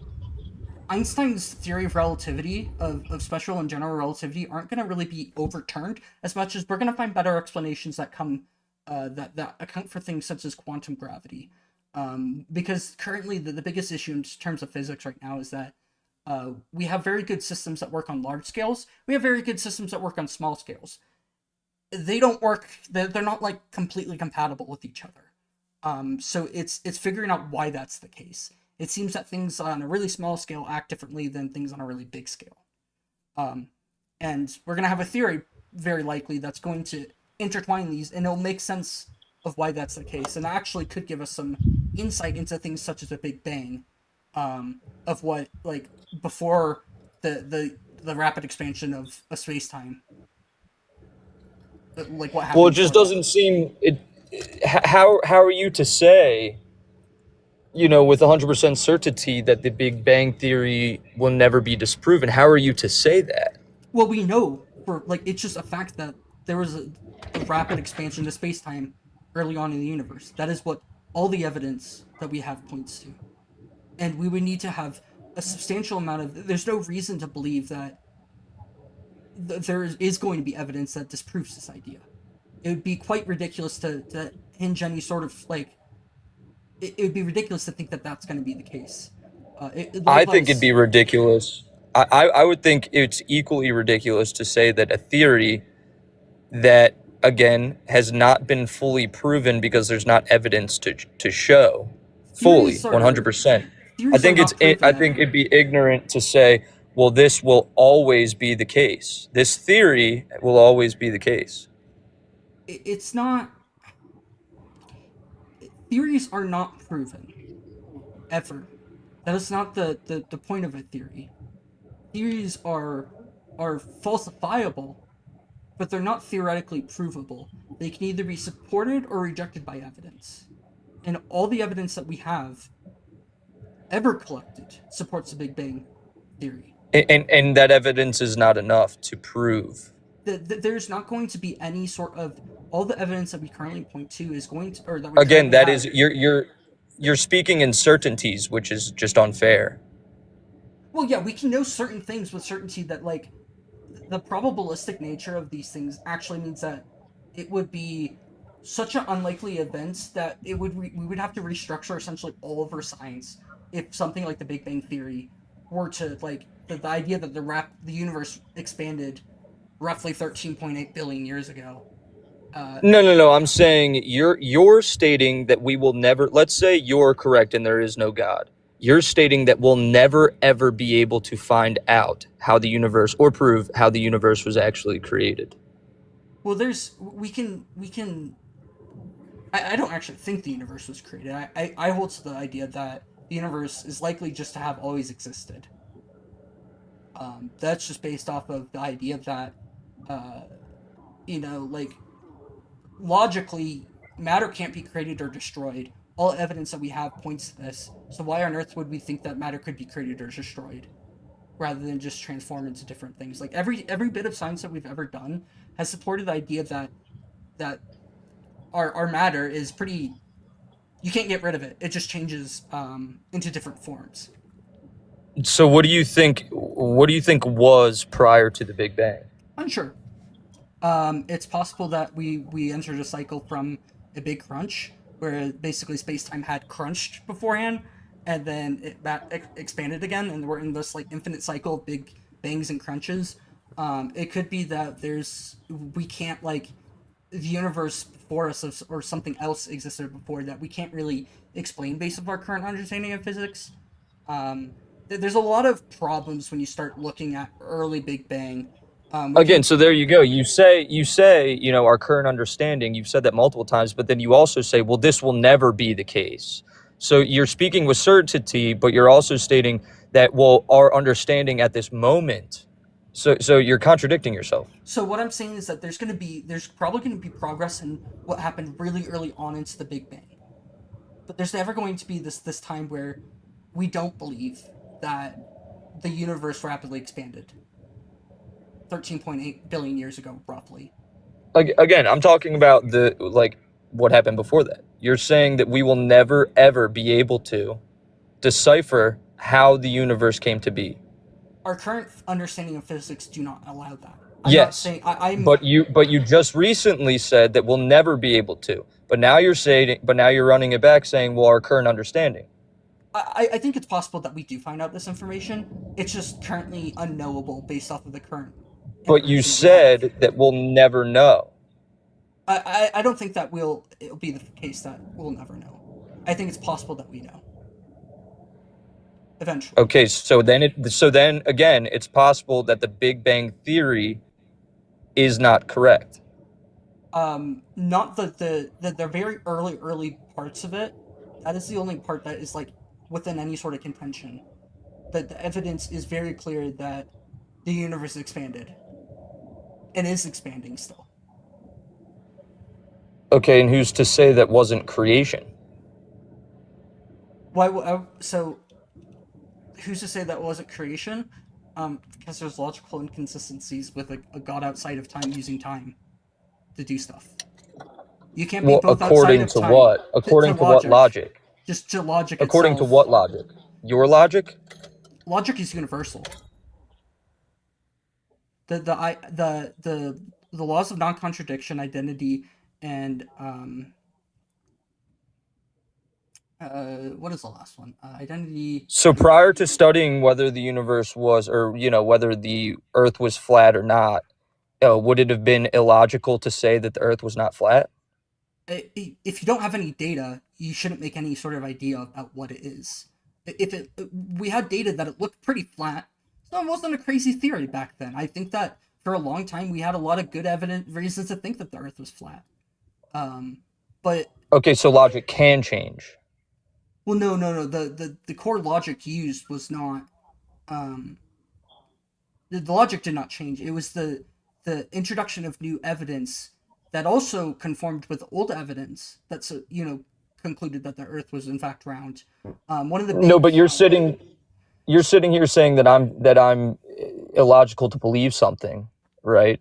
Speaker 1: Einstein's theory of relativity of special and general relativity aren't going to really be overturned as much as we're going to find better explanations that come that account for things such as quantum gravity. Because currently the biggest issue in terms of physics right now is that we have very good systems that work on large scales. We have very good systems that work on small scales. They don't work. They're not like completely compatible with each other. So it's figuring out why that's the case. It seems that things on a really small scale act differently than things on a really big scale. And we're gonna have a theory very likely that's going to intertwine these, and it'll make sense of why that's the case, and actually could give us some insight into things such as the Big Bang, of what like before the rapid expansion of a space time, like what happened.
Speaker 4: Well, it just
Speaker 1: before that.
Speaker 4: doesn't seem it. How are you to say, with 100% certainty that the Big Bang theory will never be disproven? How are you to say that?
Speaker 1: Well, we know for like it's just a fact that there was a rapid expansion of space time early on in the universe. That is what all the evidence that we have points to. And we would need to have a substantial amount of. There's no reason to believe that there is going to be evidence that disproves this idea. It would be quite ridiculous to hinge any sort of like. It would be ridiculous to think that that's going to be the case.
Speaker 4: I think it'd
Speaker 1: Likewise,
Speaker 4: be ridiculous. I would think it's equally ridiculous to say that a theory that, again, has not been fully proven because there's not evidence to show fully,
Speaker 1: theories are
Speaker 4: 100%. I
Speaker 1: theories are
Speaker 4: think
Speaker 1: not proven
Speaker 4: I think
Speaker 1: ever.
Speaker 4: it'd be ignorant to say, well, this will always be the case. This theory will always be the case.
Speaker 1: It's not. Theories are not proven ever. That is not the point of a theory. Theories are falsifiable, but they're not theoretically provable. They can either be supported or rejected by evidence. And all the evidence that we have ever collected supports the Big Bang theory.
Speaker 4: And that evidence is not enough to prove.
Speaker 1: There's not going to be any sort of all the evidence that we currently point to is going to, or that we
Speaker 4: Again,
Speaker 1: currently
Speaker 4: that
Speaker 1: have.
Speaker 4: is you're speaking in certainties, which is just unfair.
Speaker 1: Well, yeah, we can know certain things with certainty that like the probabilistic nature of these things actually means that it would be such an unlikely event that we would have to restructure essentially all of our science if something like the Big Bang theory were to like the idea that the universe expanded roughly 13.8 billion years ago.
Speaker 4: No. I'm saying you're stating that we will never. Let's say you're correct and there is no God. You're stating that we'll never ever be able to find out how the universe or prove how the universe was actually created.
Speaker 1: Well, we can. I don't actually think the universe was created. I hold to the idea that the universe is likely just to have always existed. That's just based off of the idea that, like logically, matter can't be created or destroyed. All evidence that we have points to this. So why on earth would we think that matter could be created or destroyed, rather than just transform into different things? Like every bit of science that we've ever done has supported the idea that our matter is pretty. You can't get rid of it. It just changes into different forms.
Speaker 4: So what do you think? What do you think was prior to the Big Bang?
Speaker 1: Unsure. It's possible that we entered a cycle from a big crunch where basically space-time had crunched beforehand, and then that expanded again, and we're in this like infinite cycle of big bangs and crunches. It could be that we can't like the universe before us or something else existed before that we can't really explain based on our current understanding of physics. There's a lot of problems when you start looking at early Big Bang.
Speaker 4: Again, so there you go. You say, our current understanding, you've said that multiple times, but then you also say, well, this will never be the case. So you're speaking with certainty, but you're also stating that, well, our understanding at this moment. So you're contradicting yourself.
Speaker 1: So what I'm saying is that there's probably going to be progress in what happened really early on into the Big Bang. But there's never going to be this time where we don't believe that the universe rapidly expanded 13.8 billion years ago, roughly.
Speaker 4: Again, I'm talking about what happened before that. You're saying that we will never, ever be able to decipher how the universe came to be.
Speaker 1: Our current understanding of physics do not allow that. I'm not
Speaker 4: Yes,
Speaker 1: saying I'm.
Speaker 4: but you just recently said that we'll never be able to. But now you're running it back saying, well, our current understanding.
Speaker 1: I think it's possible that we do find out this information. It's just currently unknowable based off of the current
Speaker 4: But you
Speaker 1: information that we have.
Speaker 4: said that we'll never know.
Speaker 1: I don't think that it'll be the case that we'll never know. I think it's possible that we know eventually.
Speaker 4: Okay, so then again, it's possible that the Big Bang Theory is not correct.
Speaker 1: Not the very early parts of it. That is the only part that is like within any sort of contention. That the evidence is very clear that the universe expanded and is expanding still.
Speaker 4: Okay, and who's to say that wasn't creation?
Speaker 1: So who's to say that wasn't creation? Because there's logical inconsistencies with a god outside of time using time to do stuff. You can't be
Speaker 4: Well,
Speaker 1: both outside
Speaker 4: according
Speaker 1: of
Speaker 4: to
Speaker 1: time.
Speaker 4: what? According to what logic?
Speaker 1: Just to logic
Speaker 4: According to
Speaker 1: itself.
Speaker 4: what logic? Your logic?
Speaker 1: Logic is universal. The laws of non-contradiction, identity, and what is the last one? Identity.
Speaker 4: So prior to studying whether the universe was, or whether the Earth was flat or not, would it have been illogical to say that the Earth was not flat?
Speaker 1: If you don't have any data, you shouldn't make any sort of idea about what it is. If we had data that it looked pretty flat, so it wasn't a crazy theory back then. I think that for a long time we had a lot of good evidence reasons to think that the Earth was flat. But
Speaker 4: okay, so logic can change.
Speaker 1: well, no. The core logic used was not. The logic did not change. It was the introduction of new evidence that also conformed with old evidence that's concluded that the Earth was in fact round. One of the
Speaker 4: No, but you're sitting here saying that I'm illogical to believe something, right?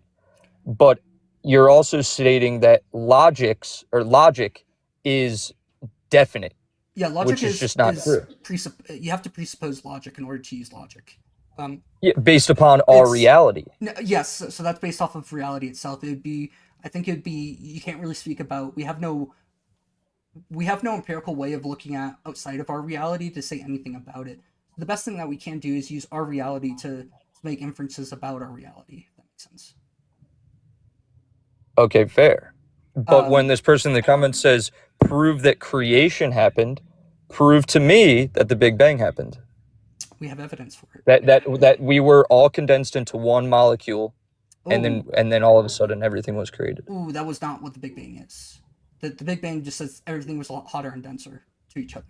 Speaker 4: But you're also stating that logic is definite.
Speaker 1: Yeah, logic
Speaker 4: which is just not true.
Speaker 1: You have to presuppose logic in order to use logic.
Speaker 4: Yeah, based upon our reality.
Speaker 1: Yes, so that's based off of reality itself. I think it would be. You can't really speak about. We have no empirical way of looking at outside of our reality to say anything about it. The best thing that we can do is use our reality to make inferences about our reality. If that makes sense.
Speaker 4: Okay, fair. But when this person in the comments says, prove that creation happened, prove to me that the Big Bang happened.
Speaker 1: We have evidence for it.
Speaker 4: That we were all condensed into one molecule, and then all of a sudden everything was created.
Speaker 1: Ooh, that was not what the Big Bang is. The Big Bang just says everything was a lot hotter and denser to each other.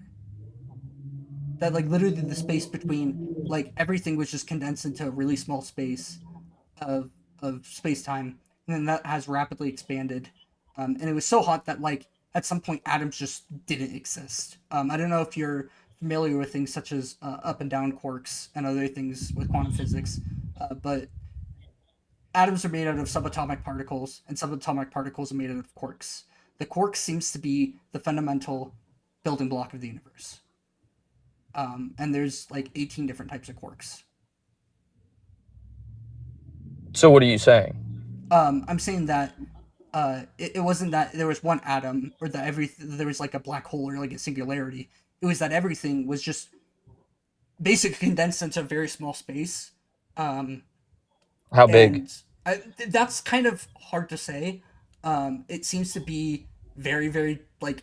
Speaker 1: That literally the space between everything was just condensed into a really small space of space time, and then that has rapidly expanded, and it was so hot that at some point atoms just didn't exist. I don't know if you're familiar with things such as up and down quarks and other things with quantum physics, but atoms are made out of subatomic particles, and subatomic particles are made out of quarks. The quark seems to be the fundamental building block of the universe. And there's 18 different types of quarks.
Speaker 4: So what are you saying?
Speaker 1: I'm saying that it wasn't that there was one atom or that there was a black hole or a singularity. It was that everything was just basically condensed into a very small space.
Speaker 4: How big?
Speaker 1: That's kind of hard to say. It seems to be very, very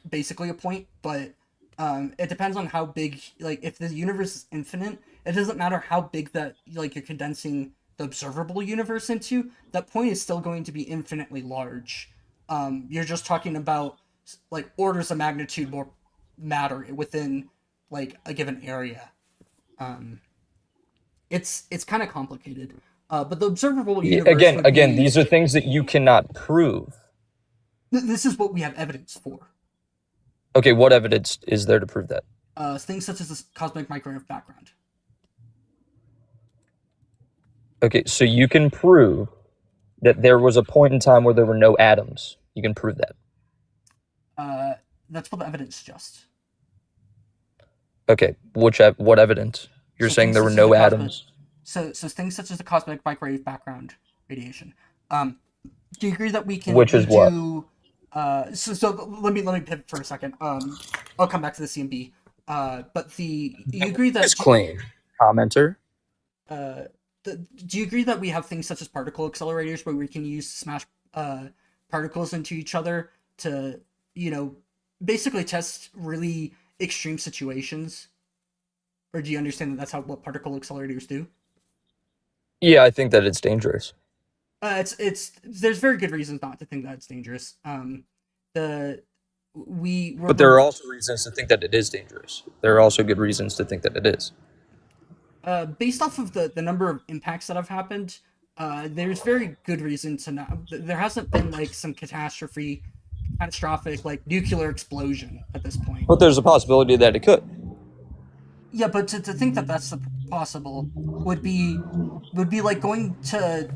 Speaker 1: basically a point, but it depends on how big. If the universe is infinite, it doesn't matter how big that you're condensing the observable universe into. That point is still going to be infinitely large. You're just talking about orders of magnitude more matter within a given area. It's kind of complicated. But the observable universe
Speaker 4: again, these are things that you cannot prove.
Speaker 1: This is what we have evidence for.
Speaker 4: Okay, what evidence is there to prove that?
Speaker 1: Things such as the cosmic microwave background.
Speaker 4: Okay, so you can prove that there was a point in time where there were no atoms. You can prove that.
Speaker 1: That's what the evidence suggests.
Speaker 4: Okay, what evidence? You're saying there were no atoms?
Speaker 1: So things such as the cosmic microwave background radiation. Do you agree that we
Speaker 4: Which is what?
Speaker 1: do? So let me pivot for a second. I'll come back to the CMB. But you agree that
Speaker 4: Claim. Commenter.
Speaker 1: uh, do you agree that we have things such as particle accelerators where we can use smash particles into each other to, basically test really extreme situations? Or do you understand that that's what particle accelerators do?
Speaker 4: Yeah, I think that it's dangerous.
Speaker 1: There's very good reasons not to think that it's dangerous. The
Speaker 4: But there are also reasons to think that it is dangerous. There are also good reasons to think that it is.
Speaker 1: Based off of the number of impacts that have happened, there's very good reason to not. There hasn't been like some catastrophic, like nuclear explosion at this point.
Speaker 4: But there's a possibility that it could.
Speaker 1: Yeah, but to think that that's possible would be like going to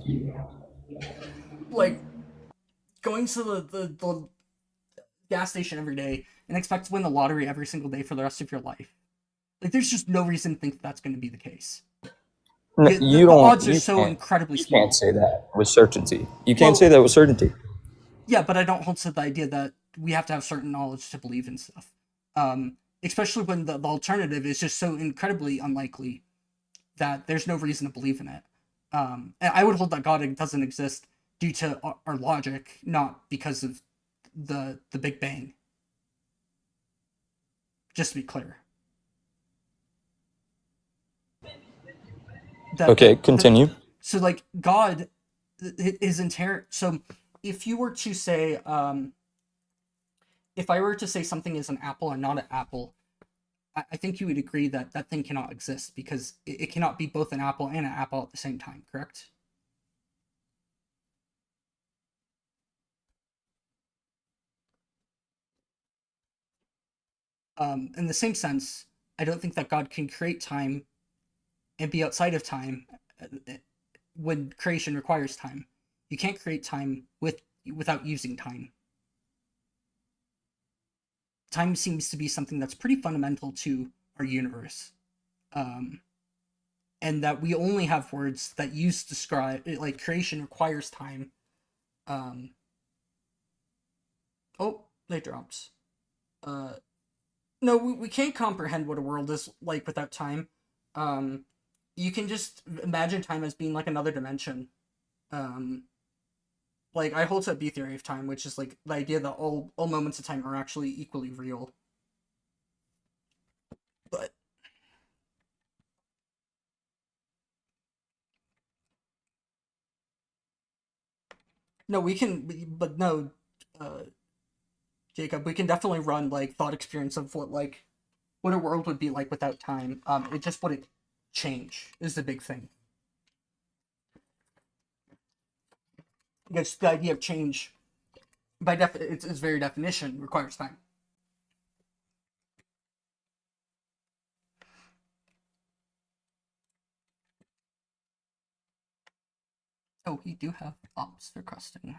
Speaker 1: the gas station every day and expect to win the lottery every single day for the rest of your life. Like, there's just no reason to think that's going to be the case. The odds are so incredibly small.
Speaker 4: You can't say that with certainty. You can't say that with certainty.
Speaker 1: Yeah, but I don't hold to the idea that we have to have certain knowledge to believe in stuff. Especially when the alternative is just so incredibly unlikely that there's no reason to believe in it. And I would hold that God doesn't exist due to our logic, not because of the Big Bang. Just to be clear.
Speaker 4: Okay, continue.
Speaker 1: So, like, God is inherent. So, if you were to say, if I were to say something is an apple and not an apple, I think you would agree that that thing cannot exist because it cannot be both an apple and an apple at the same time, correct? In the same sense, I don't think that God can create time and be outside of time when creation requires time. You can't create time without using time. Time seems to be something that's pretty fundamental to our universe. And that we only have words that use describe, like, creation requires time. Oh, they dropped. No, we can't comprehend what a world is like without time. You can just imagine time as being like another dimension. Like, I hold to a B theory of time, which is like the idea that all moments of time are actually equally real. But no, we can. But no, Jacob, we can definitely run like thought experience of what a world would be like without time. It just wouldn't change is the big thing. Because the idea of change, by its very definition, requires time. Oh, we do have ops for crusting.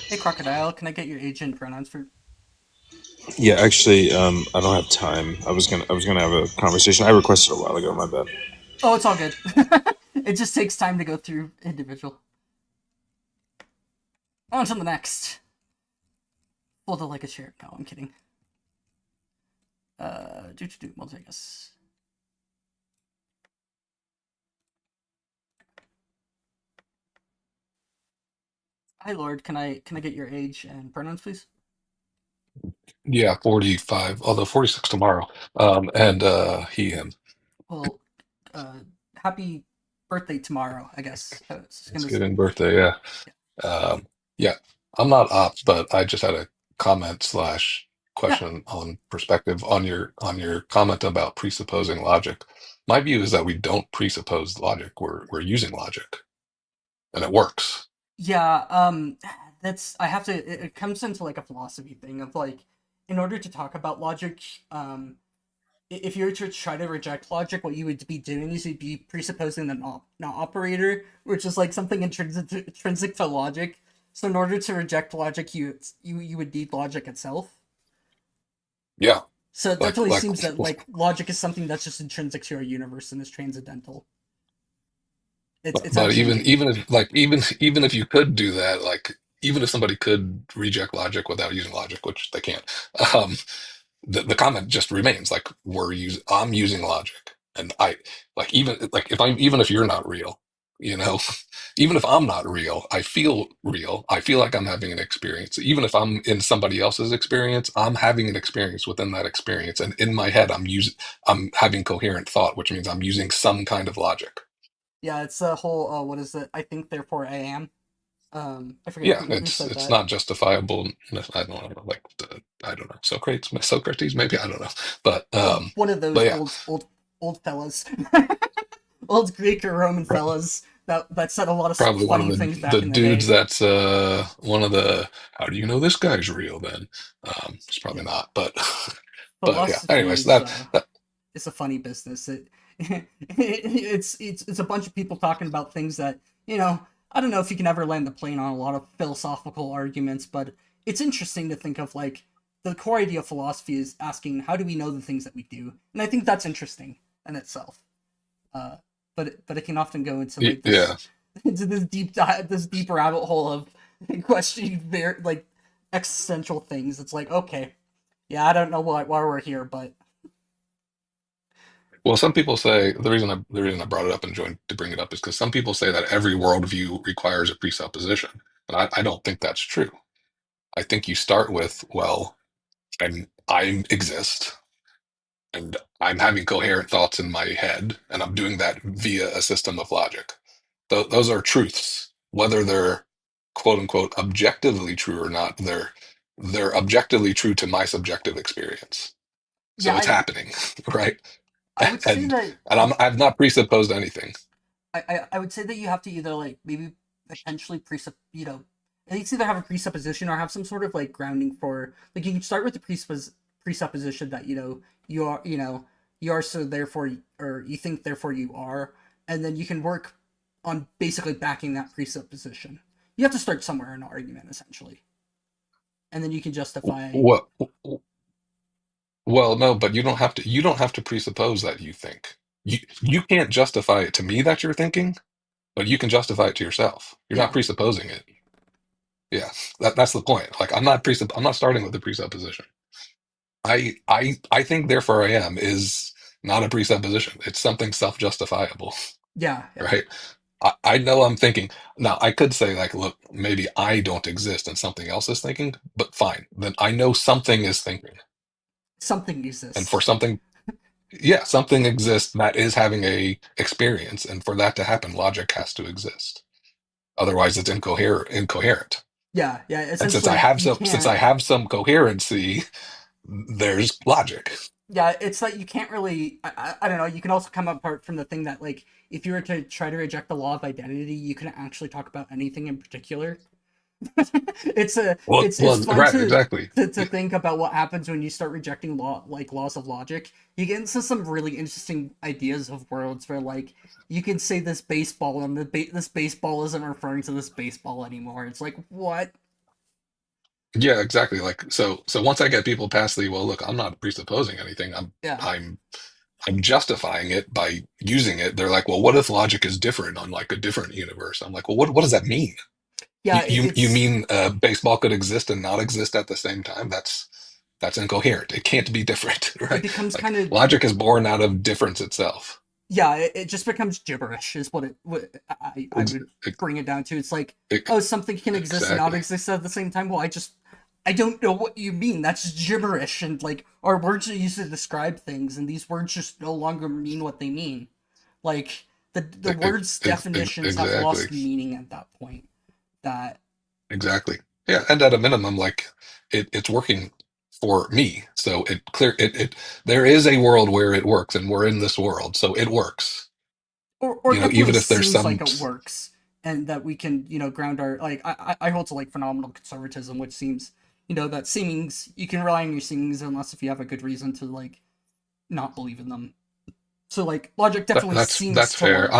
Speaker 1: Hey, Crocodile, can I get your age and pronouns for?
Speaker 6: Yeah, actually, I don't have time. I was gonna have a conversation. I requested a while ago. My bad.
Speaker 1: Oh, it's all good. It just takes time to go through individual. On to the next. Fold it like a chair. No, I'm kidding. Multi-guess. Hi, Lord. Can I get your age and pronouns, please?
Speaker 6: Yeah, 45. Although 46 tomorrow. And he him.
Speaker 1: Well, happy birthday tomorrow, I guess.
Speaker 6: Thanksgiving birthday. Yeah. Yeah. I'm not ops, but I just had a comment slash
Speaker 1: Yeah.
Speaker 6: question on perspective on your comment about presupposing logic. My view is that we don't presuppose logic. We're using logic, and it works.
Speaker 1: Yeah. That's I have to. It comes into like a philosophy thing of like, in order to talk about logic, if you were to try to reject logic, what you would be doing is you'd be presupposing the not operator, which is like something intrinsic to logic. So in order to reject logic, you would need logic itself.
Speaker 6: Yeah,
Speaker 1: So it
Speaker 6: like
Speaker 1: definitely
Speaker 6: like
Speaker 1: seems that like logic is something that's just intrinsic to our universe and is transcendental. It's
Speaker 6: but
Speaker 1: actually
Speaker 6: even
Speaker 1: amazing.
Speaker 6: even if like even if you could do that, like even if somebody could reject logic without using logic, which they can't, um, the comment just remains like I'm using logic, and I like even if you're not real, you know, even if I'm not real, I feel real. I feel like I'm having an experience. Even if I'm in somebody else's experience, I'm having an experience within that experience, and in my head, I'm having coherent thought, which means I'm using some kind of logic.
Speaker 1: Yeah, it's a whole what is it? I think therefore I am. I forget
Speaker 6: Yeah,
Speaker 1: who
Speaker 6: it's
Speaker 1: said
Speaker 6: it's
Speaker 1: that.
Speaker 6: not justifiable. I don't know, like I don't know, Socrates, maybe I don't know, but
Speaker 1: One of those
Speaker 6: yeah,
Speaker 1: old fellas, old Greek or Roman fellas that said a lot of
Speaker 6: probably one of
Speaker 1: funny things
Speaker 6: the
Speaker 1: back in the
Speaker 6: dudes
Speaker 1: day.
Speaker 6: that's one of the. How do you know this guy's real? Then it's probably
Speaker 1: Yeah,
Speaker 6: not, but but yeah.
Speaker 1: philosophy
Speaker 6: Anyways, that
Speaker 1: is a funny business. It's a bunch of people talking about things that I don't know if you can ever land the plane on a lot of philosophical arguments, but it's interesting to think of like the core idea of philosophy is asking how do we know the things that we do, and I think that's interesting in itself. Uh, but it can often go into like this
Speaker 6: yeah.
Speaker 1: into this deep rabbit hole of questioning very like existential things. It's like okay, yeah, I don't know why we're here, but
Speaker 6: Well, some people say the reason I brought it up and joined to bring it up is because some people say that every worldview requires a presupposition, and I don't think that's true. I think you start with, well, I exist, and I'm having coherent thoughts in my head, and I'm doing that via a system of logic. Those are truths, whether they're quote unquote objectively true or not. They're objectively true to my subjective experience.
Speaker 1: yeah,
Speaker 6: So it's happening, right?
Speaker 1: I would say
Speaker 6: And
Speaker 1: that
Speaker 6: I've not presupposed anything.
Speaker 1: I would say that you have to either like maybe potentially it's either have a presupposition or have some sort of like grounding for like you can start with the presupposition that you are so therefore or you think therefore you are, and then you can work on basically backing that presupposition. You have to start somewhere in an argument essentially, and then you can justify.
Speaker 6: What? Well, no, but you don't have to presuppose that you think. You can't justify it to me that you're thinking, but you can justify it to yourself. You're not
Speaker 1: Yeah,
Speaker 6: presupposing it. Yeah, that's the point. Like I'm not starting with the presupposition. I think therefore I am is not a presupposition. It's something self-justifiable,
Speaker 1: yeah, yeah.
Speaker 6: right? I know I'm thinking. Now I could say like, look, maybe I don't exist and something else is thinking, but fine. Then I know something is thinking.
Speaker 1: Something
Speaker 6: And for
Speaker 1: exists.
Speaker 6: something, yeah, something exists that is having a experience, and for that to happen, logic has to exist. Otherwise, it's incoherent.
Speaker 1: Yeah, yeah.
Speaker 6: And
Speaker 1: Essentially, you
Speaker 6: since
Speaker 1: can't.
Speaker 6: I have some coherency, there's logic.
Speaker 1: Yeah, it's like you can't really. I don't know. You can also come apart from the thing that like if you were to try to reject the law of identity, you couldn't actually talk about anything in particular. It's fun
Speaker 6: Right, exactly.
Speaker 1: to think about what happens when you start rejecting laws of logic. You get into some really interesting ideas of worlds where like you can say this baseball and this baseball isn't referring to this baseball anymore. It's like what?
Speaker 6: Yeah, exactly. Like so once I get people past the, well, look, I'm not presupposing anything.
Speaker 1: Yeah,
Speaker 6: I'm I'm justifying it by using it. They're like, well, what if logic is different on like a different universe? I'm like, well, what does that mean?
Speaker 1: yeah.
Speaker 6: You
Speaker 1: It's
Speaker 6: mean baseball could exist and not exist at the same time? That's incoherent. It can't be different,
Speaker 1: it
Speaker 6: right?
Speaker 1: becomes
Speaker 6: Like
Speaker 1: kind of
Speaker 6: logic is born out of difference itself.
Speaker 1: yeah, it just becomes gibberish is what I
Speaker 6: Ex-
Speaker 1: would
Speaker 6: ex-
Speaker 1: bring it down to. It's like,
Speaker 6: ex-
Speaker 1: oh, something can exist and not
Speaker 6: Exactly.
Speaker 1: exist at the same time. Well, I don't know what you mean. That's gibberish, and like our words are used to describe things, and these words just no longer mean what they mean. Like the words definitions have
Speaker 6: Exactly.
Speaker 1: lost meaning at that point. That
Speaker 6: Exactly. Yeah, and at a minimum, like it's working for me. So it there is a world where it works, and we're in this world, so it works.
Speaker 1: or it definitely
Speaker 6: Even if there's
Speaker 1: seems
Speaker 6: some
Speaker 1: like it works and that we can ground our like I hold to like phenomenal conservatism which seems that seemings you can rely on your seemings unless if you have a good reason to like not believe in them, so like logic definitely seems
Speaker 6: that's
Speaker 1: to
Speaker 6: fair.
Speaker 1: work.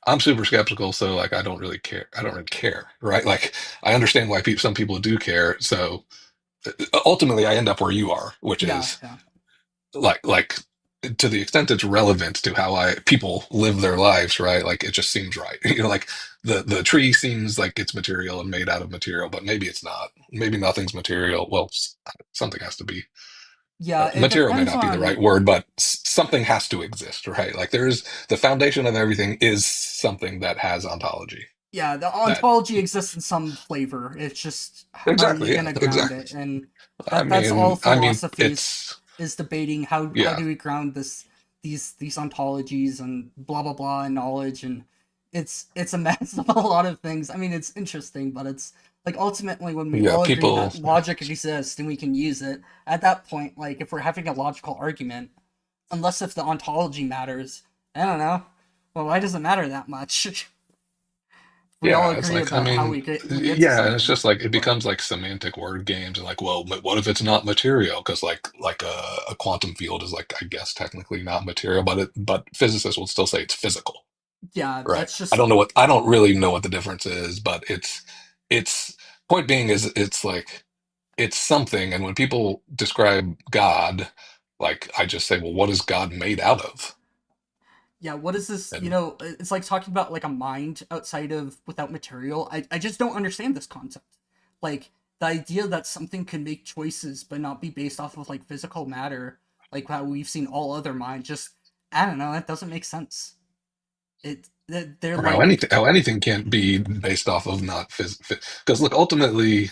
Speaker 6: I'm super skeptical, so like I don't really care. I don't really care, right? Like I understand why some people do care. So ultimately, I end up where you are, which
Speaker 1: Yeah,
Speaker 6: is
Speaker 1: yeah.
Speaker 6: like to the extent it's relevant to how I people live their lives, right? Like it just seems right. Like the tree seems like it's material and made out of material, but maybe it's not. Maybe nothing's material. Well, something has to be.
Speaker 1: Yeah, it
Speaker 6: Material may
Speaker 1: depends
Speaker 6: not be the right
Speaker 1: on,
Speaker 6: word, but something has to exist, right? Like there is the foundation of everything is something that has ontology.
Speaker 1: yeah, the
Speaker 6: That
Speaker 1: ontology exists in some flavor. It's just how are you
Speaker 6: exactly, yeah,
Speaker 1: gonna ground
Speaker 6: exactly.
Speaker 1: it? And
Speaker 6: I
Speaker 1: that's all
Speaker 6: mean, I mean,
Speaker 1: philosophy
Speaker 6: it's
Speaker 1: is debating how
Speaker 6: yeah,
Speaker 1: do we ground these ontologies and blah blah blah and knowledge, and it's a mess of a lot of things. I mean, it's interesting, but it's like ultimately when we
Speaker 6: yeah.
Speaker 1: all agree
Speaker 6: People,
Speaker 1: that logic exists and we can use it, at that point, like if we're having a logical argument, unless if the ontology matters, I don't know. Well, why does it matter that much? We all
Speaker 6: yeah. It's
Speaker 1: agree
Speaker 6: like, I
Speaker 1: about how
Speaker 6: mean,
Speaker 1: we get to
Speaker 6: yeah, and it's
Speaker 1: something.
Speaker 6: just like it
Speaker 1: But
Speaker 6: becomes like semantic word games, and like, well, but what if it's not material? Because like a quantum field is like, I guess technically not material, but physicists will still say it's physical.
Speaker 1: yeah,
Speaker 6: Right.
Speaker 1: that's just
Speaker 6: I don't really know what the difference is, but it's point being is it's like it's something. And when people describe God, like I just say, well, what is God made out of?
Speaker 1: yeah. What is this?
Speaker 6: And
Speaker 1: It's like talking about like a mind outside of without material. I just don't understand this concept. Like the idea that something can make choices but not be based off of like physical matter, like how we've seen all other minds. Just I don't know. That doesn't make sense. They're
Speaker 6: or
Speaker 1: like
Speaker 6: how anything can't be based off of not because look, ultimately,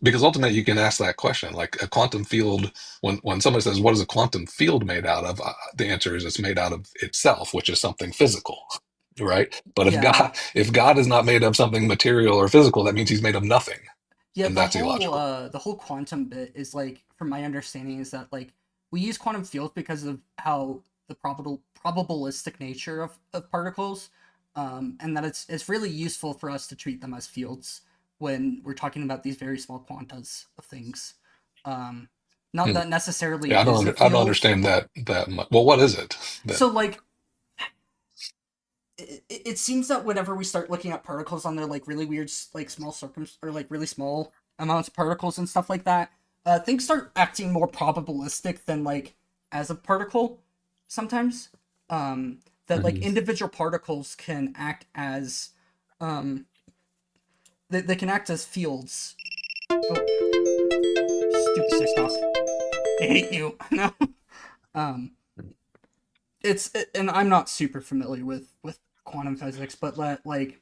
Speaker 6: because ultimately you can ask that question, like a quantum field, when somebody says, what is a quantum field made out of? The answer is it's made out of itself, which is something physical. Right. But
Speaker 1: yeah.
Speaker 6: if God is not made of something material or physical, that means he's made of nothing.
Speaker 1: Yeah,
Speaker 6: And that's illogical.
Speaker 1: the whole quantum bit is like, from my understanding, is that like we use quantum fields because of how the probabilistic nature of particles, and that it's really useful for us to treat them as fields when we're talking about these very small quantas of things. Um, Not
Speaker 6: Hmm.
Speaker 1: that necessarily
Speaker 6: Yeah,
Speaker 1: is a
Speaker 6: I don't
Speaker 1: field.
Speaker 6: understand that much. Well, what is it then?
Speaker 1: So like it seems that whenever we start looking at particles on their like really weird like small or like really small amounts of particles and stuff like that, things start acting more probabilistic than like as a particle sometimes. That like
Speaker 6: Mhm.
Speaker 1: individual particles can act as they can act as fields. Oh, stupid TikTok. I hate you. No. um and I'm not super familiar with quantum physics, but like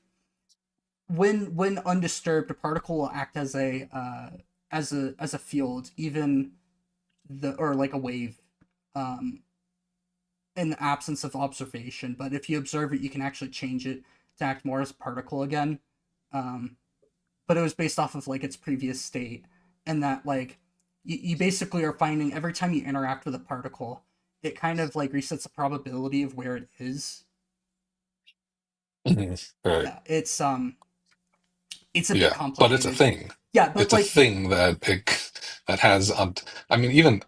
Speaker 1: when undisturbed, a particle will act as a as a field, even the or like a wave, um, in the absence of observation. But if you observe it, you can actually change it to act more as a particle again. Um, but it was based off of like its previous state, and that like you basically are finding every time you interact with a particle, it kind of like resets the probability of where it is.
Speaker 6: Mhm. Right.
Speaker 1: Yeah, it's a bit
Speaker 6: Yeah, but it's a
Speaker 1: complicated.
Speaker 6: thing.
Speaker 1: Yeah, but
Speaker 6: It's a
Speaker 1: like
Speaker 6: thing that has I mean, even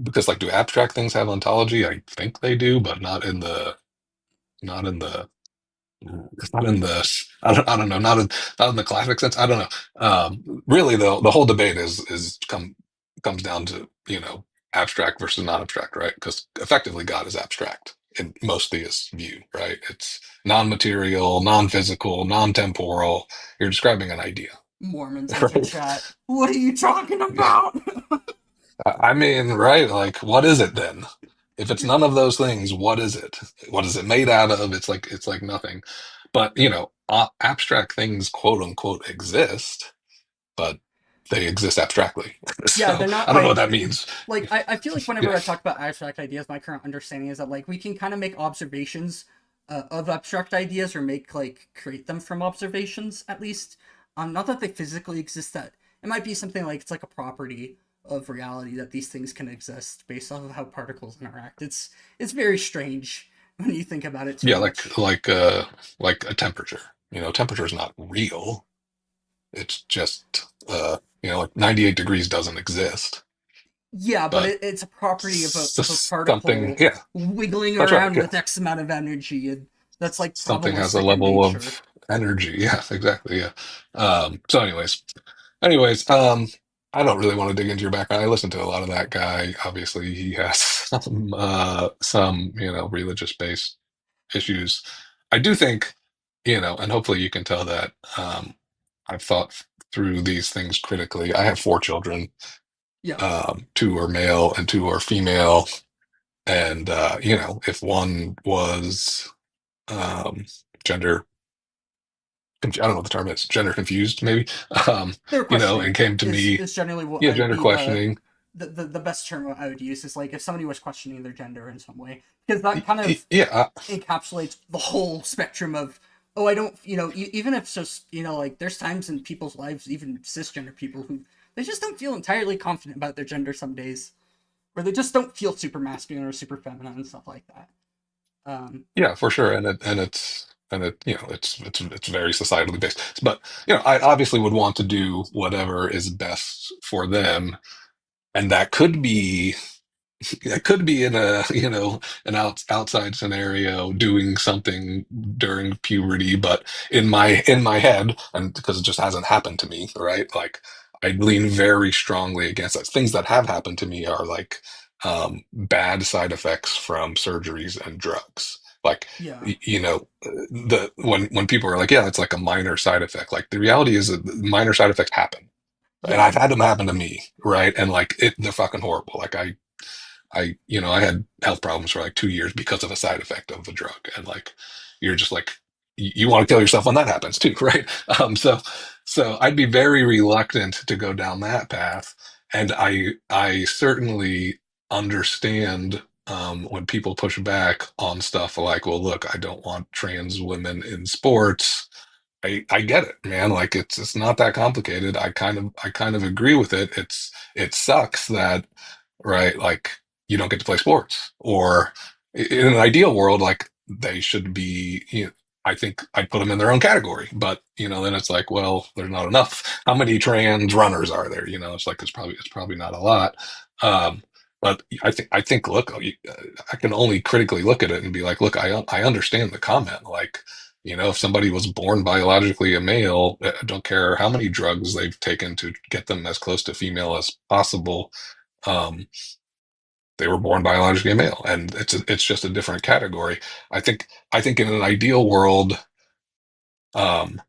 Speaker 6: because like, do abstract things have ontology? I think they do, but not in the not in the I don't know, not in the classic sense. I don't know. Really, though, the whole debate comes down to abstract versus non-abstract, right? Because effectively, God is abstract in most theists' view, right? It's non-material, non-physical, non-temporal. You're describing an idea,
Speaker 1: Mormons enter
Speaker 6: right?
Speaker 1: chat. What are you talking
Speaker 6: Yeah.
Speaker 1: about?
Speaker 6: I mean, right? Like, what is it then? If it's none of those things, what is it? What is it made out of? It's like nothing. But abstract things, quote unquote, exist, but they exist abstractly.
Speaker 1: Yeah,
Speaker 6: So
Speaker 1: they're not
Speaker 6: I don't know what that means.
Speaker 1: I feel like
Speaker 6: Yeah,
Speaker 1: whenever I talk about abstract ideas, my current understanding is that like we can kind of make observations of abstract ideas or make like create them from observations at least. Not that they physically exist. That it might be something like it's like a property of reality that these things can exist based off of how particles interact. It's very strange when you think about it too
Speaker 6: yeah,
Speaker 1: much.
Speaker 6: like a temperature. Temperature is not real. It's just like 98 degrees doesn't exist,
Speaker 1: Yeah, but
Speaker 6: but
Speaker 1: it's a property of a
Speaker 6: something.
Speaker 1: particle
Speaker 6: Yeah,
Speaker 1: wiggling
Speaker 6: that's right.
Speaker 1: around
Speaker 6: Yeah.
Speaker 1: with X amount of energy, and that's like
Speaker 6: something has a
Speaker 1: probabilistic in
Speaker 6: level
Speaker 1: nature.
Speaker 6: of energy. Yeah, exactly. Yeah. So anyways, I don't really want to dig into your background. I listen to a lot of that guy. Obviously, he has some, religious based issues. I do think, and hopefully you can tell that, I've thought through these things critically. I have 4 children.
Speaker 1: Yeah,
Speaker 6: 2 are male and 2 are female. And, if one was, um, gender, I don't know what the term is, gender confused, maybe,
Speaker 1: they're
Speaker 6: and
Speaker 1: questioning
Speaker 6: came to me,
Speaker 1: is generally what
Speaker 6: yeah,
Speaker 1: I would
Speaker 6: gender
Speaker 1: be
Speaker 6: questioning.
Speaker 1: the best term I would use is like if somebody was questioning their gender in some way, because that kind of
Speaker 6: Yeah,
Speaker 1: encapsulates the whole spectrum of, oh, I don't, even if it's just, like there's times in people's lives, even cisgender people, who they just don't feel entirely confident about their gender some days, where they just don't feel super masculine or super feminine and stuff like that.
Speaker 6: yeah, for sure. It's very societally based. But, I obviously would want to do whatever is best for them. And that could be it could be in a an outside scenario doing something during puberty, but in my head, and because it just hasn't happened to me, right, like I lean very strongly against that. Things that have happened to me are like bad side effects from surgeries and drugs, like
Speaker 1: Yeah,
Speaker 6: the when people are like, yeah, it's like a minor side effect, like the reality is that minor side effects happen, and
Speaker 1: yeah,
Speaker 6: I've had them happen to me, right, and like they're fucking horrible. Like I had health problems for like 2 years because of a side effect of a drug. And like, you're just like, you want to kill yourself when that happens too, right? So I'd be very reluctant to go down that path. And I certainly understand, when people push back on stuff like, well, look, I don't want trans women in sports. I get it, man. Like it's not that complicated. I kind of agree with it. It sucks that, right, like you don't get to play sports. Or in an ideal world, like they should be, I think I'd put them in their own category. But, then it's like, well, there's not enough. How many trans runners are there? It's like it's probably not a lot. But I think look, I can only critically look at it and be like, look, I understand the comment. Like, if somebody was born biologically a male, I don't care how many drugs they've taken to get them as close to female as possible. Um, they were born biologically a male, and it's just a different category. I think in an ideal world, um,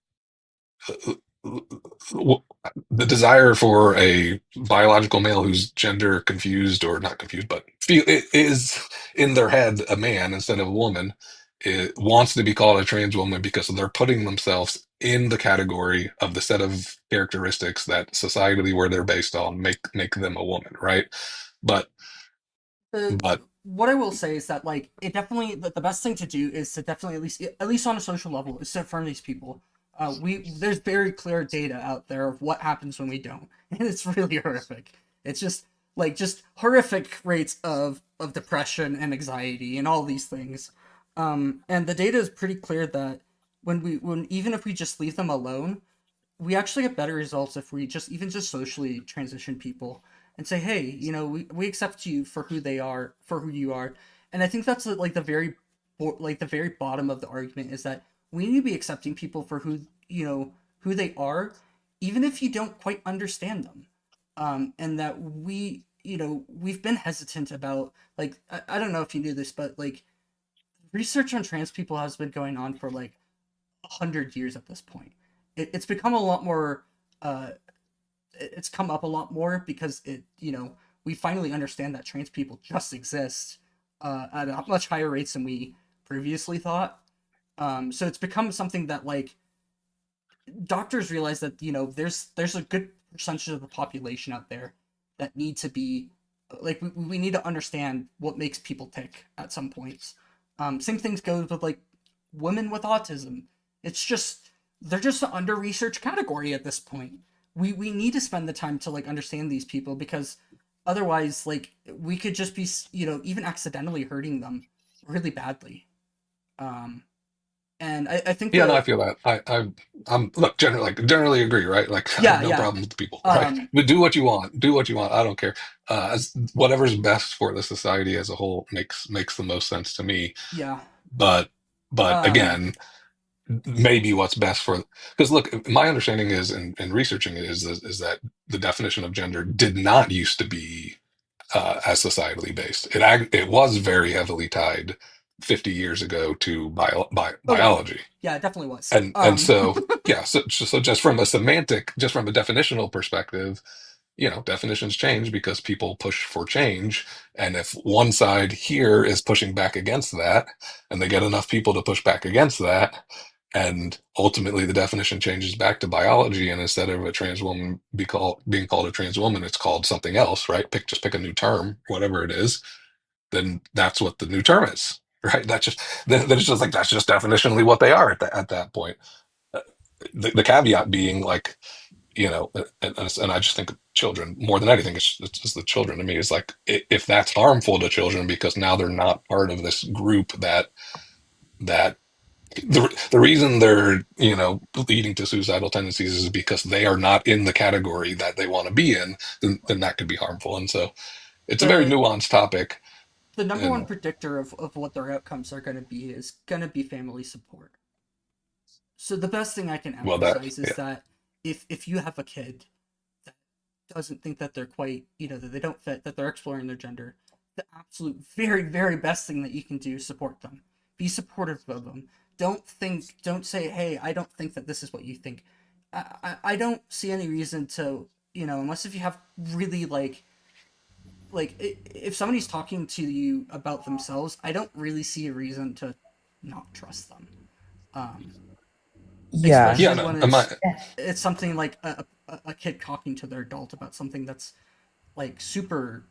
Speaker 6: the desire for a biological male who's gender confused, or not confused, but is in their head a man instead of a woman, it wants to be called a trans woman because they're putting themselves in the category of the set of characteristics that societally where they're based on make them a woman, right? But
Speaker 1: the
Speaker 6: but
Speaker 1: what I will say is that like it definitely the best thing to do is to definitely at least on a social level is to affirm these people. We There's very clear data out there of what happens when we don't, and it's really horrific. It's just horrific rates of depression and anxiety and all these things. And the data is pretty clear that when even if we just leave them alone, we actually get better results if we just even just socially transition people and say, hey, we accept you for who they are, for who you are. And I think that's like the very bottom of the argument is that we need to be accepting people for who they are, even if you don't quite understand them. And that we've been hesitant about, like, I don't know if you knew this, but like research on trans people has been going on for like 100 years at this point. It's become a lot more. Uh, it's come up a lot more because we finally understand that trans people just exist at a much higher rates than we previously thought. So it's become something that like doctors realize that there's a good percentage of the population out there that need to be like we need to understand what makes people tick at some points. Same things goes with like women with autism. It's just they're just an under researched category at this point. We need to spend the time to like understand these people because otherwise like we could just be even accidentally hurting them really badly. Um, and I think
Speaker 6: yeah, no, I
Speaker 1: the
Speaker 6: feel that. I'm look, generally agree, right? Like, I have
Speaker 1: yeah,
Speaker 6: no
Speaker 1: yeah.
Speaker 6: problem with the people, right?
Speaker 1: Um,
Speaker 6: But do what you want. Do what you want. I don't care. As whatever's best for the society as a whole makes the most sense to me.
Speaker 1: yeah.
Speaker 6: But But
Speaker 1: Um,
Speaker 6: again, maybe what's best for, because look, my understanding is, in researching it, is that the definition of gender did not used to be as societally based. It was very heavily tied 50 years ago to
Speaker 1: oh yeah,
Speaker 6: biology.
Speaker 1: yeah, it definitely was.
Speaker 6: And so yeah, so just from a semantic, just from a definitional perspective, definitions change because people push for change. And if one side here is pushing back against that, and they get enough people to push back against that, and ultimately the definition changes back to biology, and instead of a trans woman being called a trans woman, it's called something else, right? Pick a new term, whatever it is, then that's what the new term is, right? Then it's just like that's just definitionally what they are at that point. Uh, the caveat being like, and I just think of children more than anything. It's just the children to me is like, if that's harmful to children because now they're not part of this group that the reason they're leading to suicidal tendencies is because they are not in the category that they want to be in, then that could be harmful. And so it's a very
Speaker 1: the
Speaker 6: nuanced topic.
Speaker 1: the number one
Speaker 6: And
Speaker 1: predictor of what their outcomes are going to be is going to be family support. So the best thing I can
Speaker 6: well, that,
Speaker 1: emphasize is
Speaker 6: yeah.
Speaker 1: that if you have a kid that doesn't think that they're quite, that they don't fit, that they're exploring their gender, the absolute very, very best thing that you can do is support them. Be supportive of them. Don't say, hey, I don't think that this is what you think. I don't see any reason to, unless if you have really if somebody's talking to you about themselves, I don't really see a reason to not trust them. Um,
Speaker 3: Yeah.
Speaker 6: Yeah,
Speaker 1: Especially
Speaker 6: no,
Speaker 1: when it's something like a kid talking to their adult about something that's like super.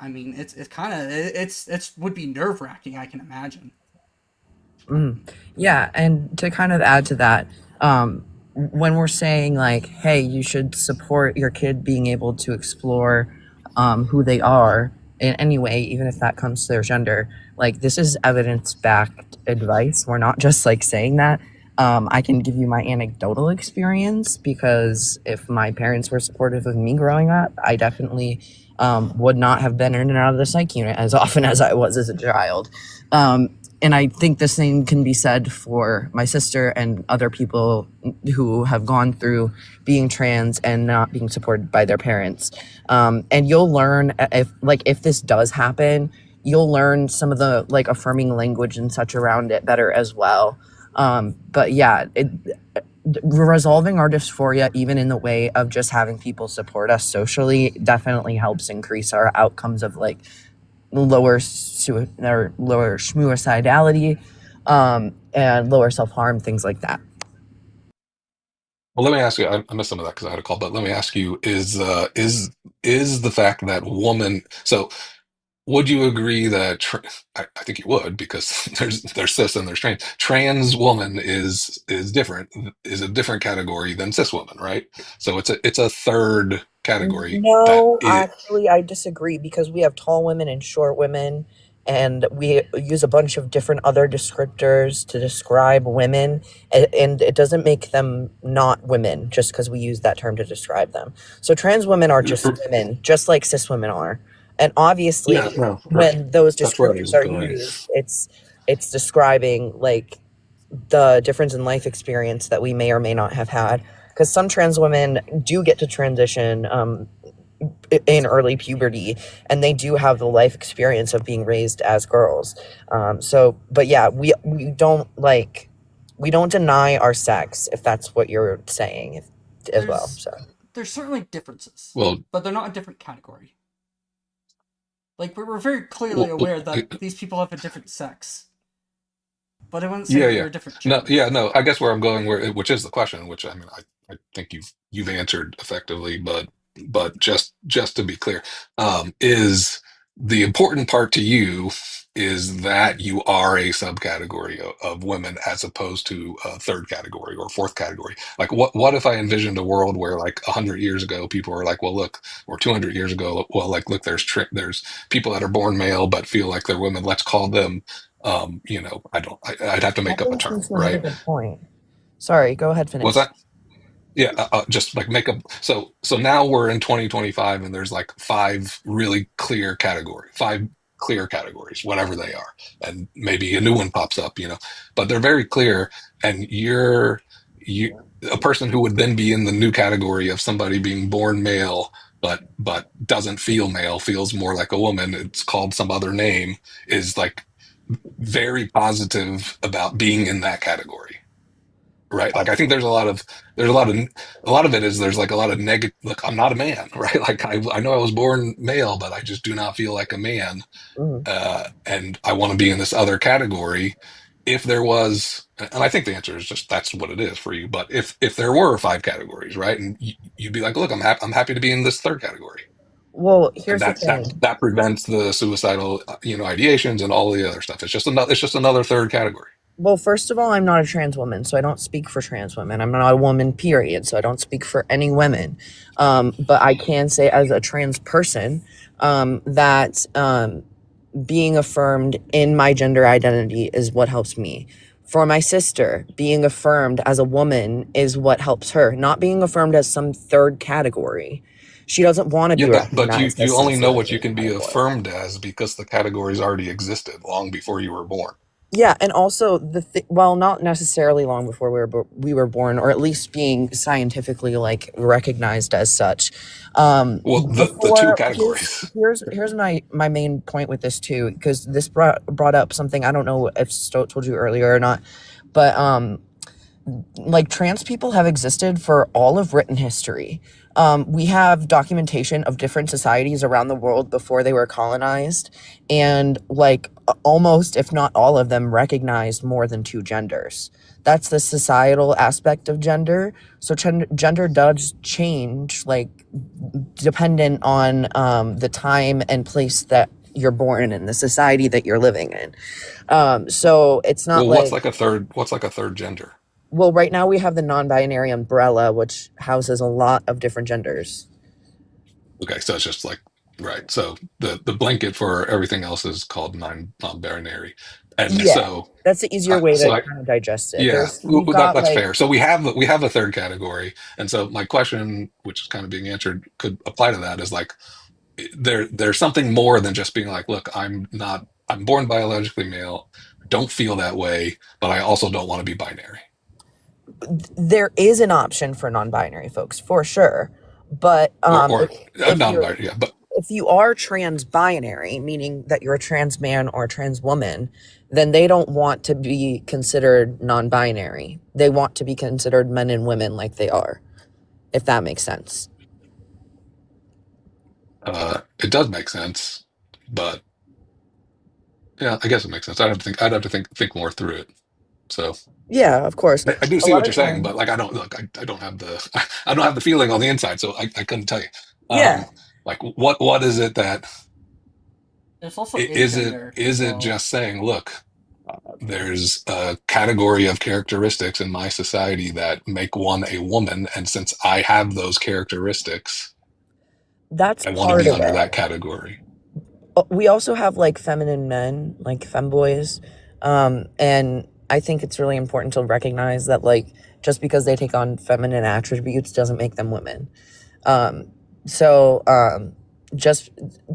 Speaker 1: I mean, it's kind of it's would be nerve wracking. I can imagine.
Speaker 3: Yeah, and to kind of add to that, when we're saying like, hey, you should support your kid being able to explore who they are in any way, even if that comes to their gender, like this is evidence-backed advice. We're not just like saying that. I can give you my anecdotal experience because if my parents were supportive of me growing up, I definitely would not have been in and out of the psych unit as often as I was as a child. And I think the same can be said for my sister and other people who have gone through being trans and not being supported by their parents. And you'll learn if this does happen, you'll learn some of the like affirming language and such around it better as well. But yeah, resolving our dysphoria, even in the way of just having people support us socially, definitely helps increase our outcomes of like lower suicidality, and lower self-harm, things like that.
Speaker 6: well, let me ask you. I missed some of that because I had a call, but let me ask you: is the fact that woman? So, would you agree that I think you would because there's cis and there's trans. Trans woman is different, is a different category than cis woman, right? So it's a third category that
Speaker 3: No,
Speaker 6: it.
Speaker 3: actually, I disagree because we have tall women and short women, and we use a bunch of different other descriptors to describe women, and it doesn't make them not women just because we use that term to describe them. So trans women are just women, just like cis women are. And obviously,
Speaker 6: Yeah, no,
Speaker 3: when those
Speaker 6: that's where I
Speaker 3: descriptors
Speaker 6: was
Speaker 3: are
Speaker 6: going.
Speaker 3: used, it's describing like the difference in life experience that we may or may not have had because some trans women do get to transition in early puberty and they do have the life experience of being raised as girls. But yeah, we don't deny our sex if that's what you're saying as well.
Speaker 1: There's
Speaker 3: So
Speaker 1: there's certainly differences,
Speaker 6: Well,
Speaker 1: but they're not a different category. Like we're very clearly
Speaker 6: well,
Speaker 1: aware that these people have a different sex, but I wouldn't say
Speaker 6: yeah,
Speaker 1: that
Speaker 6: yeah.
Speaker 1: they're a different
Speaker 6: No,
Speaker 1: gender.
Speaker 6: yeah, no. I guess where I'm going, which is the question, which I mean, I think you've answered effectively, but just to be clear, is the important part to you is that you are a subcategory of women as opposed to a third category or fourth category. Like, what if I envisioned a world where like 100 years ago, people were like, well, look, or 200 years ago, well, like, look, there's people that are born male but feel like they're women. Let's call them I'd have to make
Speaker 3: that
Speaker 6: up a
Speaker 3: brings me
Speaker 6: term,
Speaker 3: to another
Speaker 6: right?
Speaker 3: good point. Sorry, go ahead,
Speaker 6: Was
Speaker 3: finish.
Speaker 6: that? Yeah, just like make up. So now we're in 2025, and there's like five really clear category, five clear categories, whatever they are, and maybe a new one pops up, but they're very clear. And you a person who would then be in the new category of somebody being born male but doesn't feel male, feels more like a woman, it's called some other name, is like very positive about being in that category, right? Like I think a lot of it is there's like a lot of negative. Look, I'm not a man, right? Like I know I was born male, but I just do not feel like a man,
Speaker 3: Mm.
Speaker 6: and I want to be in this other category. If there was, and I think the answer is just that's what it is for you. But if there were five categories, right, and you'd be like, look, I'm happy to be in this third category,
Speaker 3: Well,
Speaker 6: and
Speaker 3: here's the thing.
Speaker 6: that prevents the suicidal, ideations and all the other stuff. It's just another third category.
Speaker 3: Well, first of all, I'm not a trans woman, so I don't speak for trans women. I'm not a woman, period, so I don't speak for any women. But I can say, as a trans person, that being affirmed in my gender identity is what helps me. For my sister, being affirmed as a woman is what helps her, not being affirmed as some third category. She doesn't want to
Speaker 6: Yeah,
Speaker 3: be
Speaker 6: but
Speaker 3: recognized
Speaker 6: you
Speaker 3: as some
Speaker 6: only know
Speaker 3: sort of
Speaker 6: what you
Speaker 3: third
Speaker 6: can be
Speaker 3: category.
Speaker 6: affirmed as because the categories already existed long before you were born.
Speaker 3: Yeah, and also well, not necessarily long before we were born, or at least being scientifically like recognized as such.
Speaker 6: Well, the two
Speaker 3: Before
Speaker 6: categories.
Speaker 3: here's my main point with this too, because this brought up something I don't know if Stoat told you earlier or not, but like trans people have existed for all of written history. We have documentation of different societies around the world before they were colonized, and like almost, if not all of them, recognized more than two genders. That's the societal aspect of gender. So gender does change, like dependent on the time and place that you're born in, the society that you're living in. So it's not
Speaker 6: Well,
Speaker 3: like,
Speaker 6: what's like a third gender?
Speaker 3: well, right now we have the non-binary umbrella, which houses a lot of different genders.
Speaker 6: Okay, so it's just like right. So the blanket for everything else is called non-binary, and
Speaker 3: Yeah,
Speaker 6: so
Speaker 3: that's the easier way to
Speaker 6: so I
Speaker 3: kind of digest it.
Speaker 6: yeah,
Speaker 3: We've
Speaker 6: that
Speaker 3: got
Speaker 6: that's
Speaker 3: like,
Speaker 6: fair. So we have a third category, and so my question, which is kind of being answered, could apply to that. Is like there's something more than just being like, look, I'm born biologically male, don't feel that way, but I also don't want to be binary.
Speaker 3: there is an option for non-binary folks for sure, but
Speaker 6: Or
Speaker 3: if you're
Speaker 6: non-binary, yeah, but
Speaker 3: if you are trans binary, meaning that you're a trans man or a trans woman, then they don't want to be considered non-binary. They want to be considered men and women like they are, if that makes sense.
Speaker 6: it does make sense. But yeah, I guess it makes sense. I'd have to think more through it. So
Speaker 3: Yeah, of course.
Speaker 6: I do
Speaker 3: A
Speaker 6: see
Speaker 3: lot
Speaker 6: what
Speaker 3: of
Speaker 6: you're saying, but
Speaker 3: times.
Speaker 6: like I don't look, I don't have the I don't have the feeling on the inside, so I couldn't tell you.
Speaker 3: Yeah.
Speaker 6: Like what is it that
Speaker 1: There's also agender
Speaker 6: is
Speaker 1: as
Speaker 6: it
Speaker 1: well.
Speaker 6: just saying, look, there's a category of characteristics in my society that make one a woman, and since I have those characteristics,
Speaker 3: That's
Speaker 6: I want to
Speaker 3: part
Speaker 6: be
Speaker 3: of
Speaker 6: under that
Speaker 3: it.
Speaker 6: category.
Speaker 3: We also have like feminine men, like femboys. And I think it's really important to recognize that like just because they take on feminine attributes doesn't make them women. Um, so just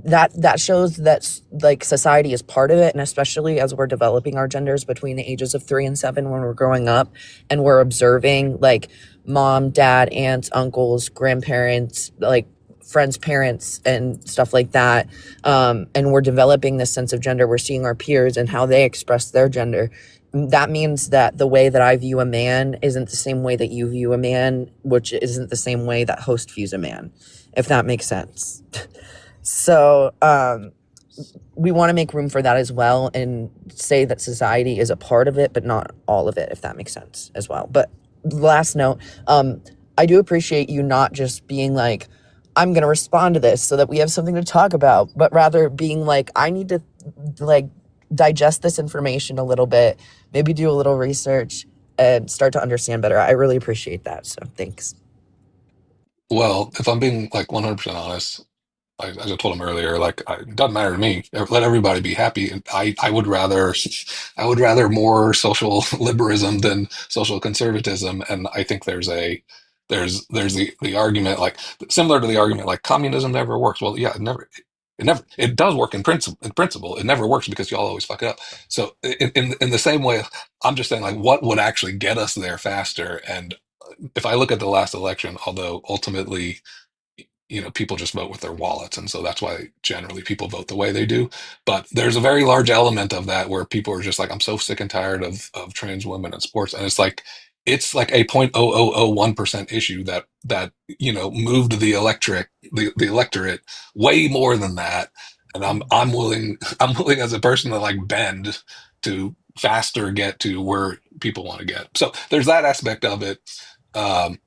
Speaker 3: that shows that like society is part of it, and especially as we're developing our genders between the ages of 3 and 7 when we're growing up, and we're observing like mom, dad, aunts, uncles, grandparents, like friends' parents and stuff like that. And we're developing this sense of gender. We're seeing our peers and how they express their gender. That means that the way that I view a man isn't the same way that you view a man, which isn't the same way that host views a man, if that makes sense. So we want to make room for that as well, and say that society is a part of it, but not all of it, if that makes sense as well. But last note, I do appreciate you not just being like, I'm going to respond to this so that we have something to talk about, but rather being like, I need to like digest this information a little bit, maybe do a little research and start to understand better. I really appreciate that. So thanks.
Speaker 6: Well, if I'm being like 100% honest, as I told him earlier, like it doesn't matter to me. Let everybody be happy. And I would rather I would rather more social liberalism than social conservatism. And I think there's the argument like similar to the argument like communism never works. Well, yeah, it never. it does work in principle. In principle, it never works because y'all always fuck it up. So in the same way, I'm just saying, like, what would actually get us there faster? And if I look at the last election, although ultimately, people just vote with their wallets, and so that's why generally people vote the way they do. But there's a very large element of that where people are just like, I'm so sick and tired of trans women in sports, and it's like a 0.0001% issue that moved the electorate way more than that. And I'm willing I'm willing as a person to like bend to faster get to where people want to get. So there's that aspect of it. Um,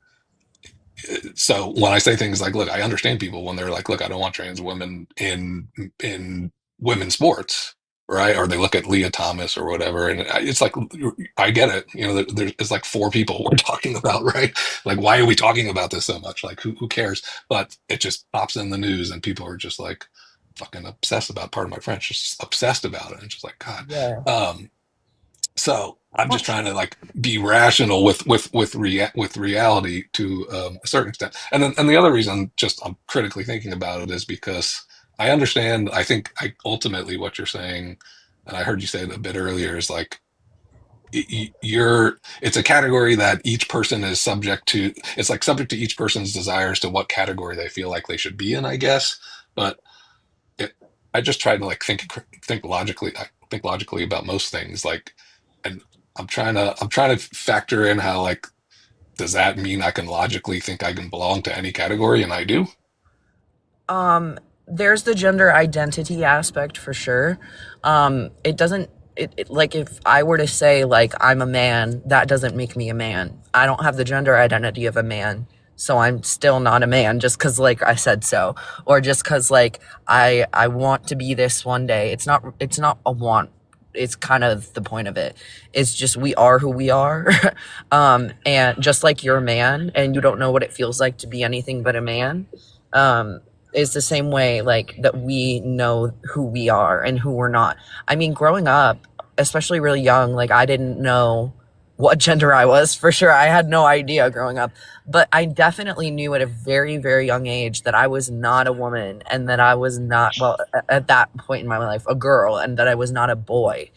Speaker 6: so when I say things like, look, I understand people when they're like, look, I don't want trans women in women's sports, right? Or they look at Leah Thomas or whatever, and it's like, I get it. There's like four people we're talking about, right? Like, why are we talking about this so much? Like, who cares? But it just pops in the news, and people are just like fucking obsessed about. Pardon my French, just obsessed about it, and just like, God.
Speaker 3: Yeah.
Speaker 6: So I'm just trying to like be rational with reality to a certain extent, and the other reason just I'm critically thinking about it is because I understand. I think ultimately what you're saying, and I heard you say it a bit earlier, is like it's a category that each person is subject to. It's like subject to each person's desires to what category they feel like they should be in, I guess. But it, I just try to like think logically. I think logically about most things, like, and I'm trying to factor in how, like, does that mean I can logically think I can belong to any category, and I do.
Speaker 3: There's the gender identity aspect for sure. It doesn't like if I were to say like I'm a man, that doesn't make me a man. I don't have the gender identity of a man, so I'm still not a man just cuz like I said so, or just cuz like I want to be this one day. It's not a want. It's kind of the point of it. It's just we are who we are. And just like you're a man and you don't know what it feels like to be anything but a man. Um is the same way like that we know who we are and who we're not. I mean, growing up, especially really young, like I didn't know what gender I was for sure. I had no idea growing up, but I definitely knew at a very, very young age that I was not a woman and that I was not, well, at that point in my life, a girl and that I was not a boy.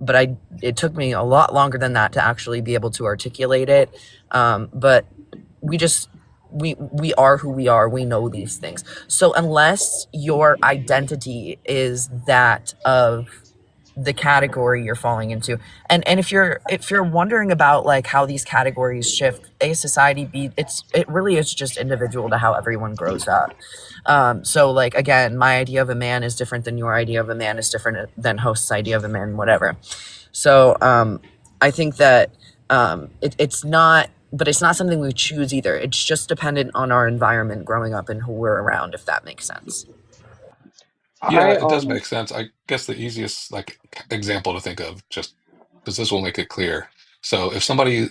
Speaker 3: But it took me a lot longer than that to actually be able to articulate it. But we just we are who we are. We know these things. So unless your identity is that of the category you're falling into, and if you're wondering about like how these categories shift, a society, b it really is just individual to how everyone grows up. So like again, my idea of a man is different than your idea of a man is different than host's idea of a man, whatever. So I think that it's not, but it's not something we choose either. It's just dependent on our environment growing up and who we're around, if that makes sense.
Speaker 6: Yeah,
Speaker 7: I
Speaker 6: it does make sense. I guess the easiest like example to think of, just because this will make it clear. So if somebody,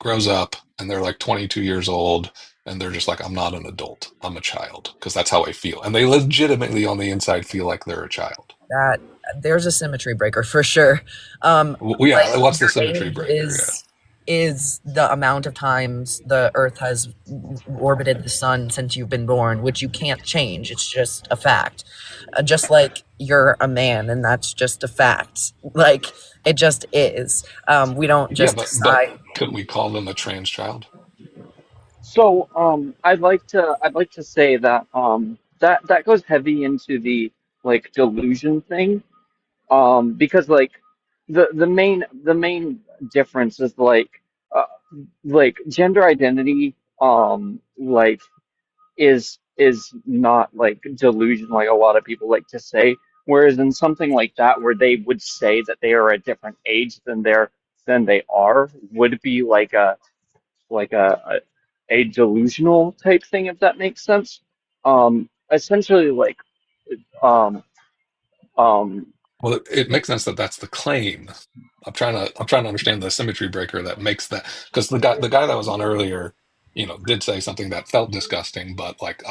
Speaker 6: grows up and they're like 22 years old and they're just like, I'm not an adult, I'm a child, because that's how I feel. And they legitimately on the inside feel like they're a child.
Speaker 3: That there's a symmetry breaker for sure.
Speaker 6: Well,
Speaker 3: Like
Speaker 6: yeah, what's the
Speaker 3: your
Speaker 6: symmetry
Speaker 3: age
Speaker 6: breaker? Yeah.
Speaker 3: is the amount of times the Earth has orbited the sun since you've been born, which you can't change. It's just a fact. Just like you're a man, and that's just a fact. Like it just is. We don't
Speaker 6: Yeah,
Speaker 3: just
Speaker 6: but
Speaker 3: decide.
Speaker 6: could we call them a trans child?
Speaker 7: so I'd like to say that that goes heavy into the like delusion thing. Because like the main difference is uh, like gender identity like is not like delusion like a lot of people like to say. Whereas in something like that where they would say that they are a different age than they are would be like a delusional type thing, if that makes sense. Essentially like um um
Speaker 6: Well, it makes sense that that's the claim. I'm trying to understand the symmetry breaker that makes that, because the guy that was on earlier, did say something that felt disgusting, but like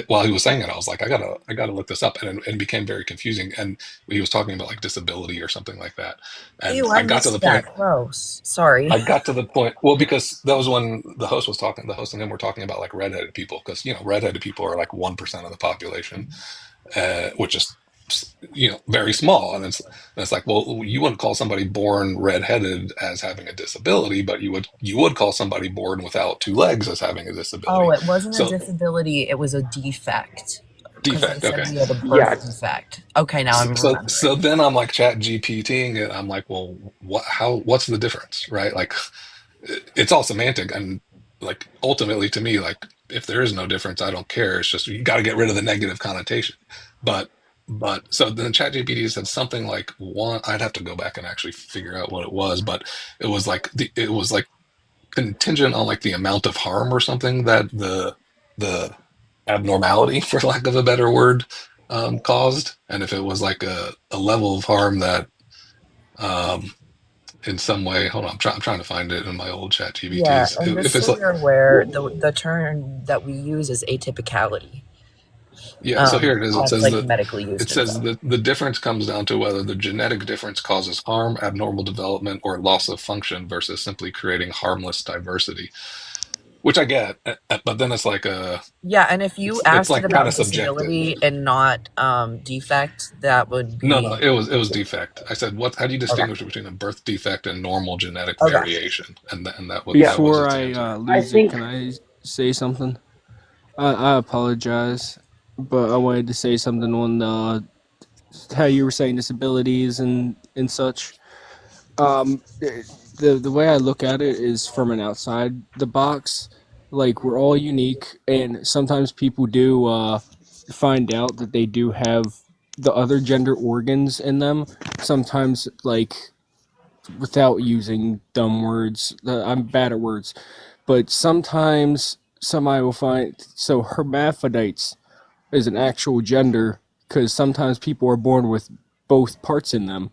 Speaker 6: while he was saying it, I was like, I gotta look this up, and it became very confusing. And he was talking about like disability or something like that, and
Speaker 3: Ew, I
Speaker 6: I got to the
Speaker 3: missed
Speaker 6: point.
Speaker 3: that. Gross. Sorry.
Speaker 6: I got to the point. Well, because that was when the host and him were talking about like redheaded people, because redheaded people are like 1% of the population, which is very small. And it's like, well, you wouldn't call somebody born redheaded as having a disability, but you would call somebody born without two legs as having a
Speaker 3: Oh,
Speaker 6: disability.
Speaker 3: it wasn't a
Speaker 6: So
Speaker 3: disability, it was a defect. Because they
Speaker 6: defect,
Speaker 3: said
Speaker 6: okay.
Speaker 3: we had a birth
Speaker 7: Yes.
Speaker 3: defect. Okay, now
Speaker 6: So,
Speaker 3: I'm
Speaker 6: so,
Speaker 3: remembering.
Speaker 6: so then I'm like chat GPTing it. I'm like, well, what's the difference, right? Like, it's all semantic, and like ultimately to me, like if there is no difference, I don't care. It's just you got to get rid of the negative connotation. But so then ChatGPT said something like one. I'd have to go back and actually figure out what it was, but it was like contingent on like the amount of harm or something that the abnormality, for lack of a better word, caused, and if it was like a level of harm that um, in some way. Hold on, I'm trying to find it in my old chat
Speaker 3: Yeah,
Speaker 6: GBTs.
Speaker 3: and
Speaker 6: If
Speaker 3: just
Speaker 6: it's
Speaker 3: so
Speaker 6: like,
Speaker 3: you're aware, the term that we use is atypicality.
Speaker 6: yeah, so here it is. It
Speaker 3: That's
Speaker 6: says
Speaker 3: like
Speaker 6: that
Speaker 3: medically
Speaker 6: it
Speaker 3: used and
Speaker 6: says
Speaker 3: stuff.
Speaker 6: that the difference comes down to whether the genetic difference causes harm, abnormal development, or loss of function versus simply creating harmless diversity, which I get, but then it's like
Speaker 3: Yeah, and if you
Speaker 6: it's
Speaker 3: asked it
Speaker 6: like kind
Speaker 3: about
Speaker 6: of subjective.
Speaker 3: disability and not defect, that would
Speaker 6: No,
Speaker 3: be
Speaker 6: it was defect. I said, what? How do you
Speaker 3: okay.
Speaker 6: distinguish between a birth defect and normal genetic
Speaker 3: Okay.
Speaker 6: variation? And that was
Speaker 7: Yes.
Speaker 8: Before
Speaker 6: its
Speaker 8: I
Speaker 6: answer.
Speaker 7: I
Speaker 8: lose it,
Speaker 7: think
Speaker 8: can I say something? I apologize, but I wanted to say something on how you were saying disabilities and such. The way I look at it is from an outside the box. Like we're all unique, and sometimes people do find out that they do have the other gender organs in them. Sometimes, like without using dumb words, I'm bad at words, but sometimes somebody will find so hermaphrodites is an actual gender because sometimes people are born with both parts in them.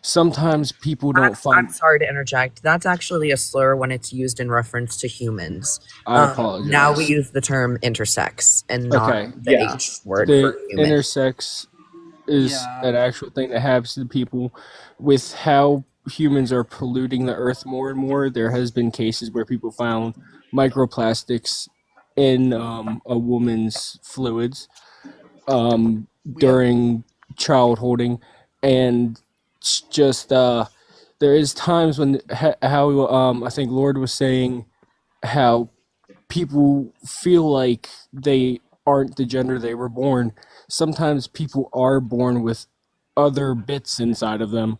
Speaker 8: Sometimes people don't
Speaker 3: I'm
Speaker 8: find.
Speaker 3: sorry to interject. That's actually a slur when it's used in reference to humans.
Speaker 8: I
Speaker 3: Now we
Speaker 8: apologize.
Speaker 3: use the term intersex and not
Speaker 8: Okay,
Speaker 3: the
Speaker 7: yeah.
Speaker 3: H word
Speaker 8: the
Speaker 3: for human.
Speaker 8: intersex is
Speaker 1: Yeah.
Speaker 8: an actual thing that happens to people with how humans are polluting the earth more and more. There has been cases where people found microplastics in a woman's fluids
Speaker 1: Yep.
Speaker 8: during child holding, and it's just there is times when how I think Lord was saying how people feel like they aren't the gender they were born. Sometimes people are born with other bits inside of them,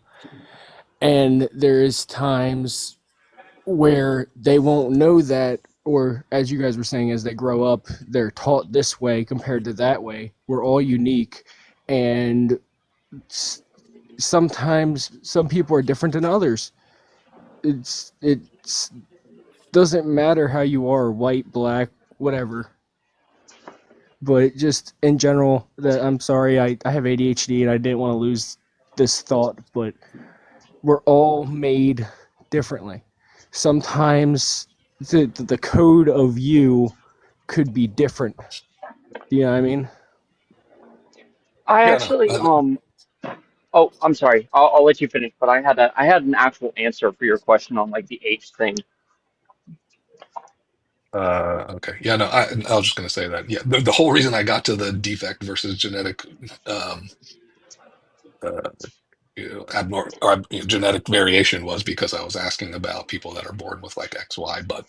Speaker 8: and there is times where they won't know that, or as you guys were saying, as they grow up they're taught this way compared to that way. We're all unique, and sometimes some people are different than others. It doesn't matter how you are, white, black, whatever. But just in general, that I'm sorry, I have ADHD and I didn't want to lose this thought, but we're all made differently. Sometimes the code of you could be different. You know what I mean?
Speaker 7: I
Speaker 6: Yeah, no.
Speaker 7: actually oh, I'm sorry. I'll let you finish, but I had an actual answer for your question on like the H thing.
Speaker 6: Okay. Yeah, no. I was just gonna say that. Yeah, the whole reason I got to the defect versus genetic um, uh, abnormal or genetic variation was because I was asking about people that are born with like XY, but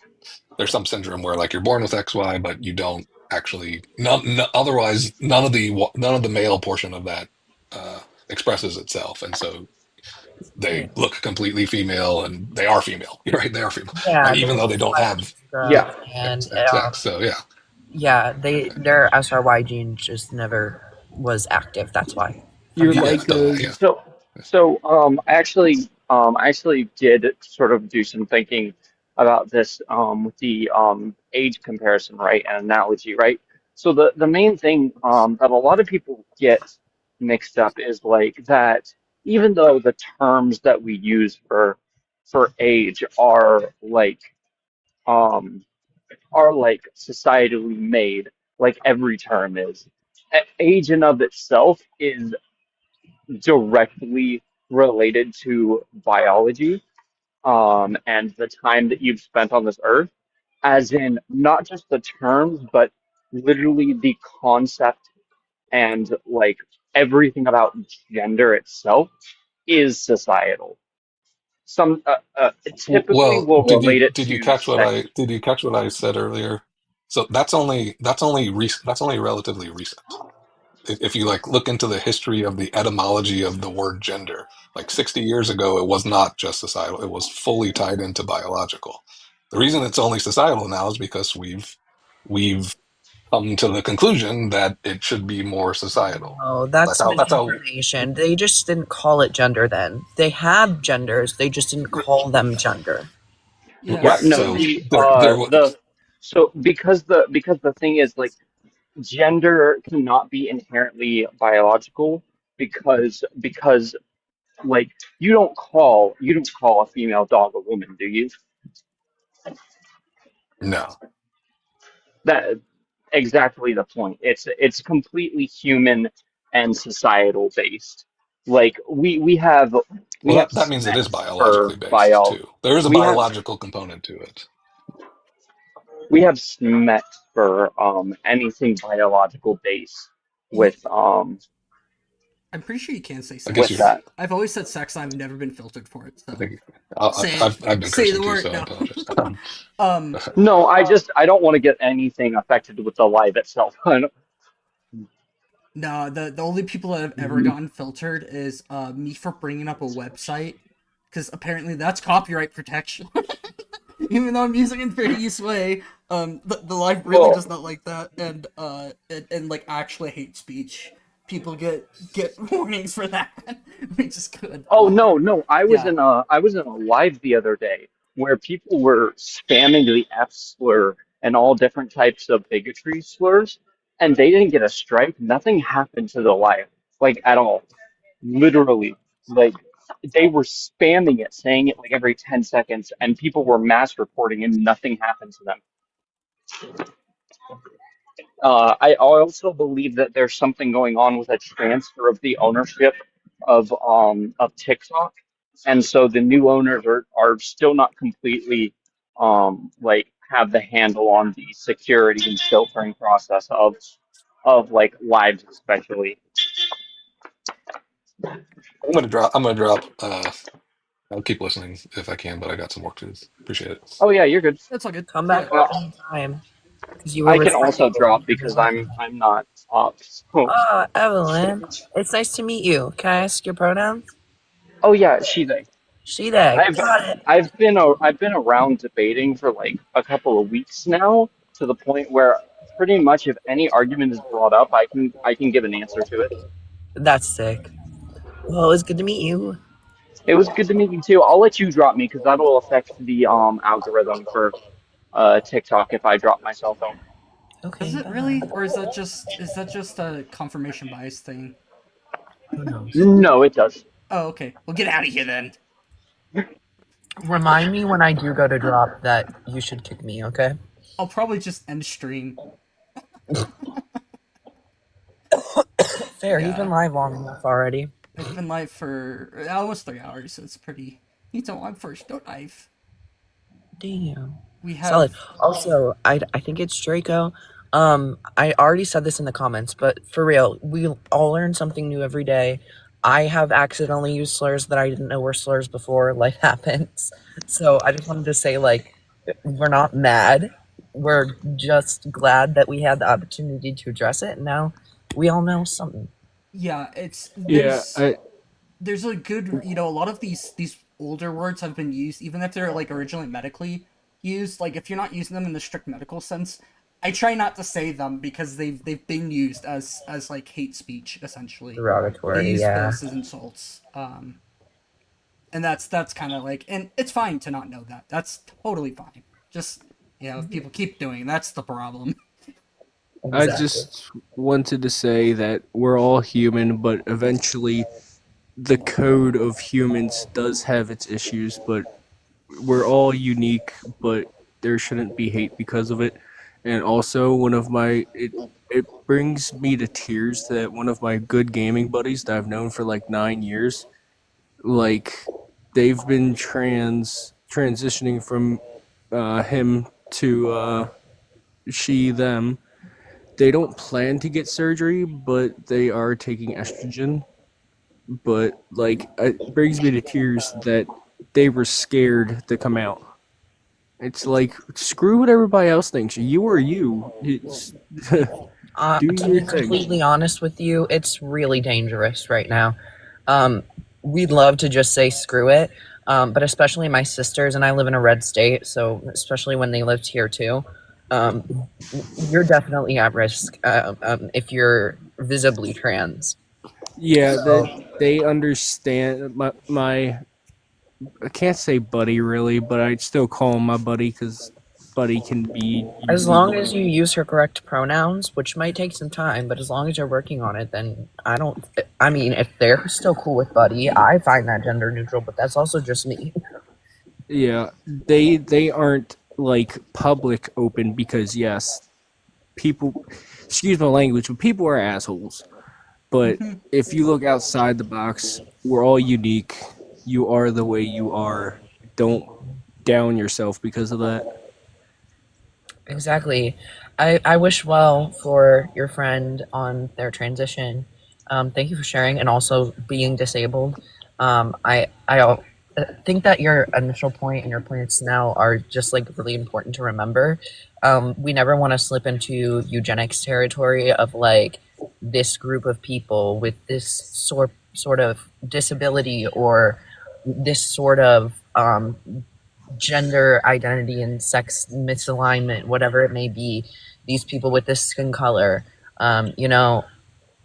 Speaker 6: there's some syndrome where like you're born with XY, but you don't actually. Otherwise, none of the male portion of that expresses itself, and so
Speaker 3: Yeah,
Speaker 6: they look completely female, and they are female, right? They are female,
Speaker 3: yeah,
Speaker 6: even
Speaker 3: they
Speaker 6: though they
Speaker 3: just
Speaker 6: don't
Speaker 3: like
Speaker 6: have
Speaker 3: drugs
Speaker 7: Yeah.
Speaker 3: and
Speaker 6: XX. So yeah,
Speaker 3: yeah, their SRY gene just never was active. That's why from
Speaker 8: You're
Speaker 3: birth.
Speaker 6: yeah,
Speaker 8: like
Speaker 6: it doesn't. Yeah,
Speaker 7: So I actually did sort of do some thinking about this with the age comparison, right, and analogy, right? So the main thing that a lot of people get mixed up is like that even though the terms that we use for age um are like societally made, like every term is. Age in of itself is directly related to biology, and the time that you've spent on this earth, as in not just the terms, but literally the concept and like everything about gender itself is societal. Some typically
Speaker 6: Well,
Speaker 7: will relate it
Speaker 6: did you
Speaker 7: to
Speaker 6: catch what
Speaker 7: sex.
Speaker 6: I said earlier? So that's only relatively recent. If you like look into the history of the etymology of the word gender, like 60 years ago, it was not just societal; it was fully tied into biological. The reason it's only societal now is because we've come to the conclusion that it should be more societal.
Speaker 3: Oh, that's
Speaker 6: That's how.
Speaker 3: misinformation. They just didn't call it gender then. They had genders, they just didn't call them gender.
Speaker 1: Yeah,
Speaker 7: Yeah,
Speaker 6: Right.
Speaker 7: no,
Speaker 1: so
Speaker 6: So there
Speaker 7: the so because the thing is like gender cannot be inherently biological because like you don't call a female dog a woman, do you?
Speaker 6: no.
Speaker 7: That exactly the point. It's completely human and societal based. Like we
Speaker 6: Well,
Speaker 7: have
Speaker 6: that means it is
Speaker 7: SMEX
Speaker 6: biologically
Speaker 7: for
Speaker 6: based
Speaker 7: bio
Speaker 6: too. There is a
Speaker 7: we have
Speaker 6: biological component to it.
Speaker 7: we have SMEX for anything biological based
Speaker 1: you,
Speaker 7: with
Speaker 1: I'm pretty sure you can say
Speaker 6: I guess
Speaker 7: with
Speaker 6: you.
Speaker 1: sex.
Speaker 7: that.
Speaker 1: I've always said sex. I've never been filtered for it.
Speaker 6: I
Speaker 1: So
Speaker 6: think
Speaker 1: say it.
Speaker 6: I've been
Speaker 1: Say
Speaker 6: cursing
Speaker 1: the
Speaker 6: too,
Speaker 1: word.
Speaker 6: so I
Speaker 1: No.
Speaker 6: apologize.
Speaker 1: um.
Speaker 7: No, I don't want to get anything affected with the live itself.
Speaker 1: No. The only people that have ever gotten filtered is me for bringing up a website, because apparently that's copyright protection. Even though I'm using it in fair use way, the live really
Speaker 7: Well,
Speaker 1: does not like that, and like actually hate speech. People get warnings for that, which is good.
Speaker 7: oh
Speaker 1: But
Speaker 7: no,
Speaker 1: yeah,
Speaker 7: I was in a live the other day where people were spamming the F slur and all different types of bigotry slurs, and they didn't get a strike. Nothing happened to the live, like at all. Literally, like they were spamming it, saying it like every 10 seconds, and people were mass reporting, and nothing happened to them. I also believe that there's something going on with a transfer of the ownership of TikTok, and so the new owners are still not completely like have the handle on the security and filtering process of like lives especially.
Speaker 6: I'm gonna drop. I'll keep listening if I can, but I got some work to do. Appreciate it.
Speaker 7: Oh yeah, you're good.
Speaker 1: that's all good.
Speaker 3: Come
Speaker 1: Yeah,
Speaker 3: back
Speaker 7: Uh,
Speaker 3: anytime because you were
Speaker 7: I can
Speaker 3: respecting
Speaker 7: also drop
Speaker 3: the
Speaker 7: because
Speaker 3: other one.
Speaker 7: I'm not up. So.
Speaker 3: Evelyn, it's nice to meet you. Can I ask your pronouns?
Speaker 7: Oh yeah, she they.
Speaker 3: She, they.
Speaker 7: I've
Speaker 3: Got it.
Speaker 7: I've been around debating for like a couple of weeks now to the point where pretty much if any argument is brought up, I can give an answer to it.
Speaker 3: That's sick. Well, it was good to meet you.
Speaker 7: It was good to meet you too. I'll let you drop me because that'll affect the algorithm for TikTok if I drop myself.
Speaker 1: does
Speaker 3: Okay,
Speaker 1: it
Speaker 3: bye.
Speaker 1: really, or is that just a confirmation bias thing?
Speaker 3: Who knows?
Speaker 7: No, it does.
Speaker 1: Oh, okay. Well, get out of here then.
Speaker 3: Remind me when I do go to drop that you should kick me, okay?
Speaker 1: I'll probably just end stream.
Speaker 3: Fair, you've been
Speaker 1: Yeah,
Speaker 3: live long enough already.
Speaker 1: I've been live for almost 3 hours, so it's pretty. It's a long first live.
Speaker 3: Damn.
Speaker 1: We
Speaker 3: Solid.
Speaker 1: have.
Speaker 3: Also, I think it's Draco. I already said this in the comments, but for real, we all learn something new every day. I have accidentally used slurs that I didn't know were slurs before. Life happens. So I just wanted to say, like, we're not mad. We're just glad that we had the opportunity to address it. And now we all know something.
Speaker 1: Yeah, it's
Speaker 8: Yeah,
Speaker 1: there's a good, a lot of these older words have been used even if they're like originally medically used. Like if you're not using them in the strict medical sense, I try not to say them because they've been used as like hate speech essentially. They
Speaker 3: Derogatory,
Speaker 1: use
Speaker 3: yeah.
Speaker 1: this as insults. And that's kind of like, and it's fine to not know that. That's totally fine. Just if people keep doing, that's the problem.
Speaker 8: I
Speaker 3: Exactly.
Speaker 8: just wanted to say that we're all human, but eventually the code of humans does have its issues, but we're all unique, but there shouldn't be hate because of it. And also, it brings me to tears that one of my good gaming buddies that I've known for like 9 years, like they've been transitioning from him to she them, they don't plan to get surgery, but they are taking estrogen. But like, it brings me to tears that they were scared to come out. It's like, screw what everybody else thinks. You are you. It's do
Speaker 3: To
Speaker 8: your
Speaker 3: be
Speaker 8: thing.
Speaker 3: completely honest with you, it's really dangerous right now. Um, we'd love to just say screw it, but especially my sisters and I live in a red state, so especially when they lived here too, um, you're definitely at risk if you're visibly trans.
Speaker 8: Yeah, that
Speaker 3: So
Speaker 8: they understand. My I can't say buddy really, but I'd still call him my buddy because buddy can be
Speaker 3: as
Speaker 8: used
Speaker 3: long
Speaker 8: either
Speaker 3: as
Speaker 8: way.
Speaker 3: you use her correct pronouns, which might take some time, but as long as you're working on it, then I don't. I mean, if they're still cool with buddy, I find that gender neutral, but that's also just me.
Speaker 8: Yeah, they aren't like public open because yes, people. Excuse my language, but people are assholes. But
Speaker 1: Hmm.
Speaker 8: if you look outside the box, we're all unique. You are the way you are. Don't down yourself because of that.
Speaker 3: Exactly. I wish well for your friend on their transition. Thank you for sharing and also being disabled. I think that your initial point and your points now are just like really important to remember. We never want to slip into eugenics territory of like this group of people with this sort of disability or this sort of gender identity and sex misalignment, whatever it may be, these people with this skin color, you know,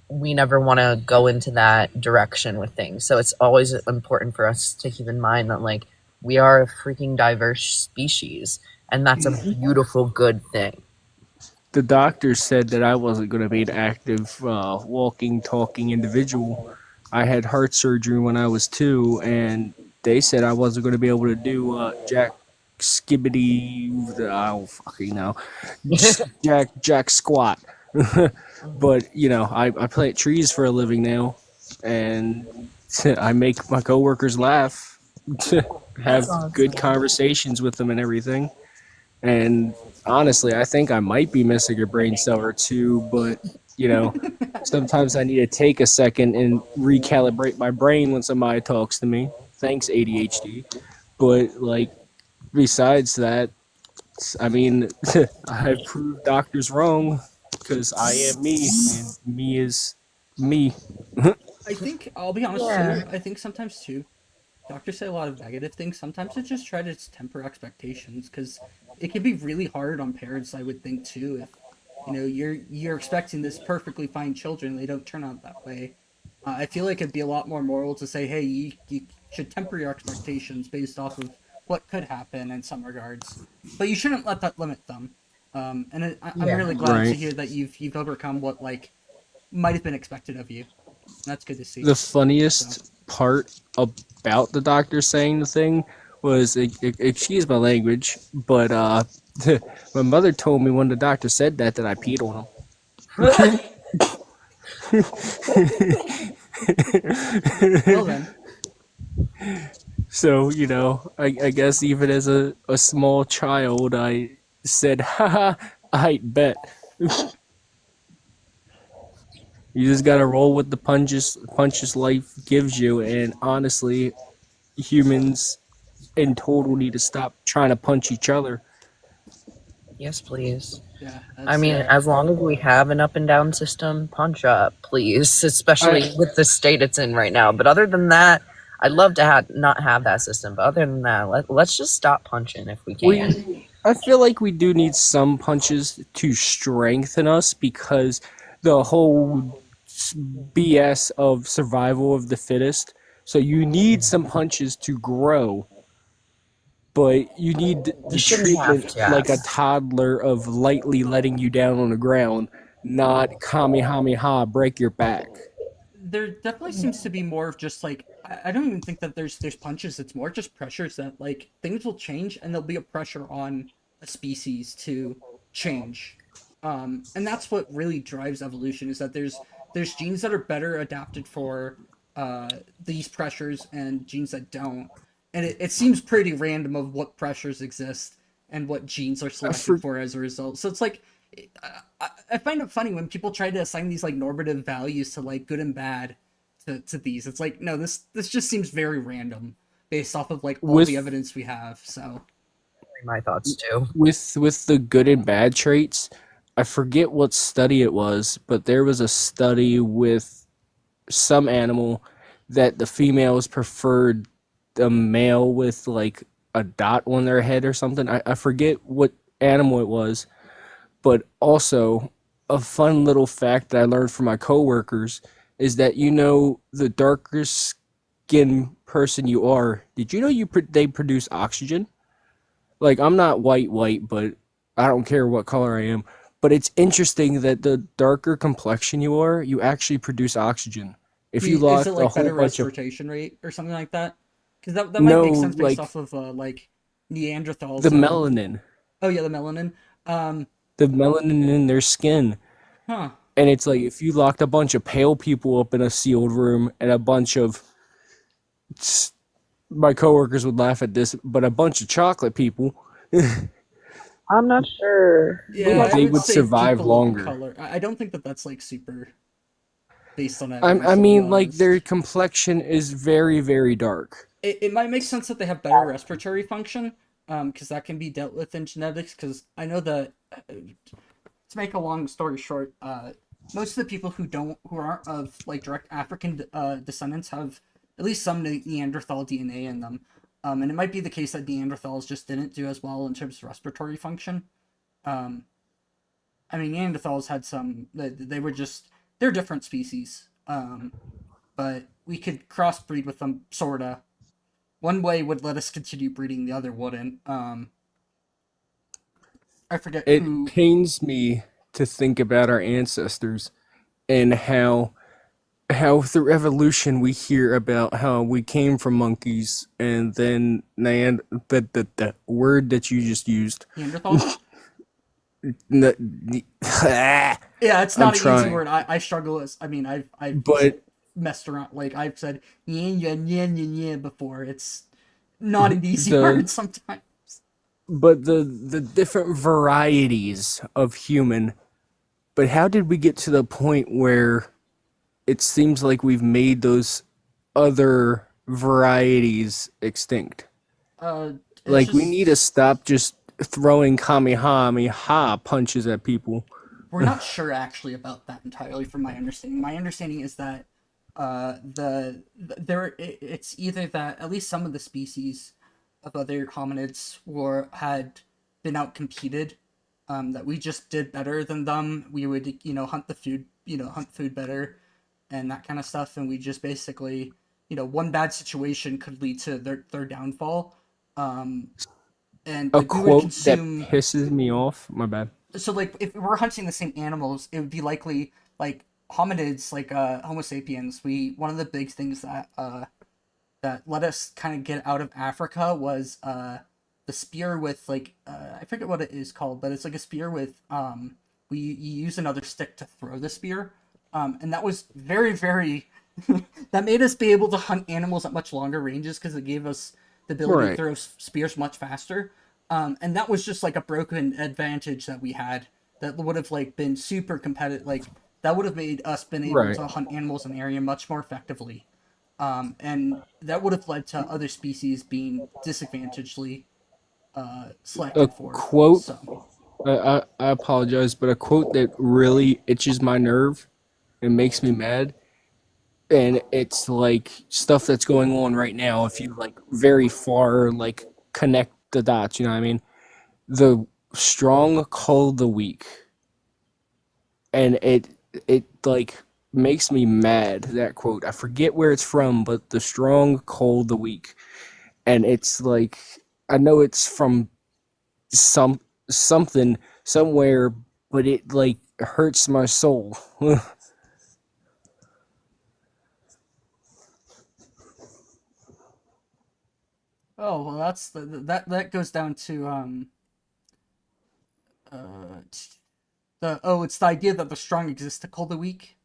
Speaker 3: we never want to go into that direction with things. So it's always important for us to keep in mind that, like, we are a freaking diverse species, and that's a beautiful, good thing.
Speaker 8: The doctor said that I wasn't going to be an active, walking, talking individual. I had heart surgery when I was 2, and they said I wasn't going to be able to do jack skibbity. I don't fucking know. Jack squat. But I plant trees for a living now, and I make my coworkers laugh, have
Speaker 3: That's
Speaker 8: good
Speaker 3: awesome.
Speaker 8: conversations with them and everything. And honestly, I think I might be missing a brain cell or two, but you know, sometimes I need to take a second and recalibrate my brain when somebody talks to me. Thanks, ADHD. But like, besides that, I mean, I've proved doctors wrong because I am me, and me is me.
Speaker 1: I think I'll be honest
Speaker 3: Yeah.
Speaker 1: too. I think sometimes too, doctors say a lot of negative things. Sometimes it just try to temper expectations because it can be really hard on parents. I would think too if you're expecting this perfectly fine children, they don't turn out that way. I feel like it'd be a lot more moral to say, hey, you should temper your expectations based off of what could happen in some regards, but you shouldn't let that limit them. I'm
Speaker 3: Yeah.
Speaker 1: really glad to
Speaker 8: Right.
Speaker 1: hear that you've overcome what like might have been expected of you. That's good to see.
Speaker 8: The
Speaker 1: So.
Speaker 8: funniest part about the doctor saying the thing was, excuse my language, but my mother told me when the doctor said that I peed on
Speaker 1: Well
Speaker 8: him.
Speaker 1: then,
Speaker 8: So I guess even as a small child, I said, haha, I bet. You just gotta roll with the punches life gives you, and honestly, humans in total need to stop trying to punch each other.
Speaker 3: Yes, please.
Speaker 1: yeah,
Speaker 3: I
Speaker 1: that's
Speaker 3: mean, as long as we have an up and down system, punch up, please,
Speaker 8: I
Speaker 3: especially with the state it's in right now. But other than that, I'd love to not have that system. But other than that, let's just stop punching if we can.
Speaker 8: I feel like we do need some punches to strengthen us because the whole BS of survival of the fittest. So you need some punches to grow, but you need
Speaker 3: You
Speaker 8: the
Speaker 3: shouldn't have
Speaker 8: treatment
Speaker 3: to.
Speaker 8: like a
Speaker 3: Yes.
Speaker 8: toddler of lightly letting you down on the ground, not kamehameha break your back.
Speaker 1: there definitely seems to be more of just like I don't even think that there's punches. It's more just pressures that like things will change and there'll be a pressure on a species to change. And that's what really drives evolution is that there's genes that are better adapted for these pressures and genes that don't. And it seems pretty random of what pressures exist and what genes are
Speaker 8: I
Speaker 1: selected
Speaker 8: for,
Speaker 1: for as a result. So it's like I find it funny when people try to assign these like normative values to like good and bad to these. It's like, no, this just seems very random based off of like all the
Speaker 8: With
Speaker 1: evidence we have. So
Speaker 3: My thoughts too.
Speaker 8: with the good and bad traits, I forget what study it was, but there was a study with some animal that the females preferred the male with like a dot on their head or something. I forget what animal it was, but also a fun little fact that I learned from my coworkers is that the darker skin person you are, did you know they produce oxygen? Like I'm not white, but I don't care what color I am. But it's interesting that the darker complexion you are, you actually produce oxygen. If you
Speaker 1: is it
Speaker 8: lost a
Speaker 1: like
Speaker 8: whole
Speaker 1: better
Speaker 8: bunch of
Speaker 1: respiration rate or something like that? Because that might
Speaker 8: no,
Speaker 1: make sense based
Speaker 8: like
Speaker 1: off of like Neanderthals.
Speaker 8: the melanin,
Speaker 1: Oh yeah, the melanin. Um,
Speaker 8: the melanin in their skin.
Speaker 1: huh.
Speaker 8: And it's like if you locked a bunch of pale people up in a sealed room and a bunch of my coworkers would laugh at this, but a bunch of chocolate people,
Speaker 3: I'm not sure. We
Speaker 1: Yeah,
Speaker 3: have
Speaker 1: I
Speaker 8: they
Speaker 1: would
Speaker 8: would
Speaker 1: say
Speaker 8: survive
Speaker 1: people of
Speaker 8: longer.
Speaker 1: color. I don't think that that's like super based on
Speaker 8: I
Speaker 1: evidence, to be
Speaker 8: mean, like their
Speaker 1: honest.
Speaker 8: complexion is very, very dark.
Speaker 1: It might make sense that they have better respiratory function, because that can be dealt with in genetics. Because I know that, to make a long story short, most of the people who aren't of like direct African descendants have at least some Neanderthal DNA in them, and it might be the case that Neanderthals just didn't do as well in terms of respiratory function. Um, I mean, Neanderthals had some. They were just they're different species, but we could crossbreed with them, sorta. One way would let us continue breeding, the other wouldn't. I forget
Speaker 8: It
Speaker 1: who.
Speaker 8: pains me to think about our ancestors and how through evolution we hear about how we came from monkeys and then the word that you just used.
Speaker 1: Neanderthal?
Speaker 8: I'm
Speaker 1: Yeah, it's not an easy
Speaker 8: trying,
Speaker 1: word. I struggle as. I mean, I've
Speaker 8: but
Speaker 1: messed around. Like I've said yeah yeah yeah yeah yeah before. It's not an easy
Speaker 8: the
Speaker 1: word sometimes.
Speaker 8: the different varieties of human. But how did we get to the point where it seems like we've made those other varieties extinct?
Speaker 1: Uh, it's
Speaker 8: Like we need to
Speaker 1: just
Speaker 8: stop just throwing kamehameha punches at people.
Speaker 1: we're not sure actually about that entirely. From my understanding, my understanding is that there it's either that at least some of the species of other hominids were had been outcompeted, that we just did better than them. We would hunt the food, hunt food better, and that kind of stuff, and we just basically one bad situation could lead to their downfall. um and
Speaker 8: A
Speaker 1: like we would
Speaker 8: quote that
Speaker 1: consume.
Speaker 8: pisses me off. My bad.
Speaker 1: So like if we're hunting the same animals, it would be likely like hominids, like Homo sapiens. We one of the big things that let us kind of get out of Africa was the spear with like I forget what it is called, but it's like a spear with we you use another stick to throw the spear, and that was very that made us be able to hunt animals at much longer ranges because it gave us the ability to
Speaker 8: Right.
Speaker 1: throw spears much faster. And that was just like a broken advantage that we had that would have like been super competitive. Like that would have made us been able
Speaker 8: Right.
Speaker 1: to hunt animals in the area much more effectively. And that would have led to other species being disadvantagedly
Speaker 8: A
Speaker 1: selected for.
Speaker 8: quote.
Speaker 1: So,
Speaker 8: I apologize, but a quote that really itches my nerve and makes me mad, and it's like stuff that's going on right now. If you like very far like connect the dots, you know what I mean? The strong call the weak, and it like makes me mad. That quote, I forget where it's from, but the strong call the weak, and it's like I know it's from something somewhere, but it like hurts my soul.
Speaker 1: oh well, that's that goes down to it's the idea that the strong exist to cull the weak.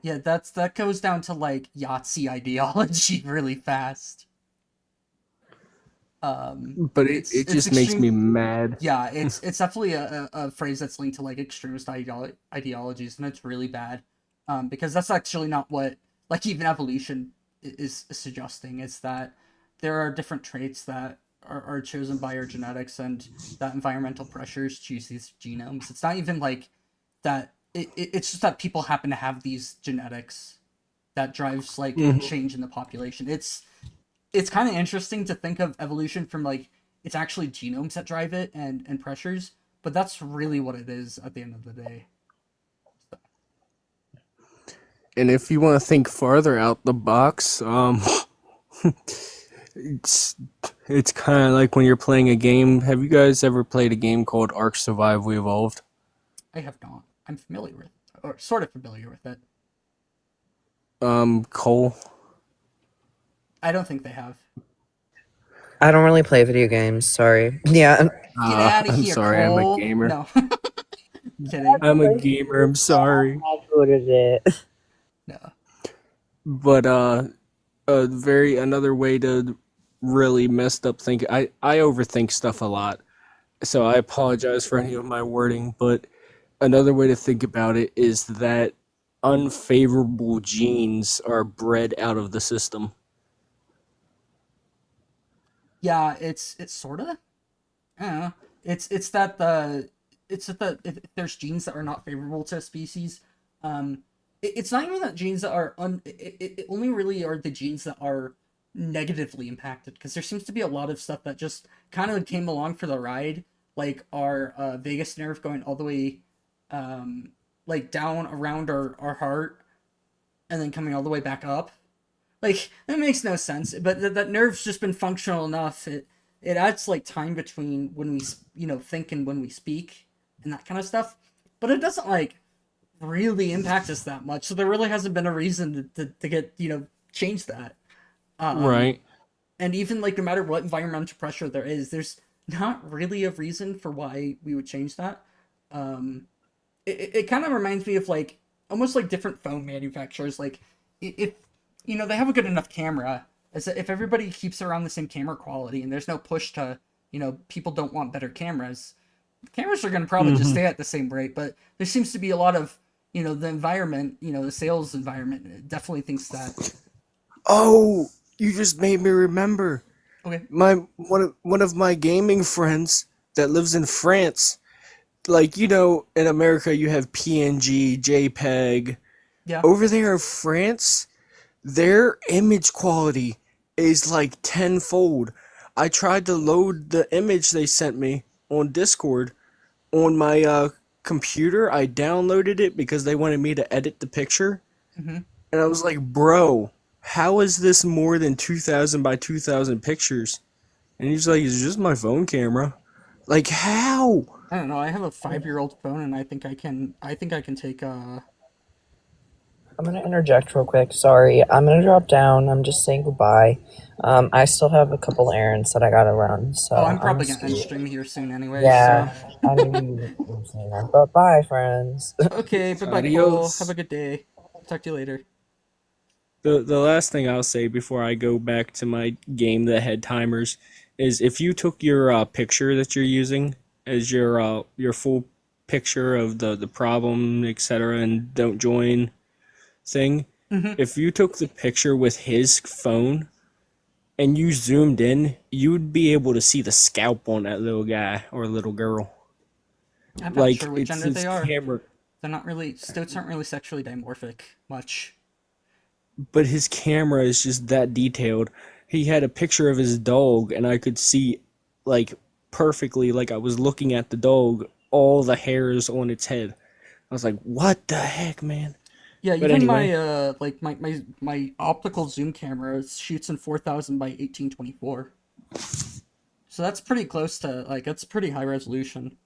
Speaker 1: Yeah, that goes down to like Yahtzee ideology really fast.
Speaker 8: But
Speaker 1: It's
Speaker 8: it
Speaker 1: it's
Speaker 8: just makes me
Speaker 1: extreme.
Speaker 8: mad.
Speaker 1: Yeah, it's definitely a phrase that's linked to like extremist ideologies, and it's really bad, because that's actually not what like even evolution is suggesting. It's that there are different traits that are chosen by our genetics, and that environmental pressures choose these genomes. It's not even like that. It's just that people happen to have these genetics that drives like
Speaker 8: Mhm.
Speaker 1: change in the population. It's kind of interesting to think of evolution from like it's actually genomes that drive it and pressures, but that's really what it is at the end of the day.
Speaker 8: And if you want to think farther out the box, it's it's kind of like when you're playing a game. Have you guys ever played a game called Ark Survive We Evolved?
Speaker 1: I have not. I'm familiar with, or sort of familiar with it.
Speaker 8: Cole.
Speaker 1: I don't think they have.
Speaker 3: I don't really play video games. Sorry. Yeah.
Speaker 1: Get out of
Speaker 8: I'm
Speaker 1: here,
Speaker 8: sorry, I'm a
Speaker 1: Cole.
Speaker 8: gamer.
Speaker 1: No, kidding.
Speaker 8: I'm a gamer. I'm sorry.
Speaker 3: Not good at it.
Speaker 1: No.
Speaker 8: But another way to really messed up thinking. I overthink stuff a lot, so I apologize for any of my wording. But another way to think about it is that unfavorable genes are bred out of the system.
Speaker 1: Yeah, it's sorta. I don't know. It's that the it's that the if there's genes that are not favorable to a species, it's not even that genes that are it only really are the genes that are negatively impacted, because there seems to be a lot of stuff that just kind of came along for the ride, like our vagus nerve going all the way like down around our heart and then coming all the way back up. Like that makes no sense. But that nerve's just been functional enough. It adds like time between when we think and when we speak and that kind of stuff. But it doesn't like really impact us that much. So there really hasn't been a reason to get change that. Um,
Speaker 8: Right.
Speaker 1: and even like no matter what environmental pressure there is, there's not really a reason for why we would change that. Um, it kind of reminds me of like almost like different phone manufacturers. Like if they have a good enough camera, as if everybody keeps around the same camera quality and there's no push to people don't want better cameras, cameras are going to probably just
Speaker 8: Hmm.
Speaker 1: stay at the same rate. But there seems to be a lot of the environment, the sales environment definitely thinks that.
Speaker 8: Oh, you just made me remember.
Speaker 1: Okay.
Speaker 8: My one of my gaming friends that lives in France. Like in America you have PNG, JPEG.
Speaker 1: Yeah.
Speaker 8: Over there in France, their image quality is like tenfold. I tried to load the image they sent me on Discord on my computer. I downloaded it because they wanted me to edit the picture,
Speaker 1: Hmm.
Speaker 8: and I was like, "Bro, how is this more than 2000 by 2000 pictures?" And he's like, "It's just my phone camera." Like, how?
Speaker 1: I don't know. I have a 5-year-old phone, and I think I can. I think I can take.
Speaker 3: I'm gonna interject real quick. Sorry, I'm gonna drop down. I'm just saying goodbye. I still have a couple errands that I gotta run, so
Speaker 1: Oh, I'm
Speaker 3: I'm gonna
Speaker 1: probably gonna end
Speaker 3: see.
Speaker 1: stream here soon, anyway. So.
Speaker 3: Yeah, I knew you were saying that. But bye, friends.
Speaker 1: Okay. Bye, bye, Cole. Have
Speaker 8: Adios.
Speaker 1: a good day. Talk to you later.
Speaker 8: The last thing I'll say before I go back to my game that had timers is if you took your picture that you're using as your full picture of the problem, etc., and don't join thing,
Speaker 1: Hmm.
Speaker 8: if you took the picture with his phone and you zoomed in, you'd be able to see the scalp on that little guy or little girl.
Speaker 1: I'm not
Speaker 8: Like
Speaker 1: sure what
Speaker 8: it's
Speaker 1: gender
Speaker 8: his
Speaker 1: they are.
Speaker 8: camera,
Speaker 1: They're not really. Stoats aren't really sexually dimorphic much.
Speaker 8: but his camera is just that detailed. He had a picture of his dog, and I could see, like, perfectly, like I was looking at the dog, all the hairs on its head. I was like, what the heck, man?
Speaker 1: Yeah,
Speaker 8: But
Speaker 1: even my
Speaker 8: anyway,
Speaker 1: like my optical zoom camera shoots in 4000 by 1824. So that's pretty close to like that's pretty high resolution.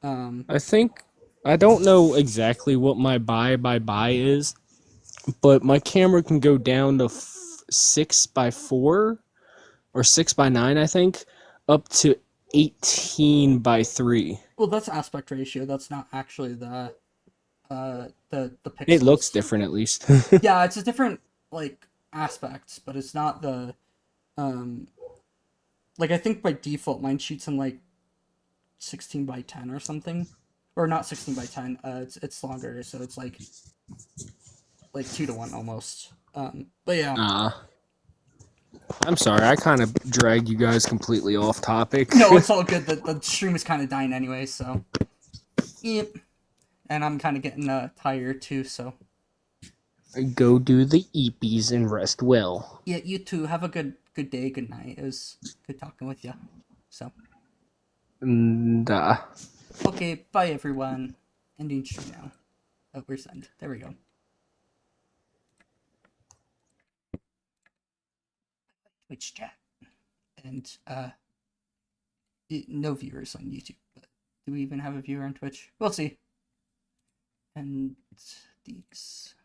Speaker 1: Um,
Speaker 8: I think, I don't know exactly what my buy is, but my camera can go down to 6 by 4 or 6 by 9, I think, up to 18 by 3.
Speaker 1: well, that's aspect ratio. That's not actually the
Speaker 8: It looks
Speaker 1: pixels.
Speaker 8: different at least.
Speaker 1: Yeah, it's a different like aspects, but it's not the um like I think by default mine shoots in like 16 by 10 or something, or not 16 by 10. It's longer, so it's like 2 to 1 almost. But yeah.
Speaker 8: I'm sorry, I kind of dragged you guys completely off topic.
Speaker 1: No, it's all good. The stream is kind of dying anyway, so. Yep. And I'm kind of getting tired too, so.
Speaker 8: Go do the eepies and rest well.
Speaker 1: Yeah, you too. Have a good day, good night. It was good talking with you. So.
Speaker 8: And,
Speaker 1: Okay, bye everyone. Ending stream now. Oh, where's end? There we go. Twitch chat. And no viewers on YouTube, but do we even have a viewer on Twitch? We'll see. And these.